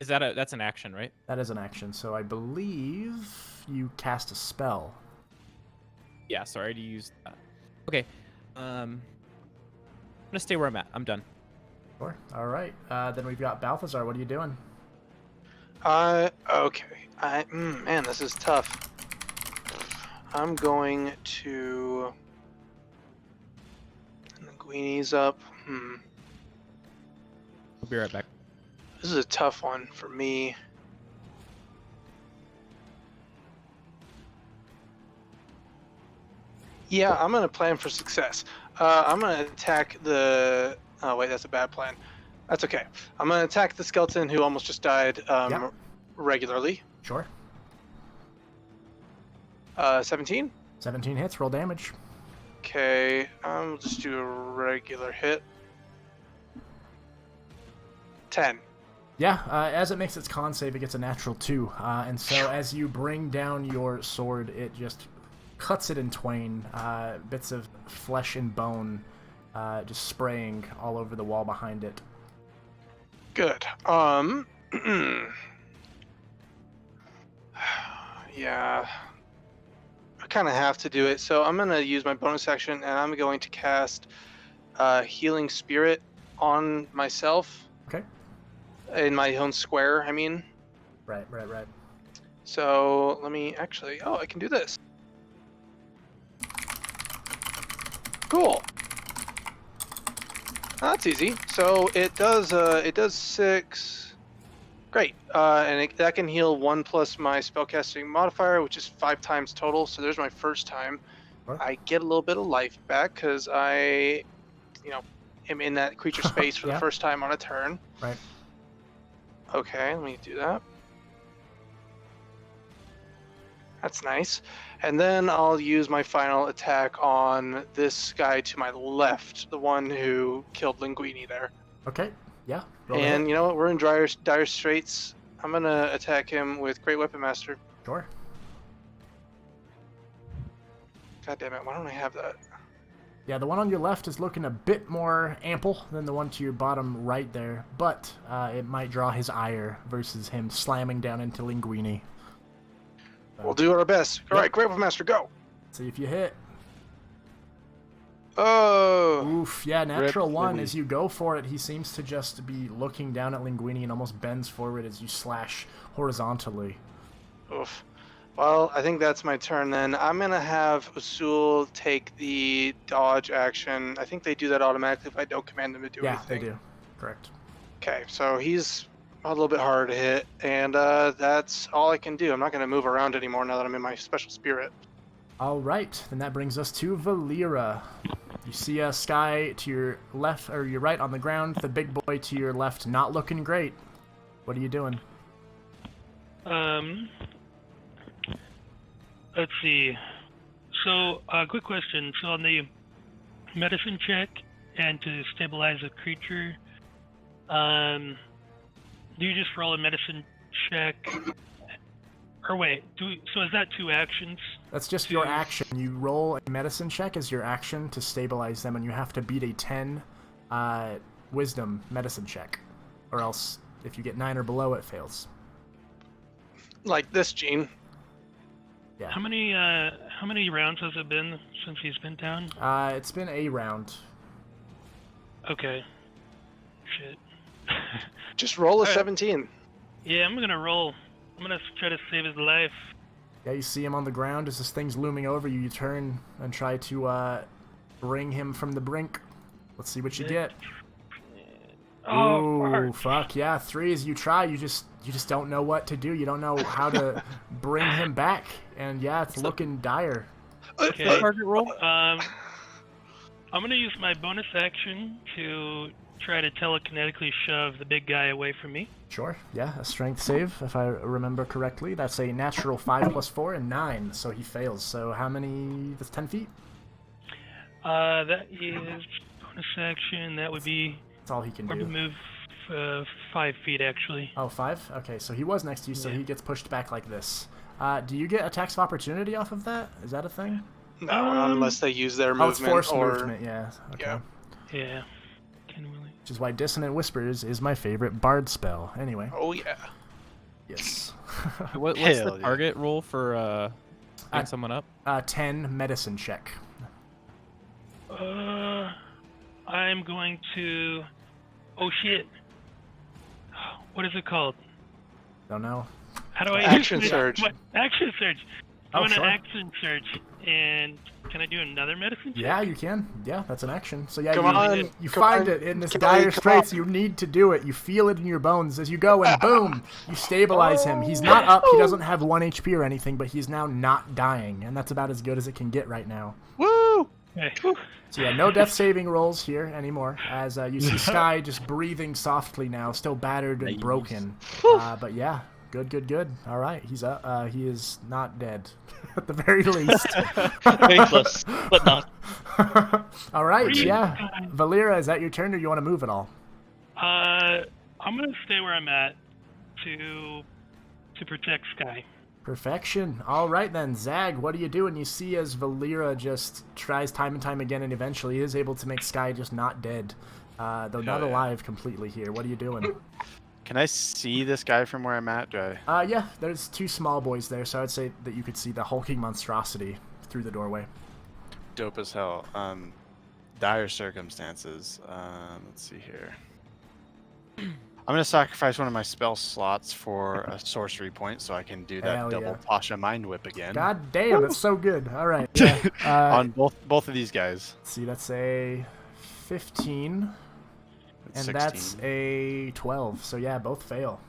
Is that's an action, right? That is an action. So I believe you cast a spell. Yeah, sorry to use that. Okay. I'm gonna stay where I'm at. I'm done. Sure. All right. Then we've got Balthazar. What are you doing? Okay. Man, this is tough. I'm going to... Linguini's up. I'll be right back. This is a tough one for me. Yeah, I'm gonna plan for success. I'm gonna attack the... Oh wait, that's a bad plan. That's okay. I'm gonna attack the skeleton who almost just died regularly. Sure. 17? 17 hits, roll damage. Okay, we'll just do a regular hit. 10. Yeah, as it makes its con save, it gets a natural 2. And so as you bring down your sword, it just cuts it in twain. Bits of flesh and bone just spraying all over the wall behind it. Good. Yeah. I kind of have to do it, so I'm going to use my bonus action, and I'm going to cast Healing Spirit on myself. Okay. In my own square, I mean. Right. So, let me actually... Oh, I can do this. Cool. That's easy. So, it does 6... Great, and that can heal 1 plus my spellcasting modifier, which is 5 times total. So there's my first time. Right. I get a little bit of life back because I, am in that creature space for the first time on a turn. Right. Okay, let me do that. That's nice. And then I'll use my final attack on this guy to my left, the one who killed Linguini there. Okay. Yeah. And you know what? We're in dire straits. I'm gonna attack him with Great Weapon Master. Sure. God damn it! Why don't I have that? Yeah, the one on your left is looking a bit more ample than the one to your bottom right there, but it might draw his ire versus him slamming down into Linguini. We'll do our best. All right, Great Weapon Master, go. See if you hit. Oh. Oof, yeah, natural 1. As you go for it, he seems to just be looking down at Linguini and almost bends forward as you slash horizontally. Oof. Well, I think that's my turn then. I'm going to have Usul take the dodge action. I think they do that automatically if I don't command them to do anything. Yeah, they do. Correct. Okay, so he's a little bit harder to hit, and that's all I can do. I'm not going to move around anymore now that I'm in my special spirit. All right, then that brings us to Valeera. You see a Sky to your left, or your right on the ground, the big boy to your left, not looking great. What are you doing? Let's see. So, quick question. So on the medicine check and to stabilize a creature, do you just roll a medicine check? Or wait, so is that 2 actions? That's just your action. You roll a medicine check as your action to stabilize them, and you have to beat a 10 wisdom medicine check. Or else, if you get 9 or below, it fails. Like this, Gene. Yeah. How many How many rounds has it been since he's been down? It's been a round. Okay. Shit. Just roll a Alright. 17. Yeah, I'm gonna roll. I'm gonna try to save his life. Yeah, you see him on the ground as this thing's looming over you. You turn and try to bring him from the brink. Let's see what you get. Oh, Ooh, fuck yeah! 3 as you try, you just don't know what to do. You don't know how to bring him back, and yeah, it's looking dire. Okay. Target roll. I'm gonna use my bonus action to try to telekinetically shove the big guy away from me. Sure, yeah, a strength save, if I remember correctly. That's a natural 5 plus 4 and 9, so he fails. So how many? That's 10 feet? That is bonus action. That would be That's all he can or to do. move 5 feet actually. Oh, 5? Okay, so he was next to you, so Yeah. he gets pushed back like this. Do you get attacks of opportunity off of that? Is that a thing? No, unless they use their Oh, it's movement forced or movement, yeah. Okay. Yeah. Yeah. Can really. Which is why Dissonant Whispers is my favorite bard spell. Anyway, Oh yeah. yes. What's Hell the yeah. target roll for picking someone up? 10 medicine check. I'm going to. Oh shit. What is it called? Don't know. How do I Action surge. What? Action surge. I Oh, want sure. an action surge, and can I do another medicine check? Yeah, you can. Yeah, that's an action. So yeah, Come you, on, you come find on, it in this Kelly, dire come straits. on. You need to do it. You feel it in your bones as you go, and boom, you stabilize him. He's not up. He doesn't have 1 HP or anything, but he's now not dying, and that's about as good as it can get right now. Woo! Okay. So yeah, no death saving rolls here anymore, as you see Sky just breathing softly now, still battered and Nice. broken. But yeah, good. All right, he's up. He is not dead, at the very least. Very close, but not. All right, Breathe. yeah. Valeera, is that your turn, or you want to move at all? I'm gonna stay where I'm at to protect Sky. Perfection. All right then, Zag, what do you do? And you see as Valeera just tries time and time again, and eventually is able to make Sky just not dead, though not yeah. alive completely here. What are you doing? Can I see this guy from where I'm at? Do I? Yeah, there's 2 small boys there, so I'd say that you could see the hulking monstrosity through the doorway. Dope as hell. Dire circumstances. Let's see here. I'm gonna sacrifice one of my spell slots for a sorcery point, so I can do that Hell double yeah. Tasha Mind Whip again. God damn, that's so good. All right. Yeah. On both of these guys. Let's see, that's a 15, It's and 16. that's a 12. So yeah, both fail.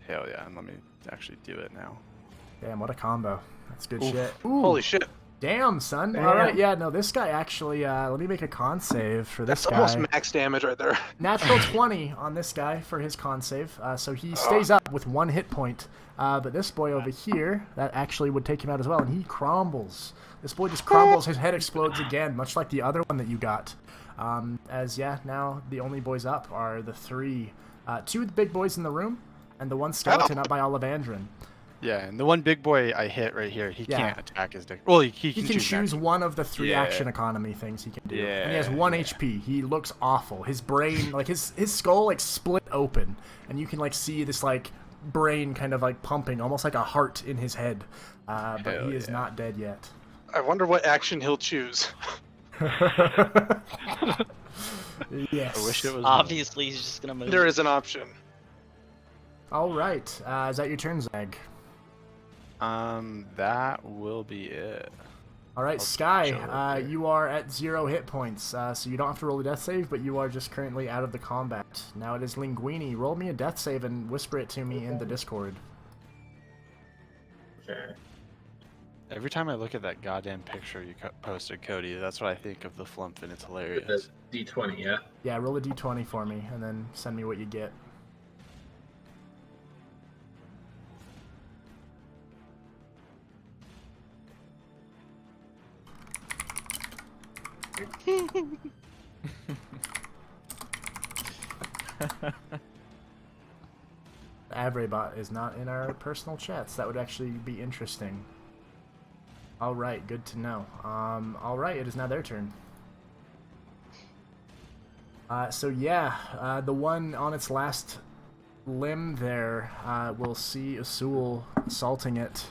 Hell yeah! And let me actually do it now. Damn, what a combo. That's good Oof. shit. Ooh, Holy shit. damn, son. Damn. All right, yeah, no, this guy actually, let me make a con save for this That's guy. almost max damage right there. Natural 20 on this guy for his con save, so he stays up with 1 hit point. But this boy over here, that actually would take him out as well, and he crumbles. This boy just crumbles, his head explodes again, much like the other one that you got. Yeah, now the only boys up are the 3, 2 big boys in the room, and the 1 skeleton up by Olivandrin. Yeah, and the one big boy I hit right here, he Yeah. can't attack his dick. Well, he He can can choose action. one of the 3 Yeah. action economy things he can do. And he has Yeah, 1 yeah. HP. He looks awful. His brain, like his skull like split open, and you can like see this like brain kind of like pumping, almost like a heart in his head. But Hell he is yeah. not dead yet. I wonder what action he'll choose. Yes. I wish it was. Obviously, he's just gonna move. There is an option. All right. Is that your turn, Zag? That will be it. All right, I'll Sky. chill right there. You are at 0 hit points, so you don't have to roll a death save, but you are just currently out of the combat. Now it is Linguini. Roll me a death save and whisper it to me in the Discord. Okay. Every time I look at that goddamn picture you posted, Cody, that's what I think of the flump, and it's With hilarious. the D20, yeah? Yeah, roll a d20 for me, and then send me what you get. Avribot is not in our personal chats. That would actually be interesting. Alright, good to know. Alright, it is now their turn. The one on its last limb there will see Usul assaulting it.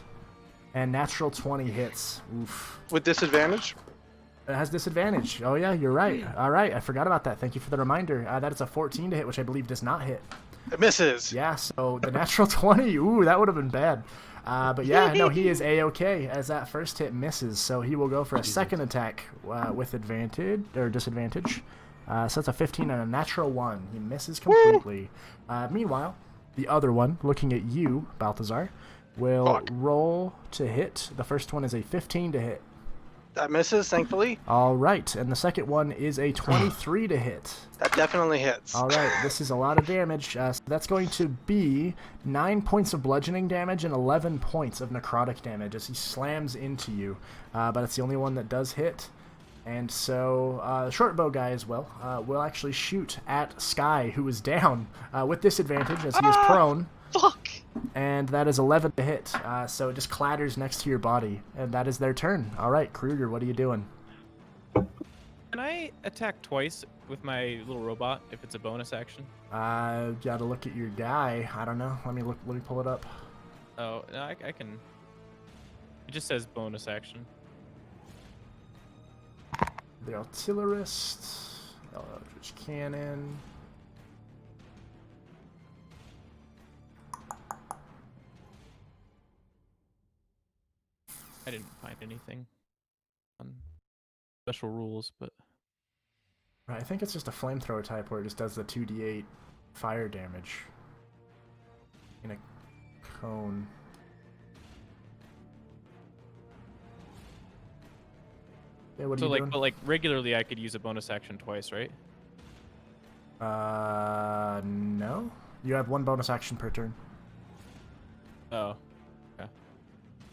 And natural 20 hits. Oof. With disadvantage? It has disadvantage. Oh yeah, you're right. All right, I forgot about that. Thank you for the reminder. That is a 14 to hit, which I believe does not hit. It misses. Yeah, so the natural 20, ooh, that would have been bad. But yeah, no, he is A-okay as that first hit misses. So he will go for a second attack with advantage, or disadvantage. So that's a 15 and a natural 1. He misses completely. Meanwhile, the other one, looking at you, Balthazar, will roll to hit. The first one is a 15 to hit. That misses, thankfully. All right, and the second one is a 23 to hit. That definitely hits. All right, this is a lot of damage. So that's going to be 9 points of bludgeoning damage and 11 points of necrotic damage as he slams into you. But it's the only one that does hit. And so the short bow guy as well will actually shoot at Sky, who is down with disadvantage as he is prone. Fuck! And that is 11 to hit. So it just clatters next to your body. And that is their turn. All right, Kruger, what are you doing? Can I attack twice with my little robot if it's a bonus action? Gotta look at your guy. I don't know. Let me pull it up. Oh, no, I can. It just says bonus action. The artillerist, Eldritch Cannon. I didn't find anything on special rules, but I think it's just a flamethrower type where it just does the 2d8 fire damage in a cone. Yeah, what are you doing? But like regularly, I could use a bonus action twice, right? No. You have one bonus action per turn. Oh. Okay.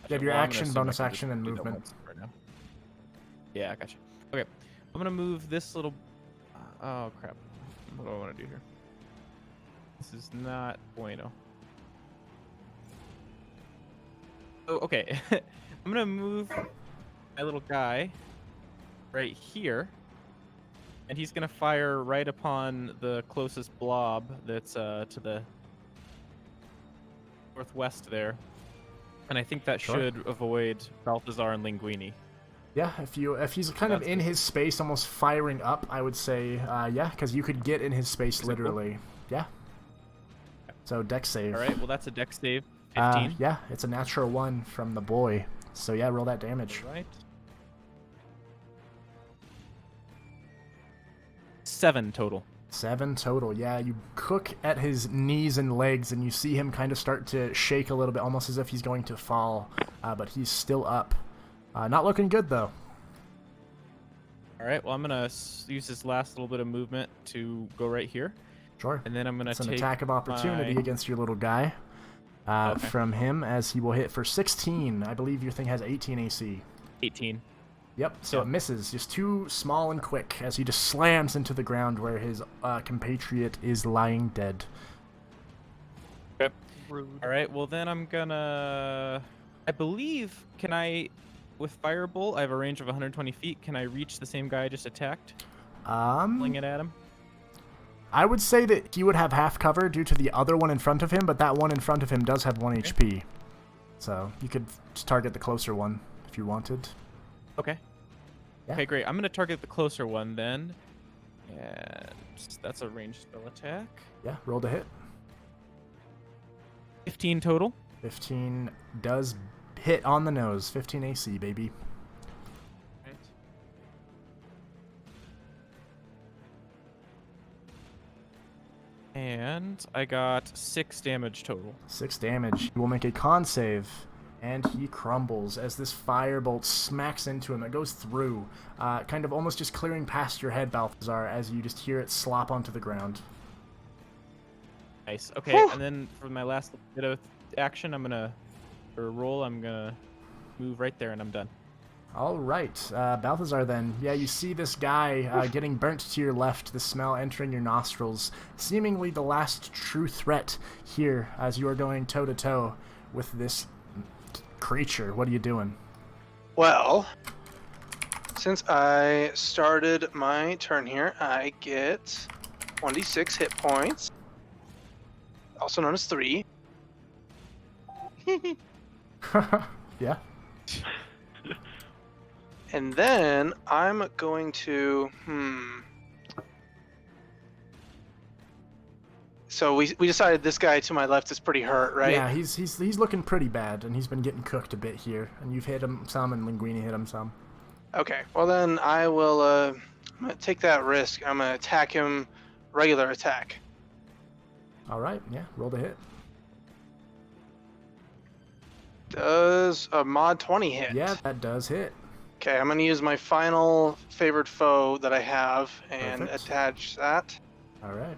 You have your Well, I'm gonna action, assume bonus I can action, just and do that movement. once right now. Yeah, I gotcha. Okay, I'm gonna move this little. Oh crap! What do I want to do here? This is not bueno. Oh, okay. I'm gonna move my little guy right here, and he's gonna fire right upon the closest blob that's to the northwest there. And I think that should avoid Balthazar and Linguini. Yeah, if he's kind of in his space, almost firing up, I would say, yeah, because you could get in his space literally. Yeah. So dex save. All right, well that's a dex save. 15. Yeah, it's a natural 1 from the boy. So yeah, roll that damage. All right. 7 total. 7 total. Yeah, you cook at his knees and legs, and you see him kind of start to shake a little bit, almost as if he's going to fall. But he's still up. Not looking good, though. All right, well, I'm going to use this last little bit of movement to go right here. Sure. And then I'm going to take an attack of opportunity against your little guy from him, as he will hit for 16. I believe your thing has 18 AC. 18. Yep, so it misses. Just too small and quick as he just slams into the ground where his compatriot is lying dead. Okay. Rude. All right, well, then I'm going to... I believe, can I... With Firebolt, I have a range of 120 feet. Can I reach the same guy I just attacked? Fling it at him? I would say that he would have half cover due to the other one in front of him, but that one in front of him does have 1 HP. So you could just target the closer one if you wanted. Okay. Yeah. Okay, great. I'm going to target the closer one then. And that's a ranged spell attack. Yeah, roll to hit. 15 total. 15 does hit on the nose. 15 AC, baby. Right. And I got 6 damage total. 6 damage. He will make a con save. And he crumbles as this firebolt smacks into him. It goes through, kind of almost just clearing past your head, Balthazar, as you just hear it slop onto the ground. Nice. Okay, and then for my last bit of action, I'm gonna move right there, and I'm done. All right, Balthazar. Then, yeah, you see this guy getting burnt to your left. The smell entering your nostrils, seemingly the last true threat here, as you are going toe to toe with this creature. What are you doing? Well, since I started my turn here, I get 1d6 hit points, also known as 3. Yeah. And then I'm going to So we decided this guy to my left is pretty hurt, right? Yeah, he's looking pretty bad, and he's been getting cooked a bit here. And you've hit him some, and Linguini hit him some. Okay. Well then I will. I'm gonna take that risk. I'm gonna attack him, regular attack. All right. Yeah. Roll the hit. Does a mod 20 hit? Yeah, that does hit. Okay, I'm gonna use my final favored foe that I have and Perfect. attach that. All right.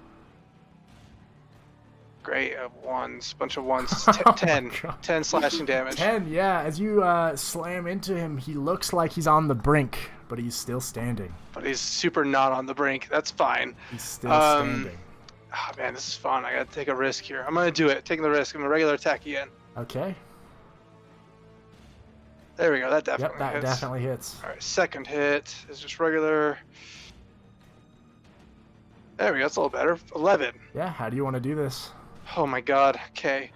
Great, ones, bunch of ones. Oh 10, my God. 10 slashing damage. 10. Yeah. As you slam into him, he looks like he's on the brink, but he's still standing. But he's super not on the brink. That's fine. He's still standing. Oh man, this is fun. I gotta take a risk here. I'm gonna do it. Taking the risk. I'm gonna regular attack again. Okay. There we go. That Yep, definitely that hits. definitely hits. All right, second hit is just regular. There we go. That's a little better. 11. Yeah. How do you want to do this? Oh my god. Okay.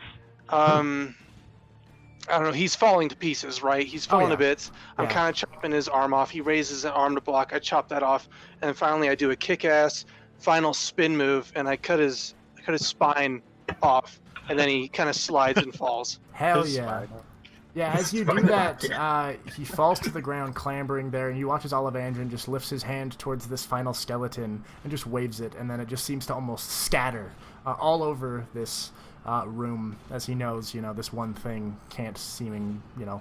I don't know. He's falling to pieces, right? He's falling yeah. to bits. I'm Yeah. kind of chopping his arm off. He raises an arm to block. I chop that off, and then finally I do a kick-ass final spin move, and I cut his spine off, and then he kind of slides and falls. Hell His yeah. spine. Yeah, as you do that, he falls to the ground, clambering there, and you watch as Olivandrin just lifts his hand towards this final skeleton and just waves it, and then it just seems to almost scatter all over this room, as he knows, this one thing can't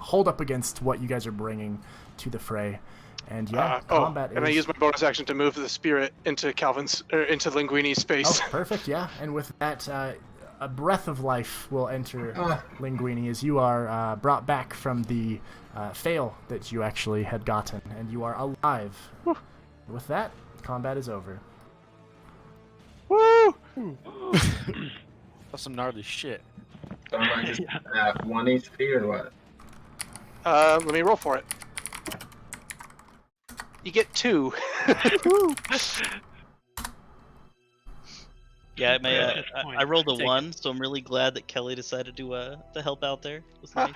hold up against what you guys are bringing to the fray. And yeah, combat and I use my bonus action to move the spirit into into Linguini's space. Oh, perfect, yeah. And with that, a breath of life will enter Linguini as you are brought back from the fail that you actually had gotten, and you are alive. With that, combat is over. Woo! That's some gnarly shit. So am I just at 1 HP or what? Let me roll for it. You get 2. Yeah, At this point, I rolled a take it. 1, so I'm really glad that Kelly decided to help out there. It was nice.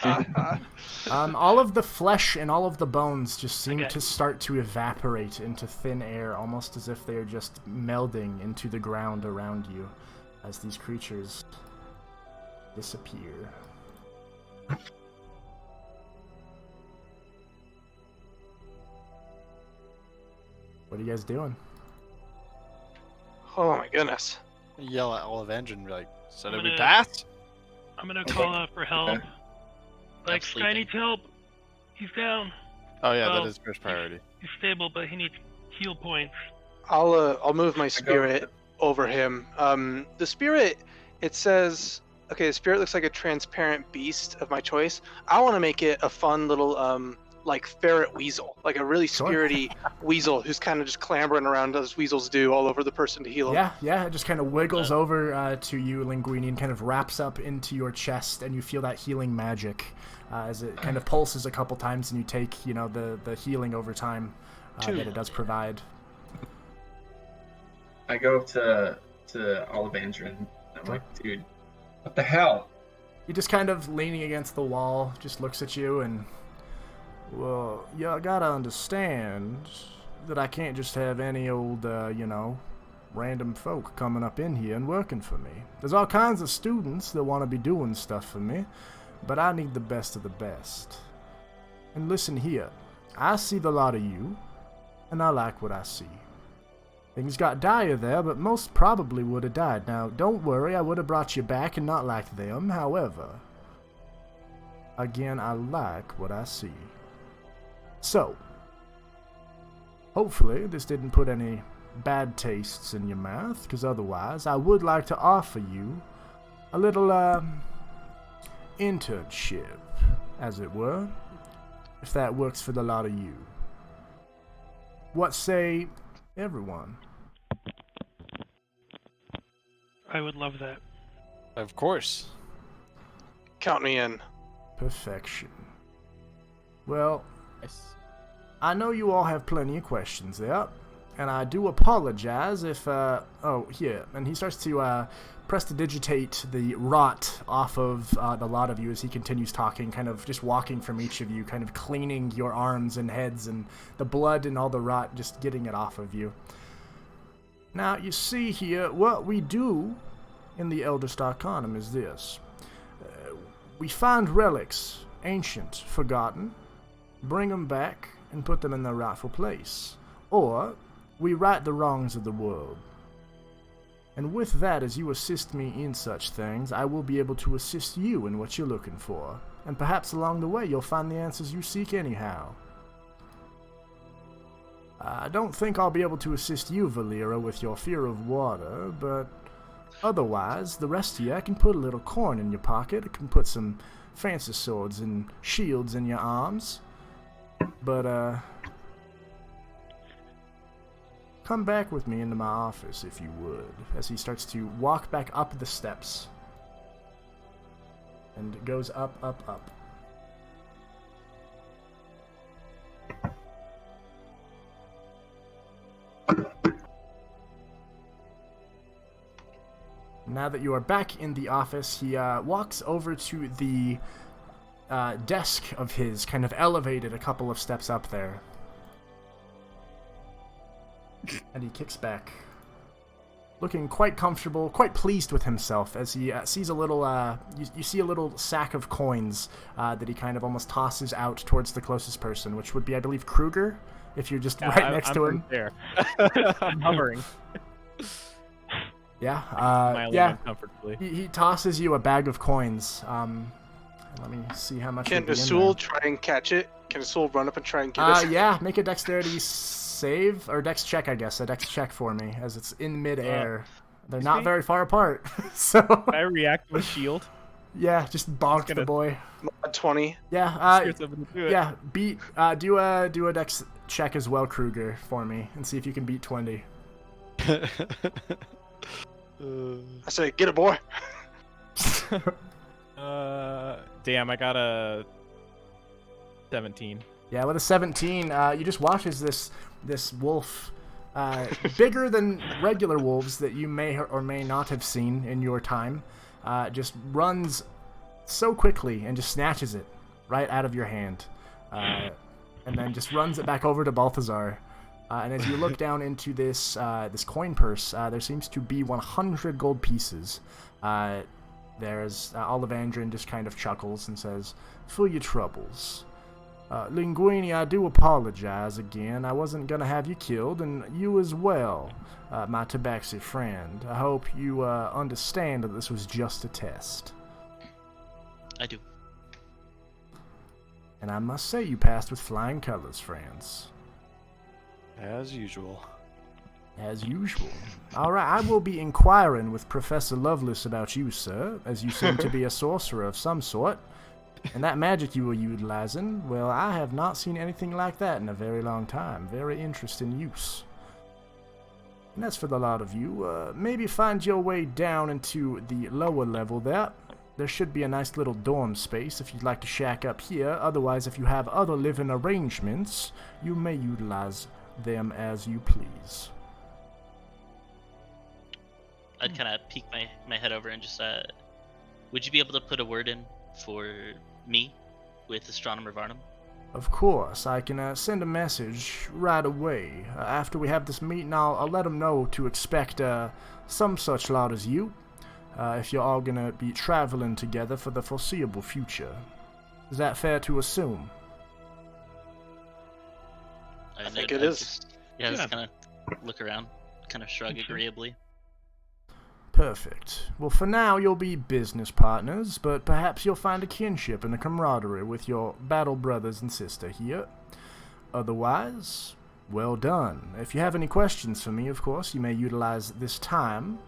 All of the flesh and all of the bones just seem Okay. to start to evaporate into thin air, almost as if they are just melding into the ground around you as these creatures disappear. What are you guys doing? Oh my goodness. Yell at Olivandrin and be like, so did we gonna- pass? I'm gonna call out for help. Like, Sky sleeping. needs help. He's down. Oh yeah, Well, that is first priority. He's stable, but he needs heal points. I'll move my spirit over him. The spirit, it says, okay, the spirit looks like a transparent beast of my choice. I want to make it a fun little like ferret weasel, like a really Sure. spirity weasel who's kind of just clambering around as weasels do all over the person to heal him. Yeah, it just kind of wiggles over to you, Linguini, and kind of wraps up into your chest, and you feel that healing magic as it kind of pulses a couple times, and you take, the healing over time that it does provide. I go up to Olivandrin. I'm like, dude, what the hell? He just kind of leaning against the wall, just looks at you and, well, you gotta understand that I can't just have any old, random folk coming up in here and working for me. There's all kinds of students that want to be doing stuff for me, but I need the best of the best. And listen here, I see the lot of you, and I like what I see. Things got dire there, but most probably would have died. Now, don't worry, I would have brought you back and not like them. However, again, I like what I see. So, hopefully this didn't put any bad tastes in your mouth, because otherwise I would like to offer you a little, internship, as it were, if that works for the lot of you. What say everyone? I would love that. Of course. Count me in. Perfection. Well, Yes. I know you all have plenty of questions there, and I do apologize if, oh, here. And he starts to prestidigitate the rot off of the lot of you as he continues talking, kind of just walking from each of you, kind of cleaning your arms and heads and the blood and all the rot, just getting it off of you. Now, you see here, what we do in the Elder Starcanum is this. We find relics, ancient, forgotten, bring them back, and put them in their rightful place. Or, we right the wrongs of the world. And with that, as you assist me in such things, I will be able to assist you in what you're looking for. And perhaps along the way, you'll find the answers you seek anyhow. I don't think I'll be able to assist you, Valeera, with your fear of water, but otherwise, the rest of you, I can put a little coin in your pocket, I can put some fancy swords and shields in your arms, but, come back with me into my office, if you would, as he starts to walk back up the steps, and goes up, up, up. Now that you are back in the office, he walks over to the desk of his, kind of elevated a couple of steps up there. And he kicks back, looking quite comfortable, quite pleased with himself, as he sees a little, you see a little sack of coins that he kind of almost tosses out towards the closest person, which would be, I believe, Kruger, if you're just right next to him. There. I'm hovering. Yeah, Smiling yeah. uncomfortably. He tosses you a bag of coins. Let me see how much. Can Asul try and catch it? Can Asul run up and try and get it? Yeah, make a dexterity save, or dex check, I guess. A dex check for me, as it's in mid-air. They're not very far apart, so... Can I react with shield? Yeah, just bonk the boy. Mod 20. Yeah, Do yeah, beat, do a dex check as well, Kruger, for me, and see if you can beat 20. I say, get it, boy. Damn, I got a 17. Yeah, with a 17, you just watch as this wolf, bigger than regular wolves that you may or may not have seen in your time, just runs so quickly and just snatches it right out of your hand, and then just runs it back over to Balthazar. And as you look down into this this coin purse, there seems to be 100 gold pieces. There's Olivandrin just kind of chuckles and says, "For your troubles. Linguini, I do apologize again. I wasn't going to have you killed, and you as well, my Tabaxi friend. I hope you understand that this was just a test." I do. And I must say you passed with flying colors, friends. As usual. As usual. Alright, I will be inquiring with Professor Lovelace about you, sir, as you seem to be a sorcerer of some sort. And that magic you were utilizing, well, I have not seen anything like that in a very long time. Very interesting use. And as for the lot of you, maybe find your way down into the lower level there. There should be a nice little dorm space if you'd like to shack up here. Otherwise, if you have other living arrangements, you may utilize them as you please. I'd kind of peek my head over and just, would you be able to put a word in for me with Astronomer Varnum? Of course, I can send a message right away. After we have this meeting, I'll let them know to expect some such lot as you, if you're all gonna be traveling together for the foreseeable future. Is that fair to assume? I think it is. Just kind of look around, kind of shrug agreeably. Perfect. Well, for now, you'll be business partners, but perhaps you'll find a kinship and a camaraderie with your battle brothers and sister here. Otherwise, well done. If you have any questions for me, of course, you may utilize this time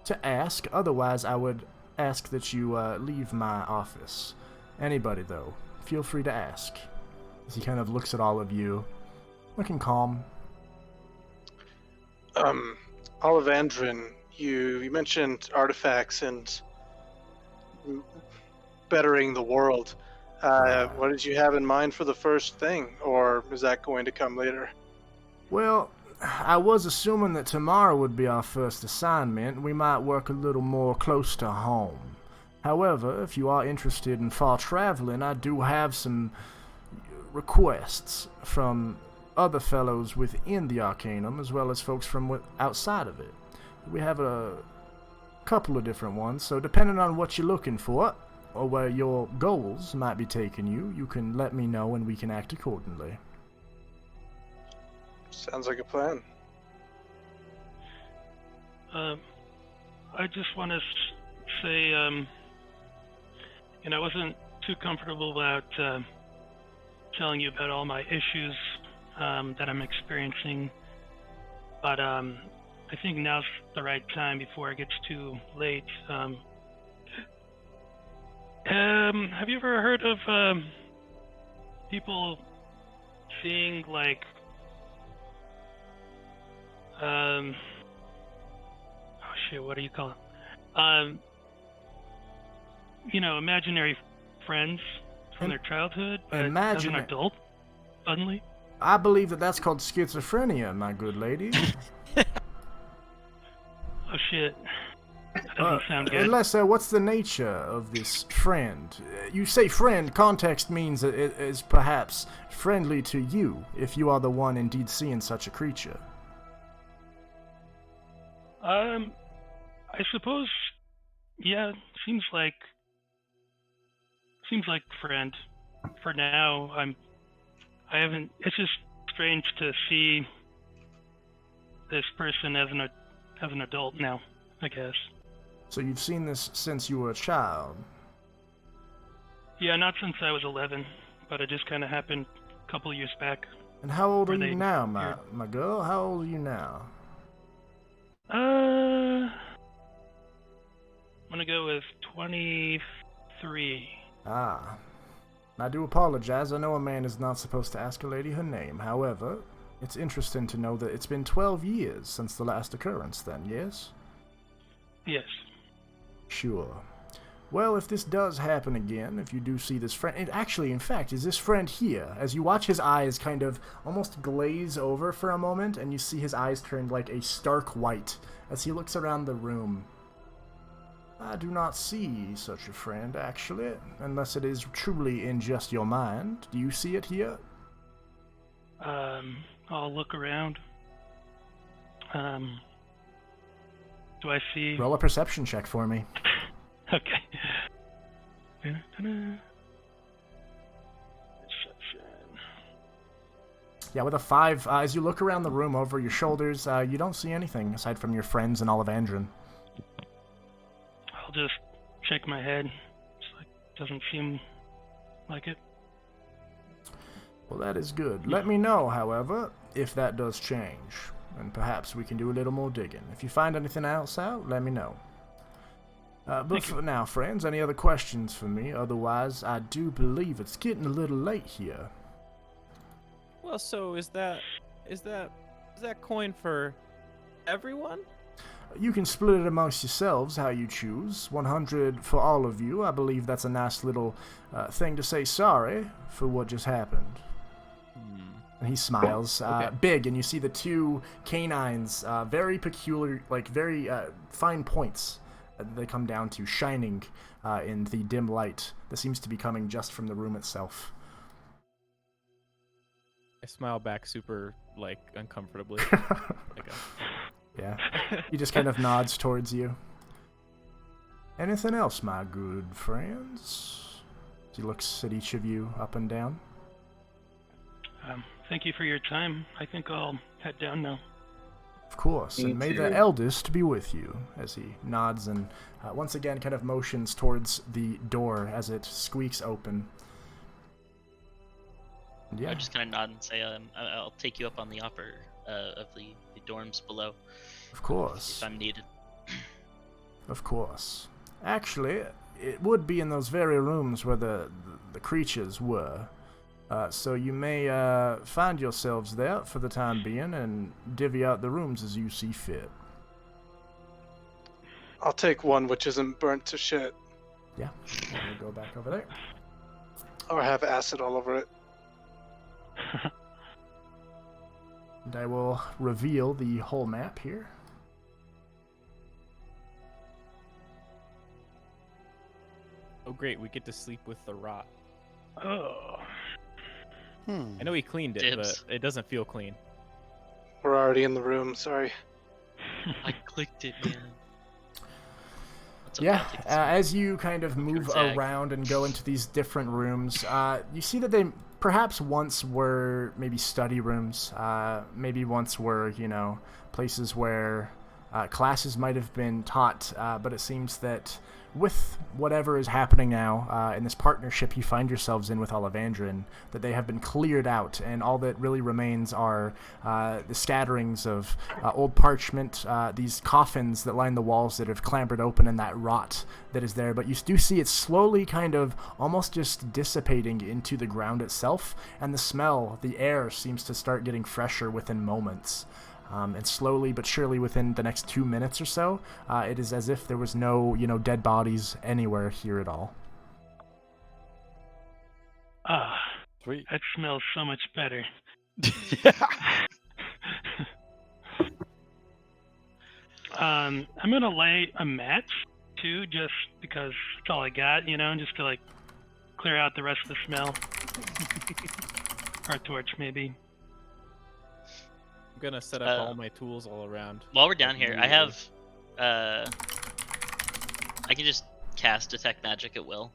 to ask. Otherwise, I would ask that you leave my office. Anybody, though, feel free to ask. As he kind of looks at all of you, looking calm. Olivandrin, you mentioned artifacts and bettering the world. What did you have in mind for the first thing, or is that going to come later? Well, I was assuming that tomorrow would be our first assignment. We might work a little more close to home. However, if you are interested in far traveling, I do have some requests from other fellows within the Arcanum, as well as folks from outside of it. We have a couple of different ones, so depending on what you're looking for, or where your goals might be taking you, you can let me know and we can act accordingly. Sounds like a plan. I just want to say, I wasn't too comfortable about telling you about all my issues that I'm experiencing, but I think now's the right time before it gets too late. Have you ever heard of people seeing like oh shit, what do you call it? Imaginary friends from their childhood, but as an adult, suddenly? I believe that's called schizophrenia, my good lady. Oh shit. That doesn't sound good. Unless, what's the nature of this friend? You say friend, context means it is perhaps friendly to you, if you are the one indeed seeing such a creature. I suppose, yeah, seems like friend. For now, it's just strange to see this person as an adult now, I guess. So you've seen this since you were a child? Yeah, not since I was 11, but it just kind of happened a couple of years back. And how old are you now, my girl? How old are you now? I'm gonna go with 23. Ah. I do apologize. I know a man is not supposed to ask a lady her name. However, it's interesting to know that it's been 12 years since the last occurrence then, yes? Yes. Sure. Well, if this does happen again, if you do see this friend... in fact, is this friend here? As you watch his eyes kind of almost glaze over for a moment, and you see his eyes turn like a stark white as he looks around the room. I do not see such a friend, actually, unless it is truly in just your mind. Do you see it here? I'll look around. Do I see... Roll a perception check for me. Okay. Yeah, with a 5, as you look around the room over your shoulders, you don't see anything aside from your friends and Olivandrin. I'll just shake my head. Doesn't seem like it. Well, that is good. Let me know, however, if that does change, and perhaps we can do a little more digging. If you find anything else out, let me know. But for now, friends, any other questions for me? Otherwise, I do believe it's getting a little late here. Well, so is that coin for everyone? You can split it amongst yourselves how you choose. 100 for all of you. I believe that's a nice little thing to say sorry for what just happened. And he smiles, Okay. big, and you see the two canines, very peculiar, like very fine points. They come down to shining in the dim light that seems to be coming just from the room itself. I smile back super, uncomfortably. Yeah. He just kind of nods towards you. Anything else, my good friends? He looks at each of you up and down. Thank you for your time. I think I'll head down now. Of course, and may the eldest be with you, as he nods and once again kind of motions towards the door as it squeaks open. And yeah. I just kind of nod and say, I'll take you up on the offer of the dorms below. Of course. If I'm needed. Of course. Actually, it would be in those very rooms where the creatures were. So you may find yourselves there for the time being and divvy out the rooms as you see fit. I'll take one which isn't burnt to shit. Yeah, we'll go back over there. Or have acid all over it. And I will reveal the whole map here. Oh, great. We get to sleep with the rot. Oh. I know he cleaned it, Dibs. but it doesn't feel clean. We're already in the room. Sorry. I clicked it, man. What's up, Yeah, Balthazar? as you kind of move Zag. around and go into these different rooms, you see that they perhaps once were maybe study rooms, maybe once were, you know, places where classes might have been taught, but it seems that with whatever is happening now, in this partnership you find yourselves in with Olivandrin, that they have been cleared out, and all that really remains are the scatterings of old parchment, these coffins that line the walls that have clambered open, and that rot that is there. But you do see it slowly kind of almost just dissipating into the ground itself, and the smell, the air seems to start getting fresher within moments. And slowly but surely, within the next 2 minutes or so, it is as if there was no, you know, dead bodies anywhere here at all. Ah, Sweet. that smells so much better. I'm gonna lay a match too, just because it's all I got, you know, just to like clear out the rest of the smell. Or a torch, maybe. I'm gonna set up all my tools all around. While we're down like, here, I immediately. have, I can just cast Detect Magic at will.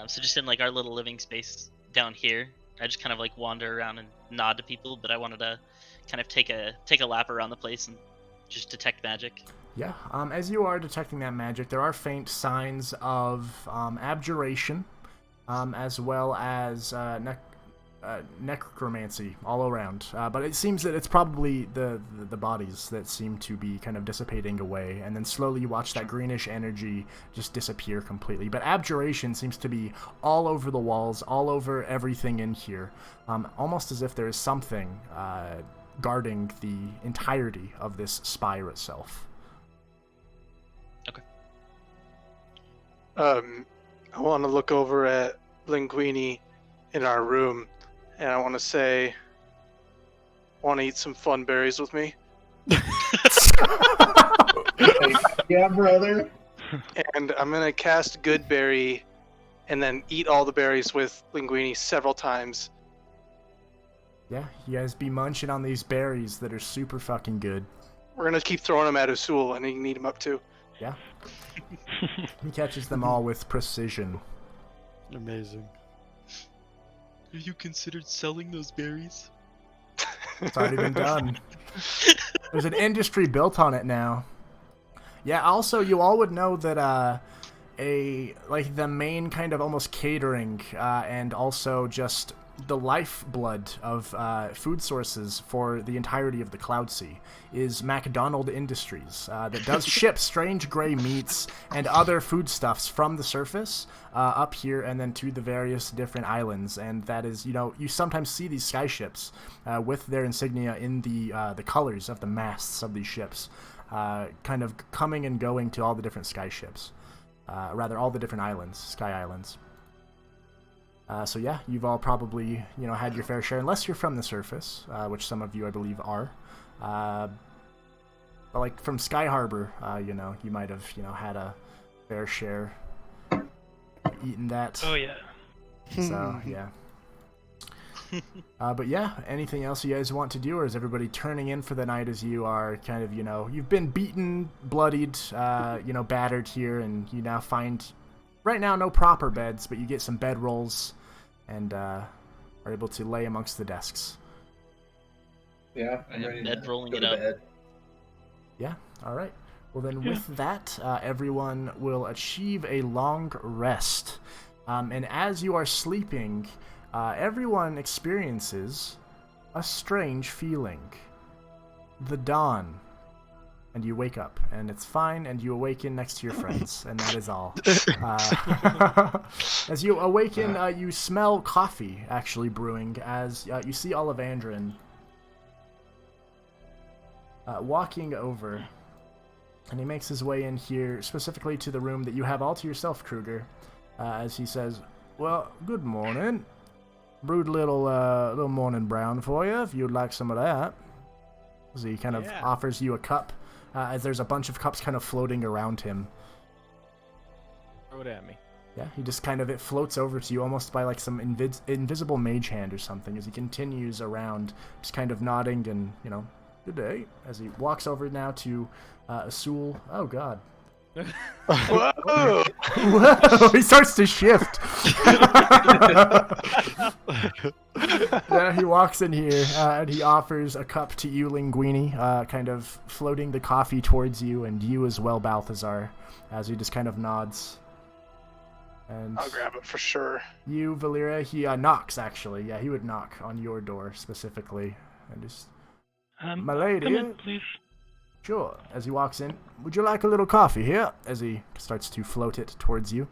So just in like our little living space down here, I just kind of like wander around and nod to people, but I wanted to kind of take a lap around the place and just detect magic. Yeah, as you are detecting that magic, there are faint signs of abjuration, as well as necromancy all around. But it seems that it's probably the bodies that seem to be kind of dissipating away, and then slowly you watch that greenish energy just disappear completely. But abjuration seems to be all over the walls, all over everything in here, almost as if there is something guarding the entirety of this spire itself. I want to look over at Linguini in our room, and I want to say, want to eat some fun berries with me? Yeah, brother. And I'm going to cast Good Berry and then eat all the berries with Linguini several times. Yeah, you guys be munching on these berries that are super fucking good. We're going to keep throwing them at Usul, and he can eat them up too. Yeah. He catches them all with precision. Amazing. Have you considered selling those berries? It's already been done. There's an industry built on it now. Yeah, also, you all would know that the main kind of almost catering and also just the lifeblood of food sources for the entirety of the Cloud Sea is MacDonald Industries that does ship strange gray meats and other foodstuffs from the surface up here and then to the various different islands. And that is, you know, you sometimes see these skyships with their insignia in the colors of the masts of these ships, kind of coming and going to all the different skyships, rather all the different islands, sky islands. So yeah, you've all probably, you know, had your fair share, unless you're from the surface, which some of you, I believe, are. But like from Sky Harbor, you know, you might have, you know, had a fair share, eaten that. Oh yeah. So yeah. But yeah, anything else you guys want to do, or is everybody turning in for the night as you are kind of, you know, you've been beaten, bloodied, you know, battered here, and you now find, right now, no proper beds, but you get some bed rolls and are able to lay amongst the desks. Yeah, I'm Yeah, ready bed to rolling go it to up. bed. Yeah, all right. Well, then with that, everyone will achieve a long rest. And as you are sleeping, everyone experiences a strange feeling. The dawn. And you wake up, and it's fine, and you awaken next to your friends, and that is all. As you awaken, you smell coffee actually brewing, as you see Olivandrin walking over, and he makes his way in here, specifically to the room that you have all to yourself, Kruger, as he says, "Well, good morning. brewed a little morning brown for you if you'd like some of that. As he kind of Yeah. offers you a cup, as there's a bunch of cups kind of floating around him. Throw it at me. Yeah, he just kind of, it floats over to you almost by like some invisible mage hand or something as he continues around, just kind of nodding and, good day, as he walks over now to Asul. Oh, God. Whoa! Whoa, he starts to shift. Yeah, he walks in here and he offers a cup to you, Linguini, kind of floating the coffee towards you, and you as well, Balthazar, as he just kind of nods. And I'll grab it for sure. you, Valeera, he knocks, actually. Yeah, he would knock on your door specifically. And just, my lady. Come in, please. Sure. As he walks in, would you like a little coffee here? As he starts to float it towards you.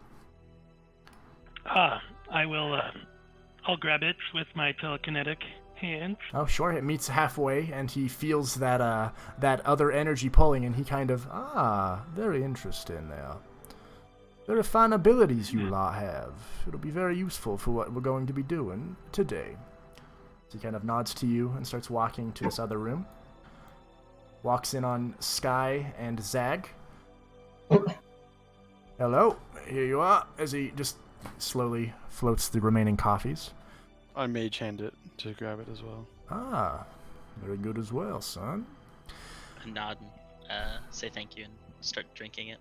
I will, I'll grab it with my telekinetic hands. Oh, sure. It meets halfway, and he feels that that other energy pulling, and he kind of, very interesting there. Very fine abilities you lot have. It'll be very useful for what we're going to be doing today. So he kind of nods to you and starts walking to this other room. Walks in on Sky and Zag. Hello, here you are. As he just slowly floats the remaining coffees. I mage hand it to grab it as well. Very good as well, son. I nod and say thank you and start drinking it.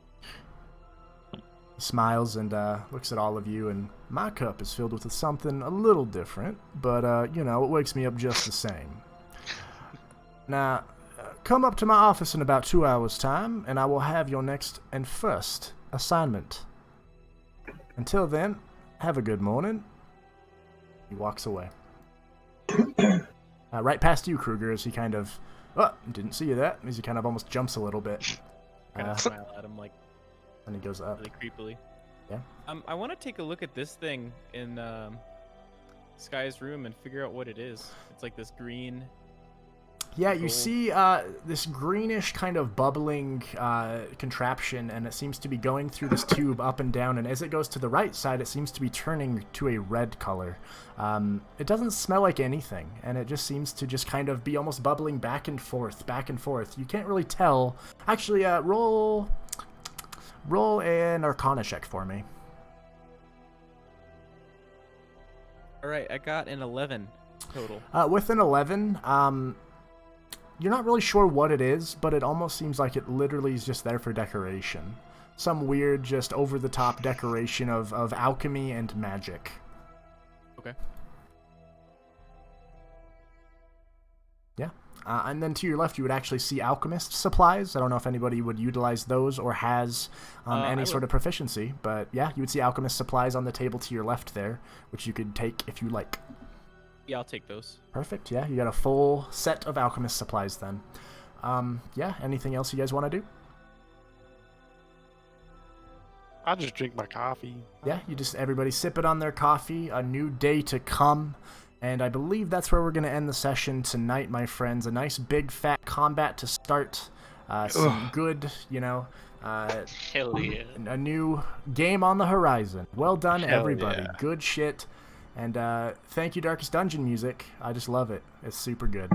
Smiles and looks at all of you, and my cup is filled with something a little different, but it wakes me up just the same. Now, come up to my office in about 2 hours' time, and I will have your next and first assignment. Until then, have a good morning. He walks away. Right past you, Kruger, as he kind of, didn't see you that, as he kind of almost jumps a little bit. Kind of smile at him like And he goes up. really creepily. Yeah. I want to take a look at this thing in Sky's room and figure out what it is. It's like this green. Yeah, you Gold. see this greenish kind of bubbling contraption, and it seems to be going through this tube up and down, and as it goes to the right side, it seems to be turning to a red color. It doesn't smell like anything, and it just seems to just kind of be almost bubbling back and forth, back and forth. You can't really tell. Actually, roll an Arcana check for me. All right, I got an 11 total. With an 11, you're not really sure what it is, but it almost seems like it literally is just there for decoration. Some weird, just over-the-top decoration of alchemy and magic. Okay. Yeah. And then to your left, you would actually see alchemist supplies. I don't know if anybody would utilize those or has any sort of proficiency, but yeah, you would see alchemist supplies on the table to your left there, which you could take if you like. Yeah, I'll take those. Perfect, yeah. You got a full set of alchemist supplies then. Yeah, anything else you guys want to do? I'll just drink my coffee. Yeah, everybody sip it on their coffee. A new day to come. And I believe that's where we're going to end the session tonight, my friends. A nice big fat combat to start. Some good, Hell yeah. a new game on the horizon. Well done, Hell everybody. yeah. Good shit. And thank you, Darkest Dungeon music. I just love it. It's super good.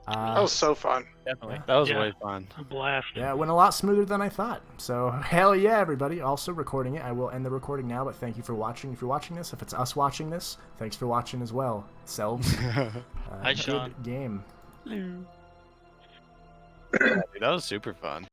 That was so fun. Definitely. That was Yeah. way fun. A blast. Yeah, it went a lot smoother than I thought. So, hell yeah, everybody. Also recording it. I will end the recording now, but thank you for watching. If you're watching this, if it's us watching this, thanks for watching as well. Selves. Hi, Shawn. Good game. That was super fun.